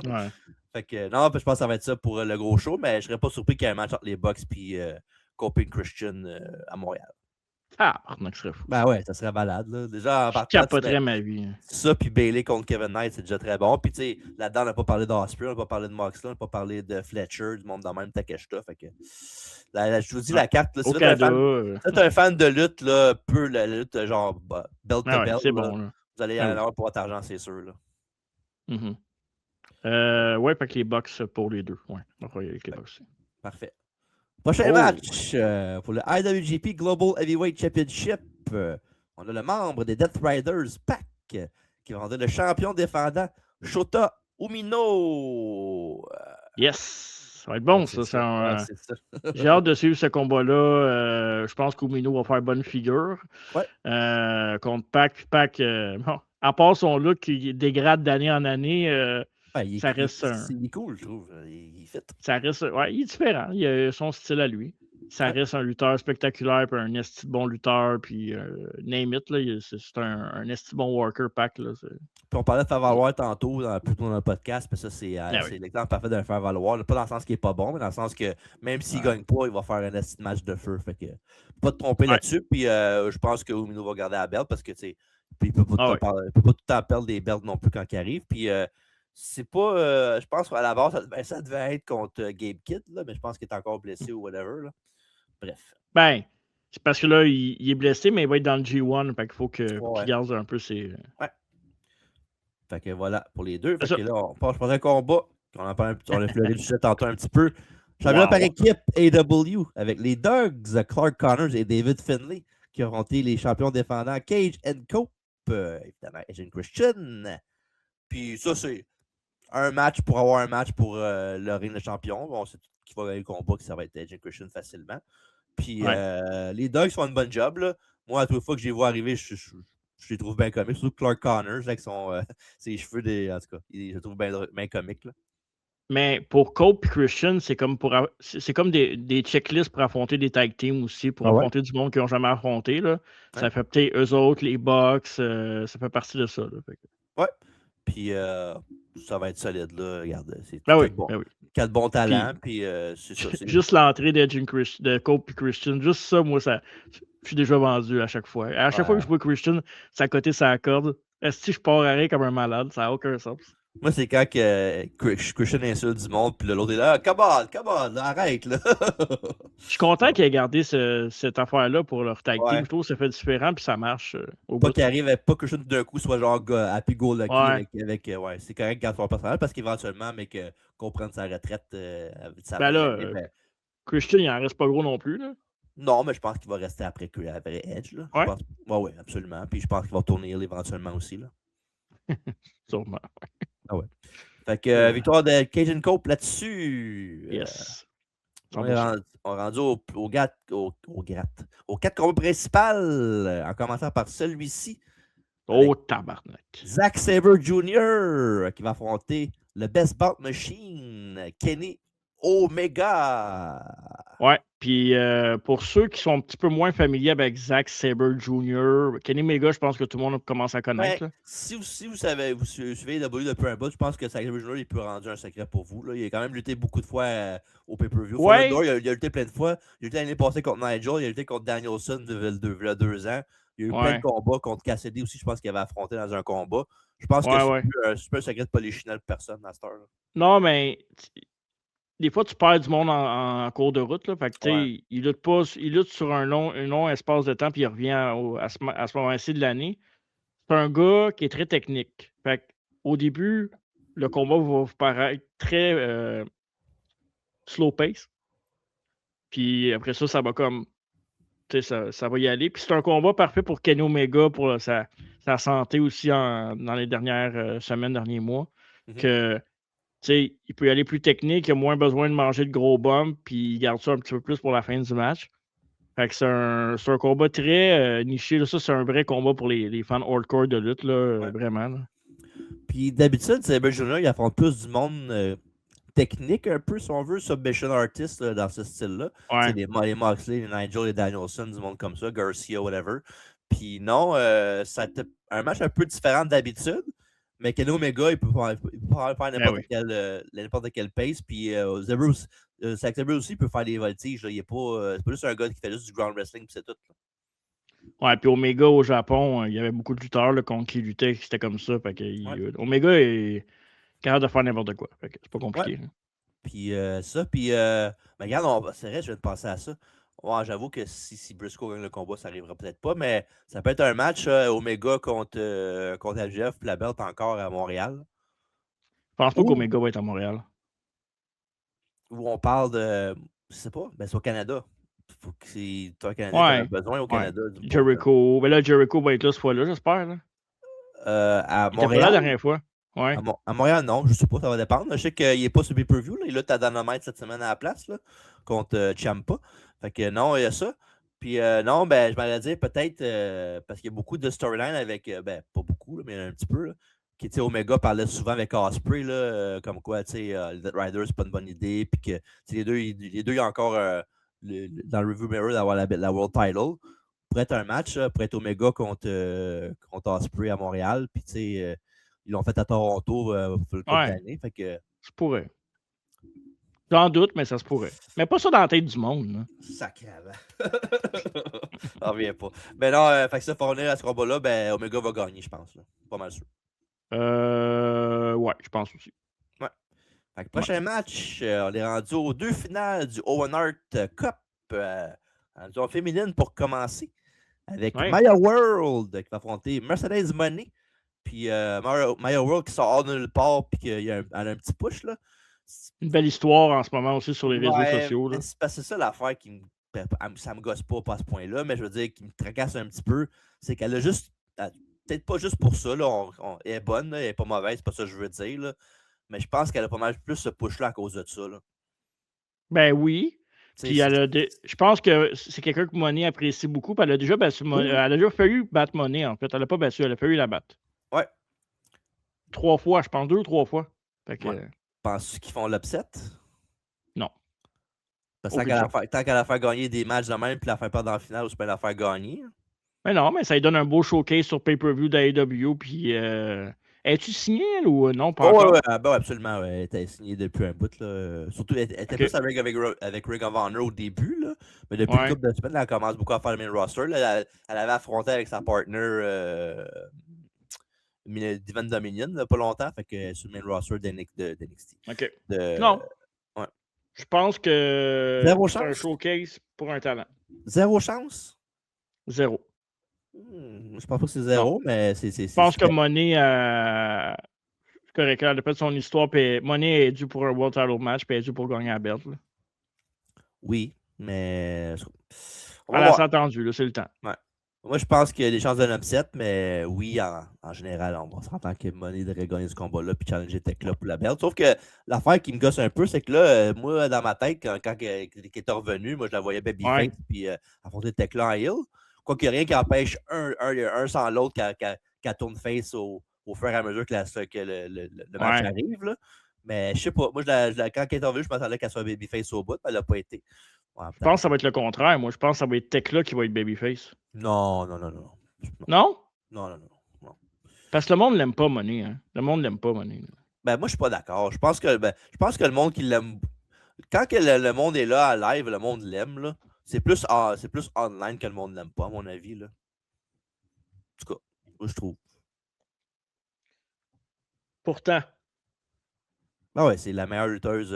Ouais. Fait que, non, je pense que ça va être ça pour le gros show, mais je serais pas surpris qu'il y ait un match entre les Bucks et Coping Christian à Montréal. Ah, ça serait fou. Ben ouais, ça serait malade. Là. Déjà, en partant, je capoterais ma vie. Ça, puis Bayley contre Kevin Knight, c'est déjà très bon. Puis, tu sais, là-dedans, on n'a pas parlé d'Osprey, on n'a pas parlé de Moxley, on n'a pas parlé de Fletcher, du monde de même, Takeshita. Fait que, je vous dis, la carte, là, si tu es un fan de lutte, là, la lutte, genre, belt to belt, c'est bon, là. Vous allez en avoir pour votre argent, c'est sûr. Là. Ouais, fait que les Bucks pour les deux. Ouais, on va y aller avec les Bucks. Parfait. Prochain match pour le IWGP Global Heavyweight Championship. On a le membre des Death Riders, Pac, qui va rendre le champion défendant Shota Umino. Yes! Ça va être bon, ça. J'ai hâte de suivre ce combat-là. Je pense qu'Umino va faire bonne figure. Ouais. Contre Pac. Pac, bon, à part son look qui dégrade d'année en année, ça reste il est cool, je trouve. Il fit. Ça reste, ouais, il est différent. Il a son style à lui. Ça reste un lutteur spectaculaire, puis un esti bon lutteur, puis name it, là, c'est un esti bon worker Pac. Là, puis on parlait de faire valoir tantôt plutôt dans le podcast, mais ça, c'est l'exemple parfait de faire valoir. Là, pas dans le sens qu'il n'est pas bon, mais dans le sens que même s'il ne gagne pas, il va faire un esti match de feu. Fait que pas te tromper là-dessus. Puis je pense que Umino va garder la belt parce que il ne peut pas tout le temps perdre des belts non plus quand il arrive. Puis c'est pas. Je pense qu'à la base, ça devait être contre Gabe Kidd, là, mais je pense qu'il est encore blessé ou whatever. Là. Bref. Ben, c'est parce que là, il est blessé, mais il va être dans le G1. Fait qu'il faut qu'il garde un peu ses. Ouais. Fait que voilà pour les deux. Fait que là, on passe pour un combat. On a fleuré le sujet tantôt un petit peu. Championnat par équipe AW avec les Dogs, Clark Connors et David Finlay qui ont affronté les champions défendants Cage and Cope. Évidemment, Asian Christian. Puis ça, c'est un match pour avoir un match pour le ring de champion. On sait qui va gagner le combat, que ça va être Edge and Christian facilement. Puis les Dogs font une bonne job. Là. Moi, à toutes les fois que je les vois arriver, je les trouve bien comiques. Surtout Clark Connors, avec ses cheveux, en tout cas, je les trouve bien comiques. Là. Mais pour Cope et Christian, c'est comme des checklists pour affronter des tag teams aussi, pour affronter du monde qu'ils n'ont jamais affronté. Là. Ça fait peut-être eux autres, les Bucks, ça fait partie de ça. Là. Ouais. Puis ça va être solide, là. Regarde, c'est oui. 4 bons talents, puis c'est ça. Juste l'entrée de Cope et Christian, juste ça, moi, je suis déjà vendu à chaque fois. À chaque fois que je vois Christian, ça a côté sa corde. Est-ce que je pars à comme un malade? Ça n'a aucun sens. Moi, c'est quand Christian insulte du monde, puis l'autre est là, come on, arrête, là. Je suis content qu'ils aient gardé cette affaire-là pour leur tag team. Je trouve que ça fait différent, puis ça marche au bout. Pas qu'il arrive, pas que Christian d'un coup soit genre happy go lucky avec c'est correct quand on passe par là, parce qu'éventuellement, mec, comprendre sa retraite, Christian, il en reste pas gros non plus, là. Non, mais je pense qu'il va rester après Edge, là. Oui, absolument. Puis je pense qu'il va tourner éventuellement aussi, là. Sûrement. Ah ouais. Fait que victoire de Cajun Cope là-dessus. Yes. On est rendu aux quatre combats principaux, en commençant par celui-ci. Oh, tabarnak. Zack Sabre Jr. qui va affronter le Best Bout Machine, Kenny Omega. Ouais, puis pour ceux qui sont un petit peu moins familiers avec Zack Sabre Jr., Kenny Omega, je pense que tout le monde commence à connaître. Ben, si vous suivez WWE depuis un bout, je pense que Zack Sabre Jr. il peut rendre un secret pour vous. Là. Il a quand même lutté beaucoup de fois au pay-per-view. Ouais. Il a lutté plein de fois. Il a lutté l'année passée contre Nigel, il a lutté contre Danielson il y a 2 ans. Il y a eu plein de combats contre Cassidy aussi, je pense qu'il avait affronté dans un combat. Je pense que c'est pas un secret de polichinelle pour personne à cette heure. Non, mais des fois, tu perds du monde en cours de route. Là. Fait que, il lutte sur un long espace de temps, puis il revient à ce moment-ci de l'année. C'est un gars qui est très technique. Fait au début, le combat va vous paraître très slow pace. Puis après ça, ça va comme. Ça va y aller. Puis c'est un combat parfait pour Kenny Omega, pour sa santé aussi dans les dernières semaines, derniers mois. Que. il peut y aller plus technique, il a moins besoin de manger de gros bumps, puis il garde ça un petit peu plus pour la fin du match. Fait que c'est un combat très niché. Là. Ça, c'est un vrai combat pour les fans hardcore de lutte, là, vraiment. Là. Puis d'habitude, Sabre Jr., il affronte plus du monde technique, un peu, si on veut, submission artist dans ce style-là. Ouais. Les Moxley, les Nigel, les Danielson, du monde comme ça, Garcia, whatever. Puis non, ça a été un match un peu différent d'habitude. Mais Kenny Omega, il peut faire n'importe quel pace. Puis Zack Sabre aussi, il peut faire des voltiges. C'est pas juste un gars qui fait juste du ground wrestling, puis c'est tout. Là. Ouais, puis Omega au Japon, il y avait beaucoup de lutteurs là, contre qui luttaient, qui c'était comme ça. Fait que Omega est capable de faire n'importe quoi. Fait que c'est pas compliqué. Ouais. Puis regarde, c'est vrai, je viens de penser à ça. Ouais, j'avoue que si Briscoe gagne le combat, ça arrivera peut-être pas, mais ça peut être un match Omega contre LGF puis la belt encore à Montréal. Je pense pas qu'Omega va être à Montréal. Où on parle de. Je sais pas, mais c'est au Canada. Faut que c'est toi, Canadien, t'as besoin au Canada. Jericho. Mais là, Jericho va être là cette fois-là, j'espère. Là. À Montréal. Il était pas là la dernière fois. Ouais. À Montréal, non, je sais pas, ça va dépendre. Je sais qu'il n'est pas sur pay-per-view. Il est là, Dynamite cette semaine à la place là, contre Ciampa. Fait que non, il y a ça. Puis non, ben, je m'allais dire peut-être parce qu'il y a beaucoup de storylines avec, ben, pas beaucoup, là, mais un petit peu. Là, qui, Omega parlait souvent avec Ospreay, là, comme quoi, Dead Rider, c'est pas une bonne idée. Puis que les deux, il y a encore dans le review mirror d'avoir la World Title. Pour être un match, pour être Omega contre Ospreay à Montréal. Puis, tu sais, ils l'ont fait à Toronto pour le couple d'année. Fait que. Ça pourrait. J'en doute, mais ça se pourrait. Mais pas ça dans la tête du monde. Sacrément. On revient pas. Mais non, fait que ça, pour revenir à ce combat-là, ben, Omega va gagner, je pense. Là. Pas mal sûr. Ouais, je pense aussi. Ouais. Fait que prochain match, on est rendu aux 2 finales du Owen Hart Cup. En féminine pour commencer. Avec Maya World qui va affronter Mercedes Moné. Puis Maya World qui sort hors de nulle part puis qu'elle a un petit push. Là. Une belle histoire en ce moment aussi sur les réseaux sociaux. Là. C'est ça l'affaire qui ça me gosse pas à ce point-là, mais je veux dire qui me tracasse un petit peu. C'est qu'elle a juste. Peut-être pas juste pour ça. Là, elle est bonne, là, elle est pas mauvaise, c'est pas ça que je veux dire. Là, mais je pense qu'elle a pas mal plus ce push-là à cause de ça. Là. Ben oui. Puis je pense que c'est quelqu'un que Monet apprécie beaucoup. Puis elle a déjà battu elle a déjà failli battre Monet, en fait. Elle n'a pas battu, elle a failli la battre. Ouais. 3 fois, je pense, 2 ou 3 fois. Fait que, penses-tu qu'ils font l'upset? Non. Parce que tant qu'elle a fait gagner des matchs de même, puis la faire perdre dans la finale, ou c'est pas la faire gagner. Mais non, mais ça lui donne un beau showcase sur pay-per-view d'AEW. Puis, es-tu signé, elle, ou non? Pas encore? Ouais, absolument. Ouais. Elle était signée depuis un bout. Là. Surtout, elle était plus avec Ring of Honor au début. Là. Mais depuis une couple de semaines, elle commence beaucoup à faire le main roster. Là. Elle avait affronté avec sa partner Divan Dominion pas longtemps. Fait que sur le main roster d'NXT. OK. Non. Ouais. Je pense que c'est un showcase pour un talent. 0 chance? 0. Je pense pas que c'est 0, mais c'est. Je pense que Monet c'est correct. Elle a fait son histoire. Puis Monet est dû pour un World Title match. Puis elle est dû pour gagner la belt. Là. Oui, mais. Elle a attendu, là, c'est le temps. Ouais. Moi, je pense qu'il y a des chances d'un upset, mais oui, en général, on s'entend que Money devrait gagner ce combat-là puis challenger Tekla pour la belt. Sauf que l'affaire qui me gosse un peu, c'est que là, moi, dans ma tête, quand il était revenu, moi, je la voyais Babyface puis affronter Tekla en heel. Quoique rien qui empêche un sans l'autre qu'elle tourne face au fur et à mesure que le match arrive. Là. Mais je sais pas. Moi, quand elle est revenue, je m'attendais qu'elle soit Babyface au bout, mais elle n'a pas été. Ouais, je pense que ça va être le contraire. Moi, je pense que ça va être Tekla qui va être Babyface. Non? Non? Non. Parce que le monde l'aime pas, Money. Hein? Le monde l'aime pas, Money. Ben, moi, je suis pas d'accord. Je pense que le monde qui l'aime. Quand le monde est là à live, le monde l'aime. Là. C'est plus online que le monde l'aime pas, à mon avis. Là. En tout cas, moi, je trouve. Pourtant. Ah ouais, c'est la meilleure lutteuse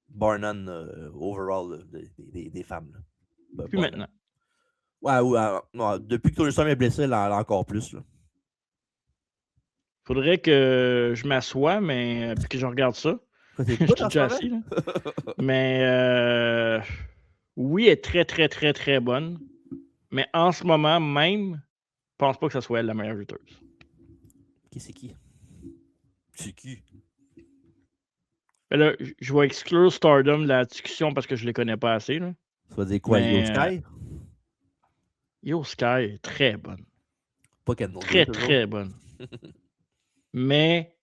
bar none overall des femmes. Là. Puis maintenant. Ouais, depuis que Tony Storm est blessé, elle a encore plus. Là. Faudrait que je m'assoie, mais puis que je regarde ça. Je suis déjà assis. Là. Mais oui, elle est très, très, très, très bonne. Mais en ce moment même, je pense pas que ça soit elle la meilleure lutteuse. C'est qui? Ben là, je vais exclure Stardom de la discussion parce que je les connais pas assez. Là. Ça veut dire quoi, Io Sky? Io Sky est très bonne. Pas qu'elle très, très bonne. Mais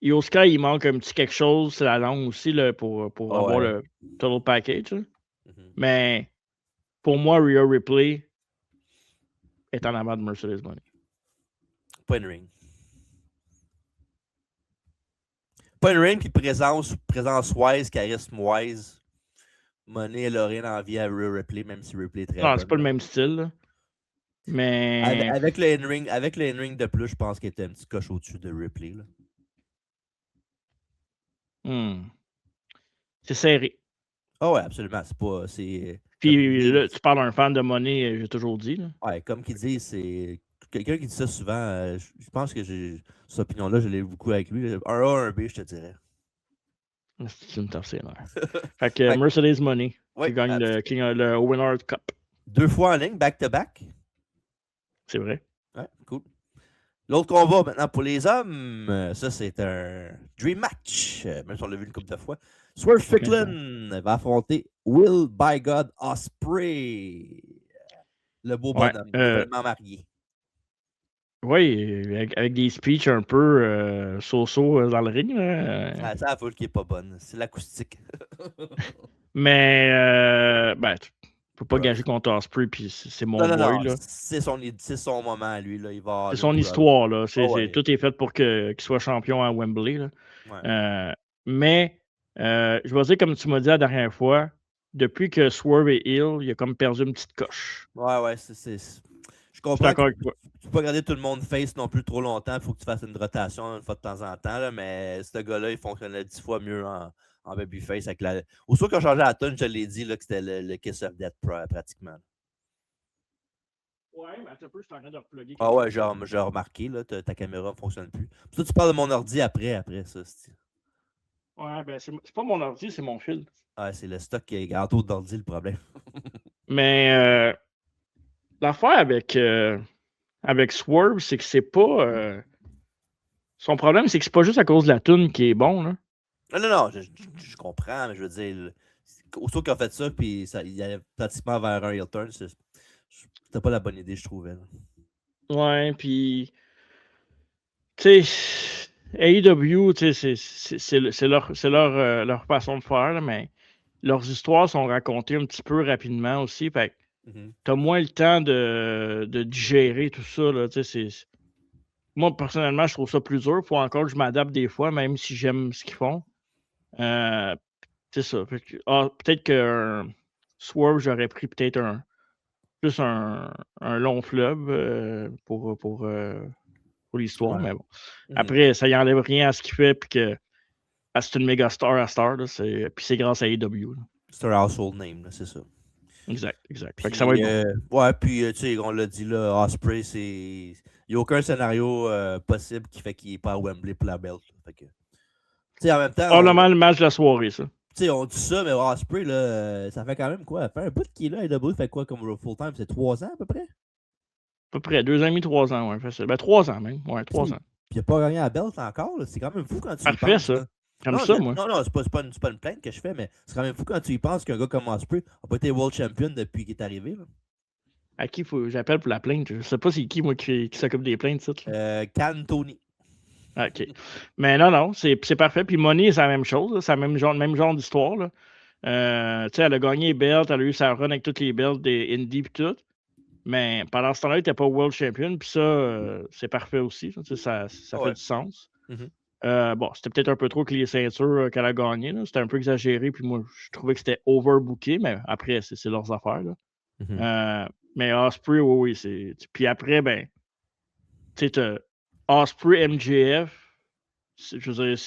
Io Sky, il manque un petit quelque chose, c'est la langue aussi, là, pour avoir le total package. Mais pour moi, Rhea Ripley est en avant de Mercedes Money. Pas une ring. Pas une ring, puis présence-wise, charisme-wise. Money, elle a rien envie à Rhea Ripley, même si Ripley est très bonne. Non, c'est pas le même style. Là. Mais. Avec le in-ring de plus, je pense qu'il était un petit coche au-dessus de Ripley. Là. C'est serré. Ah ouais, absolument. Puis là, tu parles d'un fan de Money, j'ai toujours dit. Là. Ouais, comme qu'il dit, c'est. Quelqu'un qui dit ça souvent, je pense que cette opinion-là, je l'ai beaucoup avec lui. Un A, un B, je te dirais. C'est une tertiaire. Fait que Mercedes Money qui gagne le Owen Hart Cup. 2 fois en ligne, back-to-back. C'est vrai. Ouais, cool. L'autre combat maintenant pour les hommes, ça c'est un dream match, même si on l'a vu une couple de fois. Swerve Strickland va affronter Will by God Ospreay. Le beau bonhomme, nouvellement marié. Oui, avec des speeches un peu so-so dans le ring. C'est la foule qui est pas bonne. C'est l'acoustique. Mais tu peux pas gager contre Ospreay, puis c'est mon boy. Là. C'est son moment à lui. Là. C'est son histoire. Là. Tout est fait pour qu'il soit champion à Wembley. Là. Ouais. Mais je vais dire, comme tu m'as dit la dernière fois, depuis que Swerve est heel, il a comme perdu une petite coche. Ouais, je comprends que tu peux pas garder tout le monde face non plus trop longtemps. Il faut que tu fasses une rotation une fois de temps en temps. Là, mais ce gars-là, il fonctionnait 10 fois mieux en babyface. Aussitôt qu'on changeait la tonne, je l'ai dit là, que c'était le Kiss of Death pratiquement. Ouais, mais un peu, je suis en train de repluguer. Ah ouais, j'ai remarqué, là, ta caméra ne fonctionne plus. Puis toi, tu parles de mon ordi après ça. Ouais, ben c'est pas mon ordi, c'est mon fil. Ah, c'est le stock qui est autour d'ordi le problème. Mais l'affaire avec Swerve, c'est que c'est pas. Son problème, c'est que c'est pas juste à cause de la toune qui est bon. Là. Non, je comprends, mais je veux dire, aussitôt qu'il a fait ça, puis il allait pratiquement vers un heel turn, c'était pas la bonne idée, je trouvais. Là. Ouais, puis. Tu sais, AEW, c'est leur façon de faire, là, mais leurs histoires sont racontées un petit peu rapidement aussi. Fait que t'as moins le temps de digérer tout ça. Là, moi, personnellement, je trouve ça plus dur. Faut encore que je m'adapte des fois, même si j'aime ce qu'ils font. C'est ça. Peut-être qu'un Swerve, j'aurais pris peut-être plus un long fleuve pour l'histoire, mais bon. Après, ça y enlève rien à ce qu'il fait, puis que c'est une méga star à star, là, puis c'est grâce à AEW. C'est un household name, là, c'est ça. Exact. Puis, fait que ça va être bon. Ouais, puis tu sais, on l'a dit là, Ospreay, il n'y a aucun scénario possible qui fait qu'il n'est pas à Wembley pour la belt. Fait que, tu sais, en même temps. Probablement le match de la soirée, ça. Tu sais, on dit ça, mais Ospreay, là, ça fait quand même quoi? Ça fait un bout qu'il est là, AEW fait quoi comme full time? C'est 3 ans à peu près? peu près 2 ans et demi, 3 ans, ouais, facile. Ben 3 ans même. Ouais, 3 ans. Puis il n'a pas gagné la belt encore. Là. C'est quand même fou quand tu y Parfait, penses. ça. Là. J'aime Non, ça, moi. non, c'est pas une plainte que je fais, mais c'est quand même fou quand tu y penses qu'un gars comme Ospreay n'a pas été World Champion depuis qu'il est arrivé. Là. À qui faut j'appelle pour la plainte? Je sais pas c'est qui, moi, qui s'occupe des plaintes, ça. Can Tony. OK. Mais non, c'est parfait. Puis Money, c'est la même chose. C'est le même genre d'histoire. Là. Tu sais, elle a gagné les belts, elle a eu sa run avec toutes les belts des Indies et tout. Mais pendant ce temps-là, elle n'était pas World Champion. Puis ça, c'est parfait aussi. Ça fait du sens. Mm-hmm. Bon, c'était peut-être un peu trop que les ceintures qu'elle a gagnées. C'était un peu exagéré. Puis moi, je trouvais que c'était overbooké. Mais après, c'est leurs affaires. Là. Mm-hmm. Mais Ospreay, oui, c'est. Puis après, ben, tu sais, Ospreay MJF, je veux dire,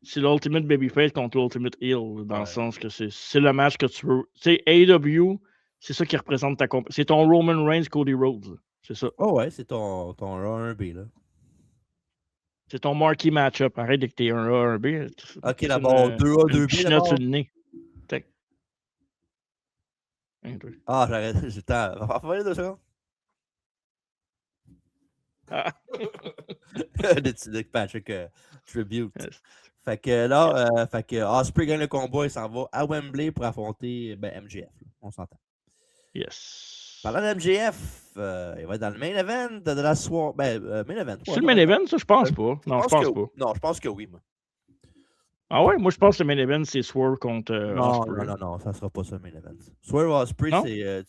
c'est l'Ultimate Babyface contre l'Ultimate Heel, dans le sens que c'est le match que tu veux. Tu sais, AEW, c'est ça qui représente ta compagnie. C'est ton Roman Reigns, Cody Rhodes. C'est ça. Oh ouais, c'est ton Raw 1B, là. C'est ton marquee match-up. Arrête dès que t'es un A, un B. Ok, d'abord, 2A, 2B. Chinotte sur le nez. Ah, j'arrête. J'ai le temps. Va falloir 2 secondes. Nick Patrick Tribute. Yes. Fait que là, Ospreay gagne le combat, il s'en va à Wembley pour affronter MJF. On s'entend. Yes. Parlant de MJF, il va être dans le main event de la soirée. Main event. C'est le main event, ça? Je pense pas. Non, je pense pas. Non, je pense que oui, moi. Ah ouais? Moi, je pense que le main event, c'est Swerve contre Ospreay. Non, ça sera pas ça, le main event. Swerve Ospreay, c'est...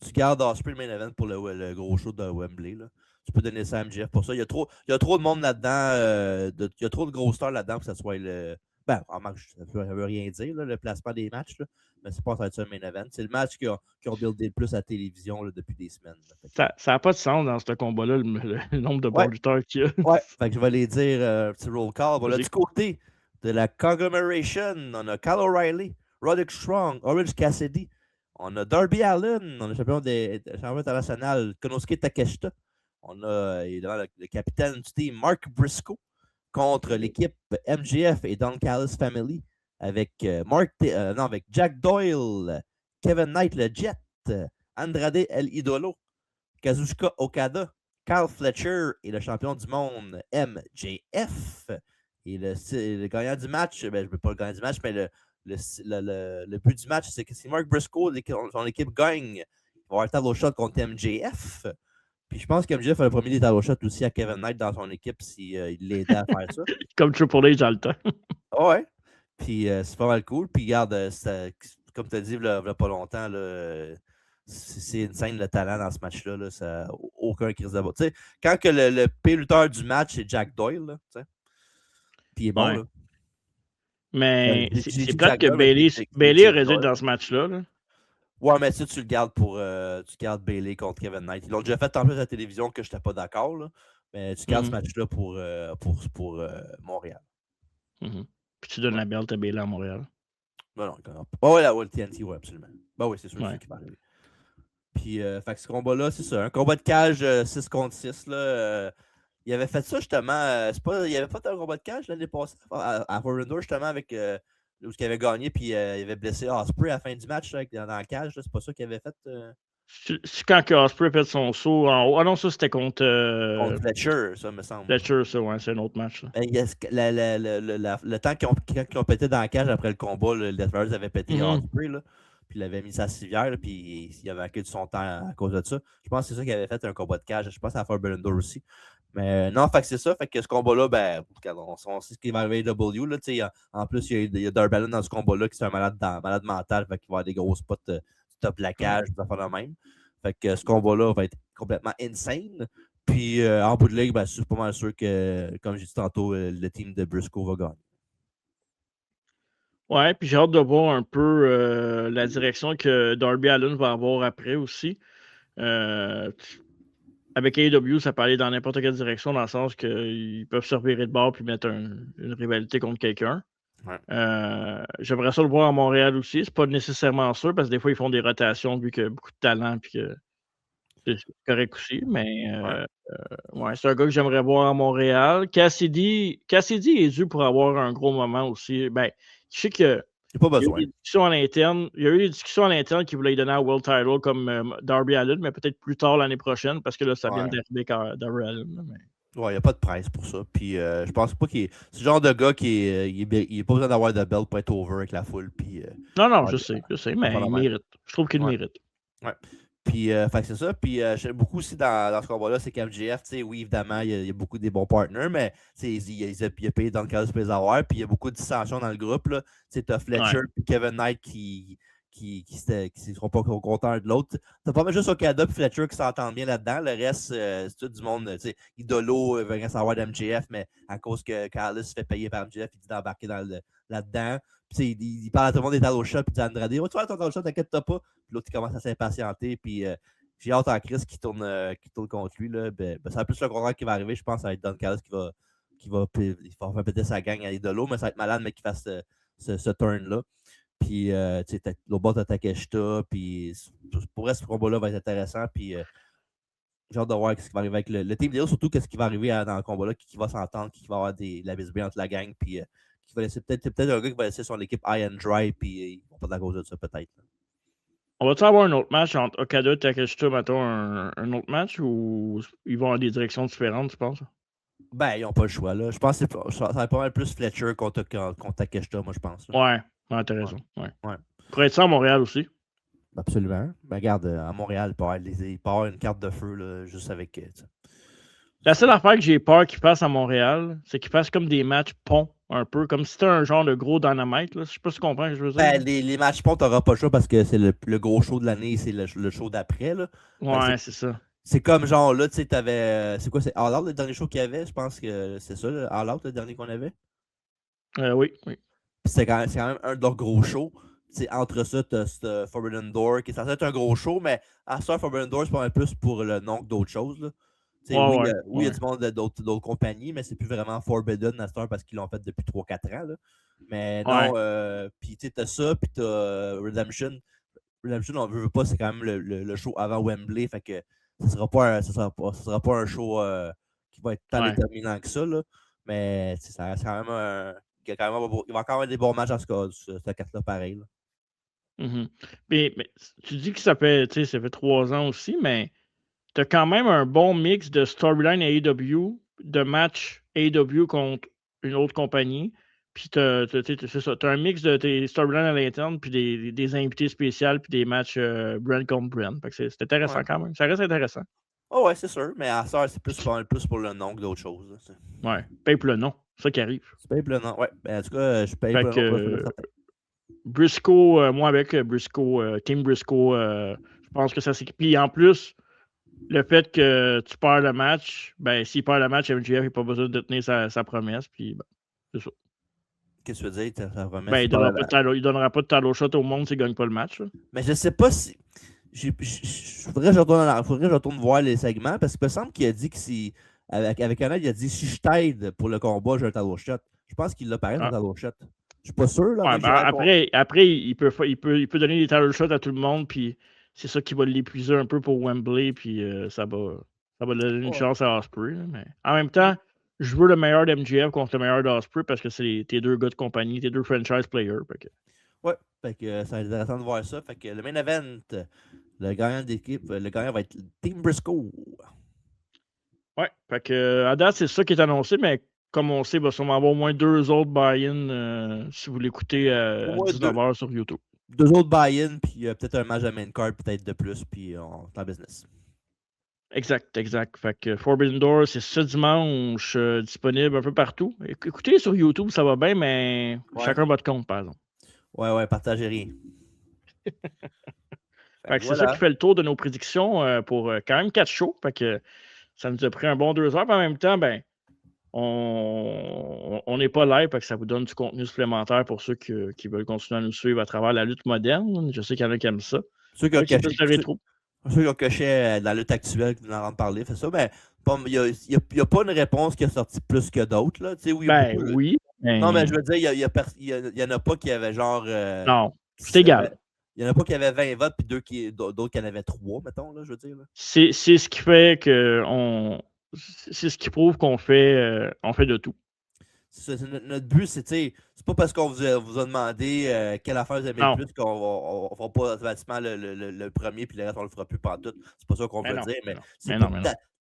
tu gardes Ospreay le main event pour le gros show de Wembley, là. Tu peux donner ça à MJF pour ça. Il y a trop de monde là-dedans. Il y a trop de gros stars là-dedans pour que ça soit le... Ben, ça veut rien dire, là, le placement des matchs, là, mais c'est pas ça le main event. C'est le match qui ont buildé le plus à la télévision là, depuis des semaines. Ça n'a pas de sens dans ce combat-là, le nombre de bons lutteurs qu'il y a. Ouais, fait que je vais les dire un petit roll call. Voilà, du côté de la Conglomeration, on a Kyle O'Reilly, Roderick Strong, Orange Cassidy, on a Darby Allin, on a le champion international Konosuke Takeshita. On a évidemment le capitaine du team, Mark Briscoe, contre l'équipe MJF et Don Callis Family, avec avec Jack Doyle, Kevin Knight, le Jet, Andrade El Idolo, Kazuchika Okada, Kyle Fletcher et le champion du monde, MJF. Et le gagnant du match, ben, je ne veux pas le gagnant du match, mais le but du match, c'est que si Mark Briscoe, son équipe gagne, il va avoir un tableau shot contre MJF. Puis je pense que MJF a le premier des tableau shots aussi à Kevin Knight dans son équipe s'il l'aidait à faire ça. Comme Triple H dans le temps. Ouais. Puis c'est pas mal cool. Puis regarde, comme tu as dit il y a pas longtemps, là, c'est une scène de talent dans ce match-là. Là, ça n'a aucun crise de bas. Tu sais, quand que le pire lutteur du match, c'est Jack Doyle, là, puis il est bon. Ouais. Là. Mais c'est plate que Bayley aurait dû être dans ce match-là. Là. Ouais, mais ça, tu le gardes tu gardes Bayley contre Kevin Knight. Ils l'ont déjà fait tant plus à la télévision que je n'étais pas d'accord. Là. Mais tu gardes ce match-là pour Montréal. Puis tu donnes la belt à Bayley à Montréal. Ben non, ouais, le TNT, oui, absolument. Ben oui, c'est sûr qui va arriver. Puis, fait que ce combat-là, c'est ça. Un combat de cage 6 contre 6. Là, il avait fait ça justement. Il avait fait un combat de cage l'année passée à Foreign justement, avec où il avait gagné, puis il avait blessé Ospreay à la fin du match là, dans la cage. C'est pas ça qu'il avait fait. C'est quand Ospreay a fait son saut en haut. Ah non, ça c'était contre Fletcher, ça me semble. Fletcher, ça, ouais, c'est un autre match. Le temps qu'ils ont pété dans la cage après le combat, le Death Riders avait pété Ospreay, là. Puis il avait mis sa civière, puis il avait accueilli son temps à cause de ça. Je pense que c'est ça qu'il avait fait un combat de cage. Je pense à Forbidden Door aussi. Mais non, fait que c'est ça. Fait que ce combat-là, ben, on sait ce qui va arriver à W. Là, en plus, il y a Darby Allin dans ce combat-là qui est un malade mental. Fait qu'il va avoir des gros spots top de la cage, ça fait le même. Fait que ce combat-là va être complètement insane. Puis en bout de ligue, ben, je suis pas mal sûr que, comme j'ai dit tantôt, le team de Briscoe va gagner. Ouais, puis j'ai hâte de voir un peu la direction que Darby Allin va avoir après aussi. Avec AEW, ça peut aller dans n'importe quelle direction, dans le sens qu'ils peuvent se revirer de bord puis mettre une rivalité contre quelqu'un. Ouais. J'aimerais ça le voir à Montréal aussi. C'est pas nécessairement sûr, parce que des fois, ils font des rotations vu qu'il y a beaucoup de talent puis que c'est correct aussi. Mais ouais, c'est un gars que j'aimerais voir à Montréal. Cassidy est dû pour avoir un gros moment aussi. Ben, je sais que Il n'y a pas besoin. Il y a eu des discussions à l'interne qui voulaient lui donner un World Title comme Darby Allin, mais peut-être plus tard l'année prochaine, parce que là, ça vient d'arriver Darby Allin. Ouais, il n'y a pas de presse pour ça. Puis je pense pas qu'il est. C'est le genre de gars qui est. Il n'a pas besoin d'avoir de belt pour être over avec la foule. Puis, non, je sais, mais il mérite. Je trouve qu'il mérite. Ouais. Puis, fait que c'est ça. Puis, j'aime beaucoup aussi dans ce combat-là, c'est qu'MJF, oui, évidemment, il y a beaucoup des bons partners, mais il a payé dans le cas de les avoir. Puis, il y a beaucoup de dissensions dans le groupe. Tu as Fletcher et Kevin Knight qui ne seront pas contents de l'autre. T'as pas mal juste Okada et Fletcher qui s'entendent bien là-dedans. Le reste, c'est tout du monde. Idolo veut rien savoir d'MJF, mais à cause que Carlos se fait payer par MJF, il dit d'embarquer là-dedans. Puis il parle à tout le monde des title shots, puis il dit à Andrade, tu vas ton title shot, t'inquiète-pas. Puis l'autre, il commence à s'impatienter. Puis j'ai hâte en Chris qui tourne contre lui. Là. C'est un peu le contraire qui va arriver. Je pense que ça va être Don Callis qui va faire péter sa gang à Idolo, mais ça va être malade, mais qu'il fasse ce turn-là. Puis, l'autre bord de Takeshita. Puis, pour vrai, ce combat-là va être intéressant. Puis, j'ai hâte de voir ce qui va arriver avec le Team Deal, surtout qu'est-ce qui va arriver dans le combat-là, qui va s'entendre, qui va avoir la visibilité entre la gang. Puis, qui va laisser peut-être un gars qui va laisser son équipe high and dry. Puis, ils vont pas à cause de ça, peut-être. On va-tu avoir un autre match entre Okada et Takeshita, mettons, un autre match, ou ils vont dans des directions différentes, tu penses? Ben, ils n'ont pas le choix, là. Je pense que ça va être pas mal plus Fletcher contre Takeshita, moi, je pense. Là. Ouais, t'as raison. Ouais. Pourrait être ça à Montréal aussi. Absolument. Ben, regarde, à Montréal, il peut y avoir une carte de feu, là, juste avec. La seule affaire que j'ai peur qu'il fasse à Montréal, c'est qu'il fasse comme des matchs ponts, un peu, comme si c'était un genre de gros dynamite. Là. Je sais pas si tu comprends ce que je veux dire. Ben, les matchs ponts, t'auras pas le choix parce que c'est le gros show de l'année, c'est le show d'après. Là. Ouais, c'est ça. C'est comme genre là, tu sais, t'avais. C'est quoi, c'est All Out le dernier show qu'il y avait? Je pense que c'est ça, le All Out le dernier qu'on avait. Oui. C'est quand même un de leurs gros shows. T'sais, entre ça, tu as Forbidden Door qui est censé être un gros show, mais à ça, Forbidden Door, c'est pas mal plus pour le nom que d'autres choses. Là. Il y a du monde d'autres compagnies, mais c'est plus vraiment Forbidden à Star parce qu'ils l'ont fait depuis 3-4 ans. Là. Mais non, puis tu as ça, puis tu as Redemption. Redemption, on veut pas, c'est quand même le show avant Wembley. Fait que ça sera pas un show qui va être tant déterminant que ça. Là. Mais ça reste quand même il va encore avoir des bons matchs dans ce carte-là, pareil. Là. Mm-hmm. Mais tu dis que ça fait 3 ans aussi, mais tu as quand même un bon mix de storyline AEW, de match AEW contre une autre compagnie. Puis tu as un mix de tes storylines à l'interne, puis des invités spéciaux, puis des matchs brand contre brand. C'est intéressant quand même. Ça reste intéressant. Oh ouais, c'est sûr, mais à ça, c'est plus pour le nom que d'autres choses. Là, paye pour le nom. C'est ça qui arrive. Tu payes pour le nom, ouais. Ben, en tout cas, je paye pour le nom. Briscoe, moi avec Briscoe, Team Briscoe, je pense que ça s'équipe. Puis en plus, le fait que tu perds le match, ben s'il perd le match, MJF n'a pas besoin de tenir sa promesse. Puis c'est ça. Qu'est-ce que tu veux dire, ta promesse? Ben, il ne donnera pas de title shot au monde s'il ne gagne pas le match. Là. Mais je sais pas si. Faudrait que je retourne voir les segments parce qu'il me semble qu'il a dit que si. Avec Annette, il a dit si je t'aide pour le combat, j'ai un title shot. Je pense qu'il l'a pareil, un title shot. Je suis pas sûr. Là, après, il peut donner des title shots à tout le monde, puis c'est ça qui va l'épuiser un peu pour Wembley, puis ça va donner une chance à Ospreay. Mais en même temps, je veux le meilleur d'MJF contre le meilleur d'Ospreay parce que c'est tes deux gars de compagnie, tes deux franchise players. Ouais, fait que ça va être intéressant de voir ça. Fait que le main event, le gagnant d'équipe, le gagnant va être Team Briscoe. Ouais, fait que à date, c'est ça qui est annoncé, mais comme on sait, il va sûrement avoir au moins 2 autres buy-in si vous l'écoutez à 19h sur YouTube. 2 autres buy-in, puis peut-être un match à main card, peut-être de plus, puis on est en business. Exact. Fait que Forbidden Door, c'est ce dimanche disponible un peu partout. Écoutez sur YouTube, ça va bien, mais chacun votre compte, par exemple. Ouais, partagez rien. Fait que c'est ça qui fait le tour de nos prédictions pour quand même 4 shows. Fait que ça nous a pris un bon 2 heures. Puis en même temps, ben, on n'est pas live, parce que ça vous donne du contenu supplémentaire pour ceux qui veulent continuer à nous suivre à travers la lutte moderne. Je sais qu'il y en a qui aiment ça. Ceux qui ont coché la lutte actuelle, qui nous en parler, fait ça, ben, il n'y a pas une réponse qui est sortie plus que d'autres. Là. Oui. Non, mais je veux dire, il n'y en a pas qui avaient genre. Non, c'est égal. Il n'y en a pas qui avaient 20 votes, puis d'autres qui en avaient 3, mettons, là, je veux dire. Là. C'est ce qui fait que c'est ce qui prouve qu'on fait de tout. Notre but, c'est pas parce qu'on vous a demandé quelle affaire vous aimez le plus qu'on ne fera pas automatiquement le premier puis le reste, on le fera plus pantoute. C'est pas ça qu'on veut dire, mais c'est pour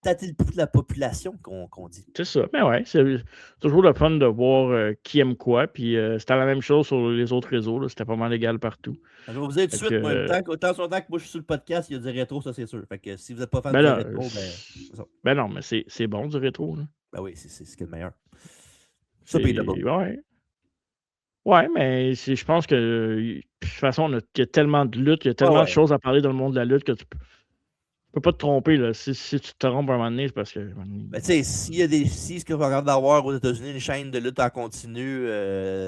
tâter le pouls de la population qu'on dit. C'est ça. Mais ouais, c'est toujours le fun de voir qui aime quoi. Puis c'était la même chose sur les autres réseaux. C'était pas mal égal partout. Je vais vous dire tout de suite, moi, autant que moi je suis sur le podcast, il y a du rétro, ça c'est sûr. Fait que si vous n'êtes pas fan du rétro, c'est ça. Ben non, mais c'est bon du rétro. Là. Ben oui, c'est ce qui est le meilleur. Ça, ouais, mais je pense que de toute façon, il y a tellement de luttes, il y a tellement de choses à parler dans le monde de la lutte que tu peux pas te tromper. Là. Si tu te trompes un moment donné, c'est parce que. Ben, tu sais, si ce que vous regardez d'avoir aux États-Unis, une chaîne de lutte en continu,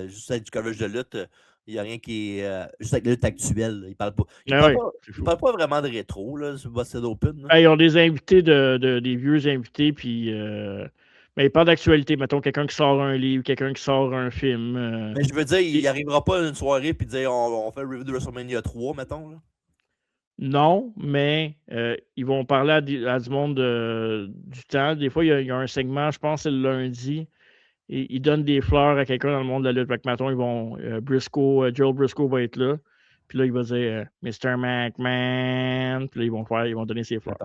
juste avec du coverage de lutte, il n'y a rien qui est. Juste avec la lutte actuelle. Ils ne parlent pas vraiment de rétro, là, sur Busted Open. Ils ont des invités, des vieux invités, puis. Mais il parle d'actualité. Mettons, quelqu'un qui sort un livre, quelqu'un qui sort un film. Mais je veux dire, il n'arrivera pas à une soirée et dire on fait le review de WrestleMania 3, mettons. Là. Non, mais ils vont parler à du monde du temps. Des fois, il y a un segment, je pense que c'est le lundi. Et ils donnent des fleurs à quelqu'un dans le monde de la lutte. Fait que, mettons, ils vont. Joel Briscoe va être là. Puis là, il va dire Mr. McMahon. Puis là, ils vont donner ses fleurs.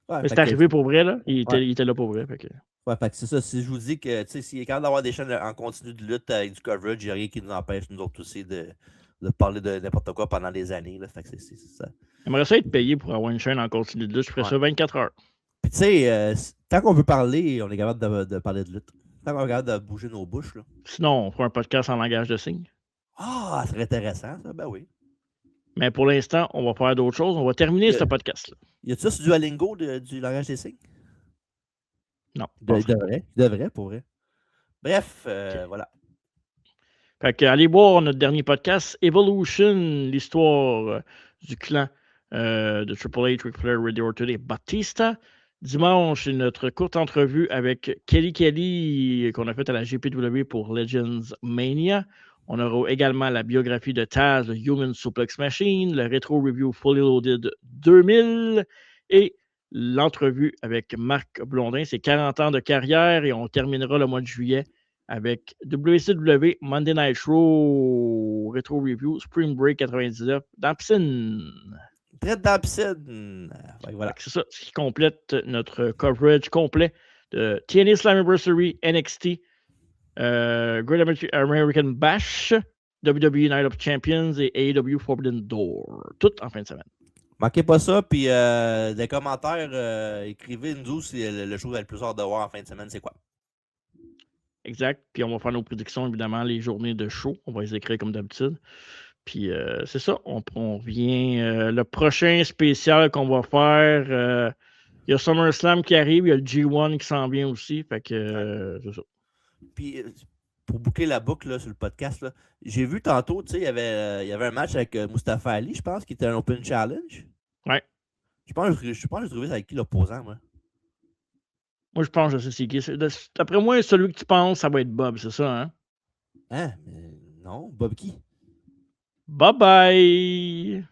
Ouais, mais c'est arrivé pour vrai, là. Il était là pour vrai. Fait que... Ouais, fait que c'est ça. Si je vous dis que, tu sais, s'il est capable d'avoir des chaînes en continu de lutte avec du coverage, il n'y a rien qui nous empêche, nous autres aussi, de parler de n'importe quoi pendant des années. Là. Fait que c'est ça. J'aimerais ça être payé pour avoir une chaîne en continu de lutte. Je ferais ça 24 heures. Puis, tu sais, tant qu'on veut parler, on est capable de parler de lutte. Tant qu'on est capable de bouger nos bouches. Là. Sinon, on fera un podcast en langage de signes. Ah, ça serait intéressant, ça. Ben oui. Mais pour l'instant, on va faire d'autres choses. On va terminer ce podcast-là. Y a-tu ça sur Duolingo du langage des signes? Non. Il devrait, pour vrai. Bref, voilà. Fait que allez voir notre dernier podcast, Evolution, l'histoire du clan de Triple H, Ric Flair, Randy Orton et Batista. Dimanche, notre courte entrevue avec Kelly qu'on a faite à la GPW pour Legends Mania. On aura également la biographie de Taz, le Human Suplex Machine, le Retro Review Fully Loaded 2000 et l'entrevue avec Marc Blondin. C'est 40 ans de carrière et on terminera le mois de juillet avec WCW Monday Night Raw Retro Review Spring Break 99 dans la piscine. Très dans la piscine. Voilà. C'est ça, ce qui complète notre coverage complet de TNA Slammiversary, NXT, Great American Bash, WWE Night of Champions et AEW Forbidden Door. Tout en fin de semaine. Manquez pas ça, puis des commentaires, écrivez-nous si le show va le plus hâte de voir en fin de semaine, c'est quoi? Exact. Puis on va faire nos prédictions, évidemment, les journées de show. On va les écrire comme d'habitude. Puis c'est ça, on revient. Le prochain spécial qu'on va faire, il y a SummerSlam qui arrive, il y a le G1 qui s'en vient aussi. Fait que c'est ça. Puis pour boucler la boucle là, sur le podcast, j'ai vu tantôt, tu sais, il y avait un match avec Mustafa Ali, je pense, qui était un Open Challenge. Ouais. Je pense que j'ai trouvé ça avec qui l'opposant, moi. Moi, je pense que je sais c'est qui. D'après moi, celui que tu penses, ça va être Bob, c'est ça, hein? Hein? Mais non, Bob qui? Bye bye!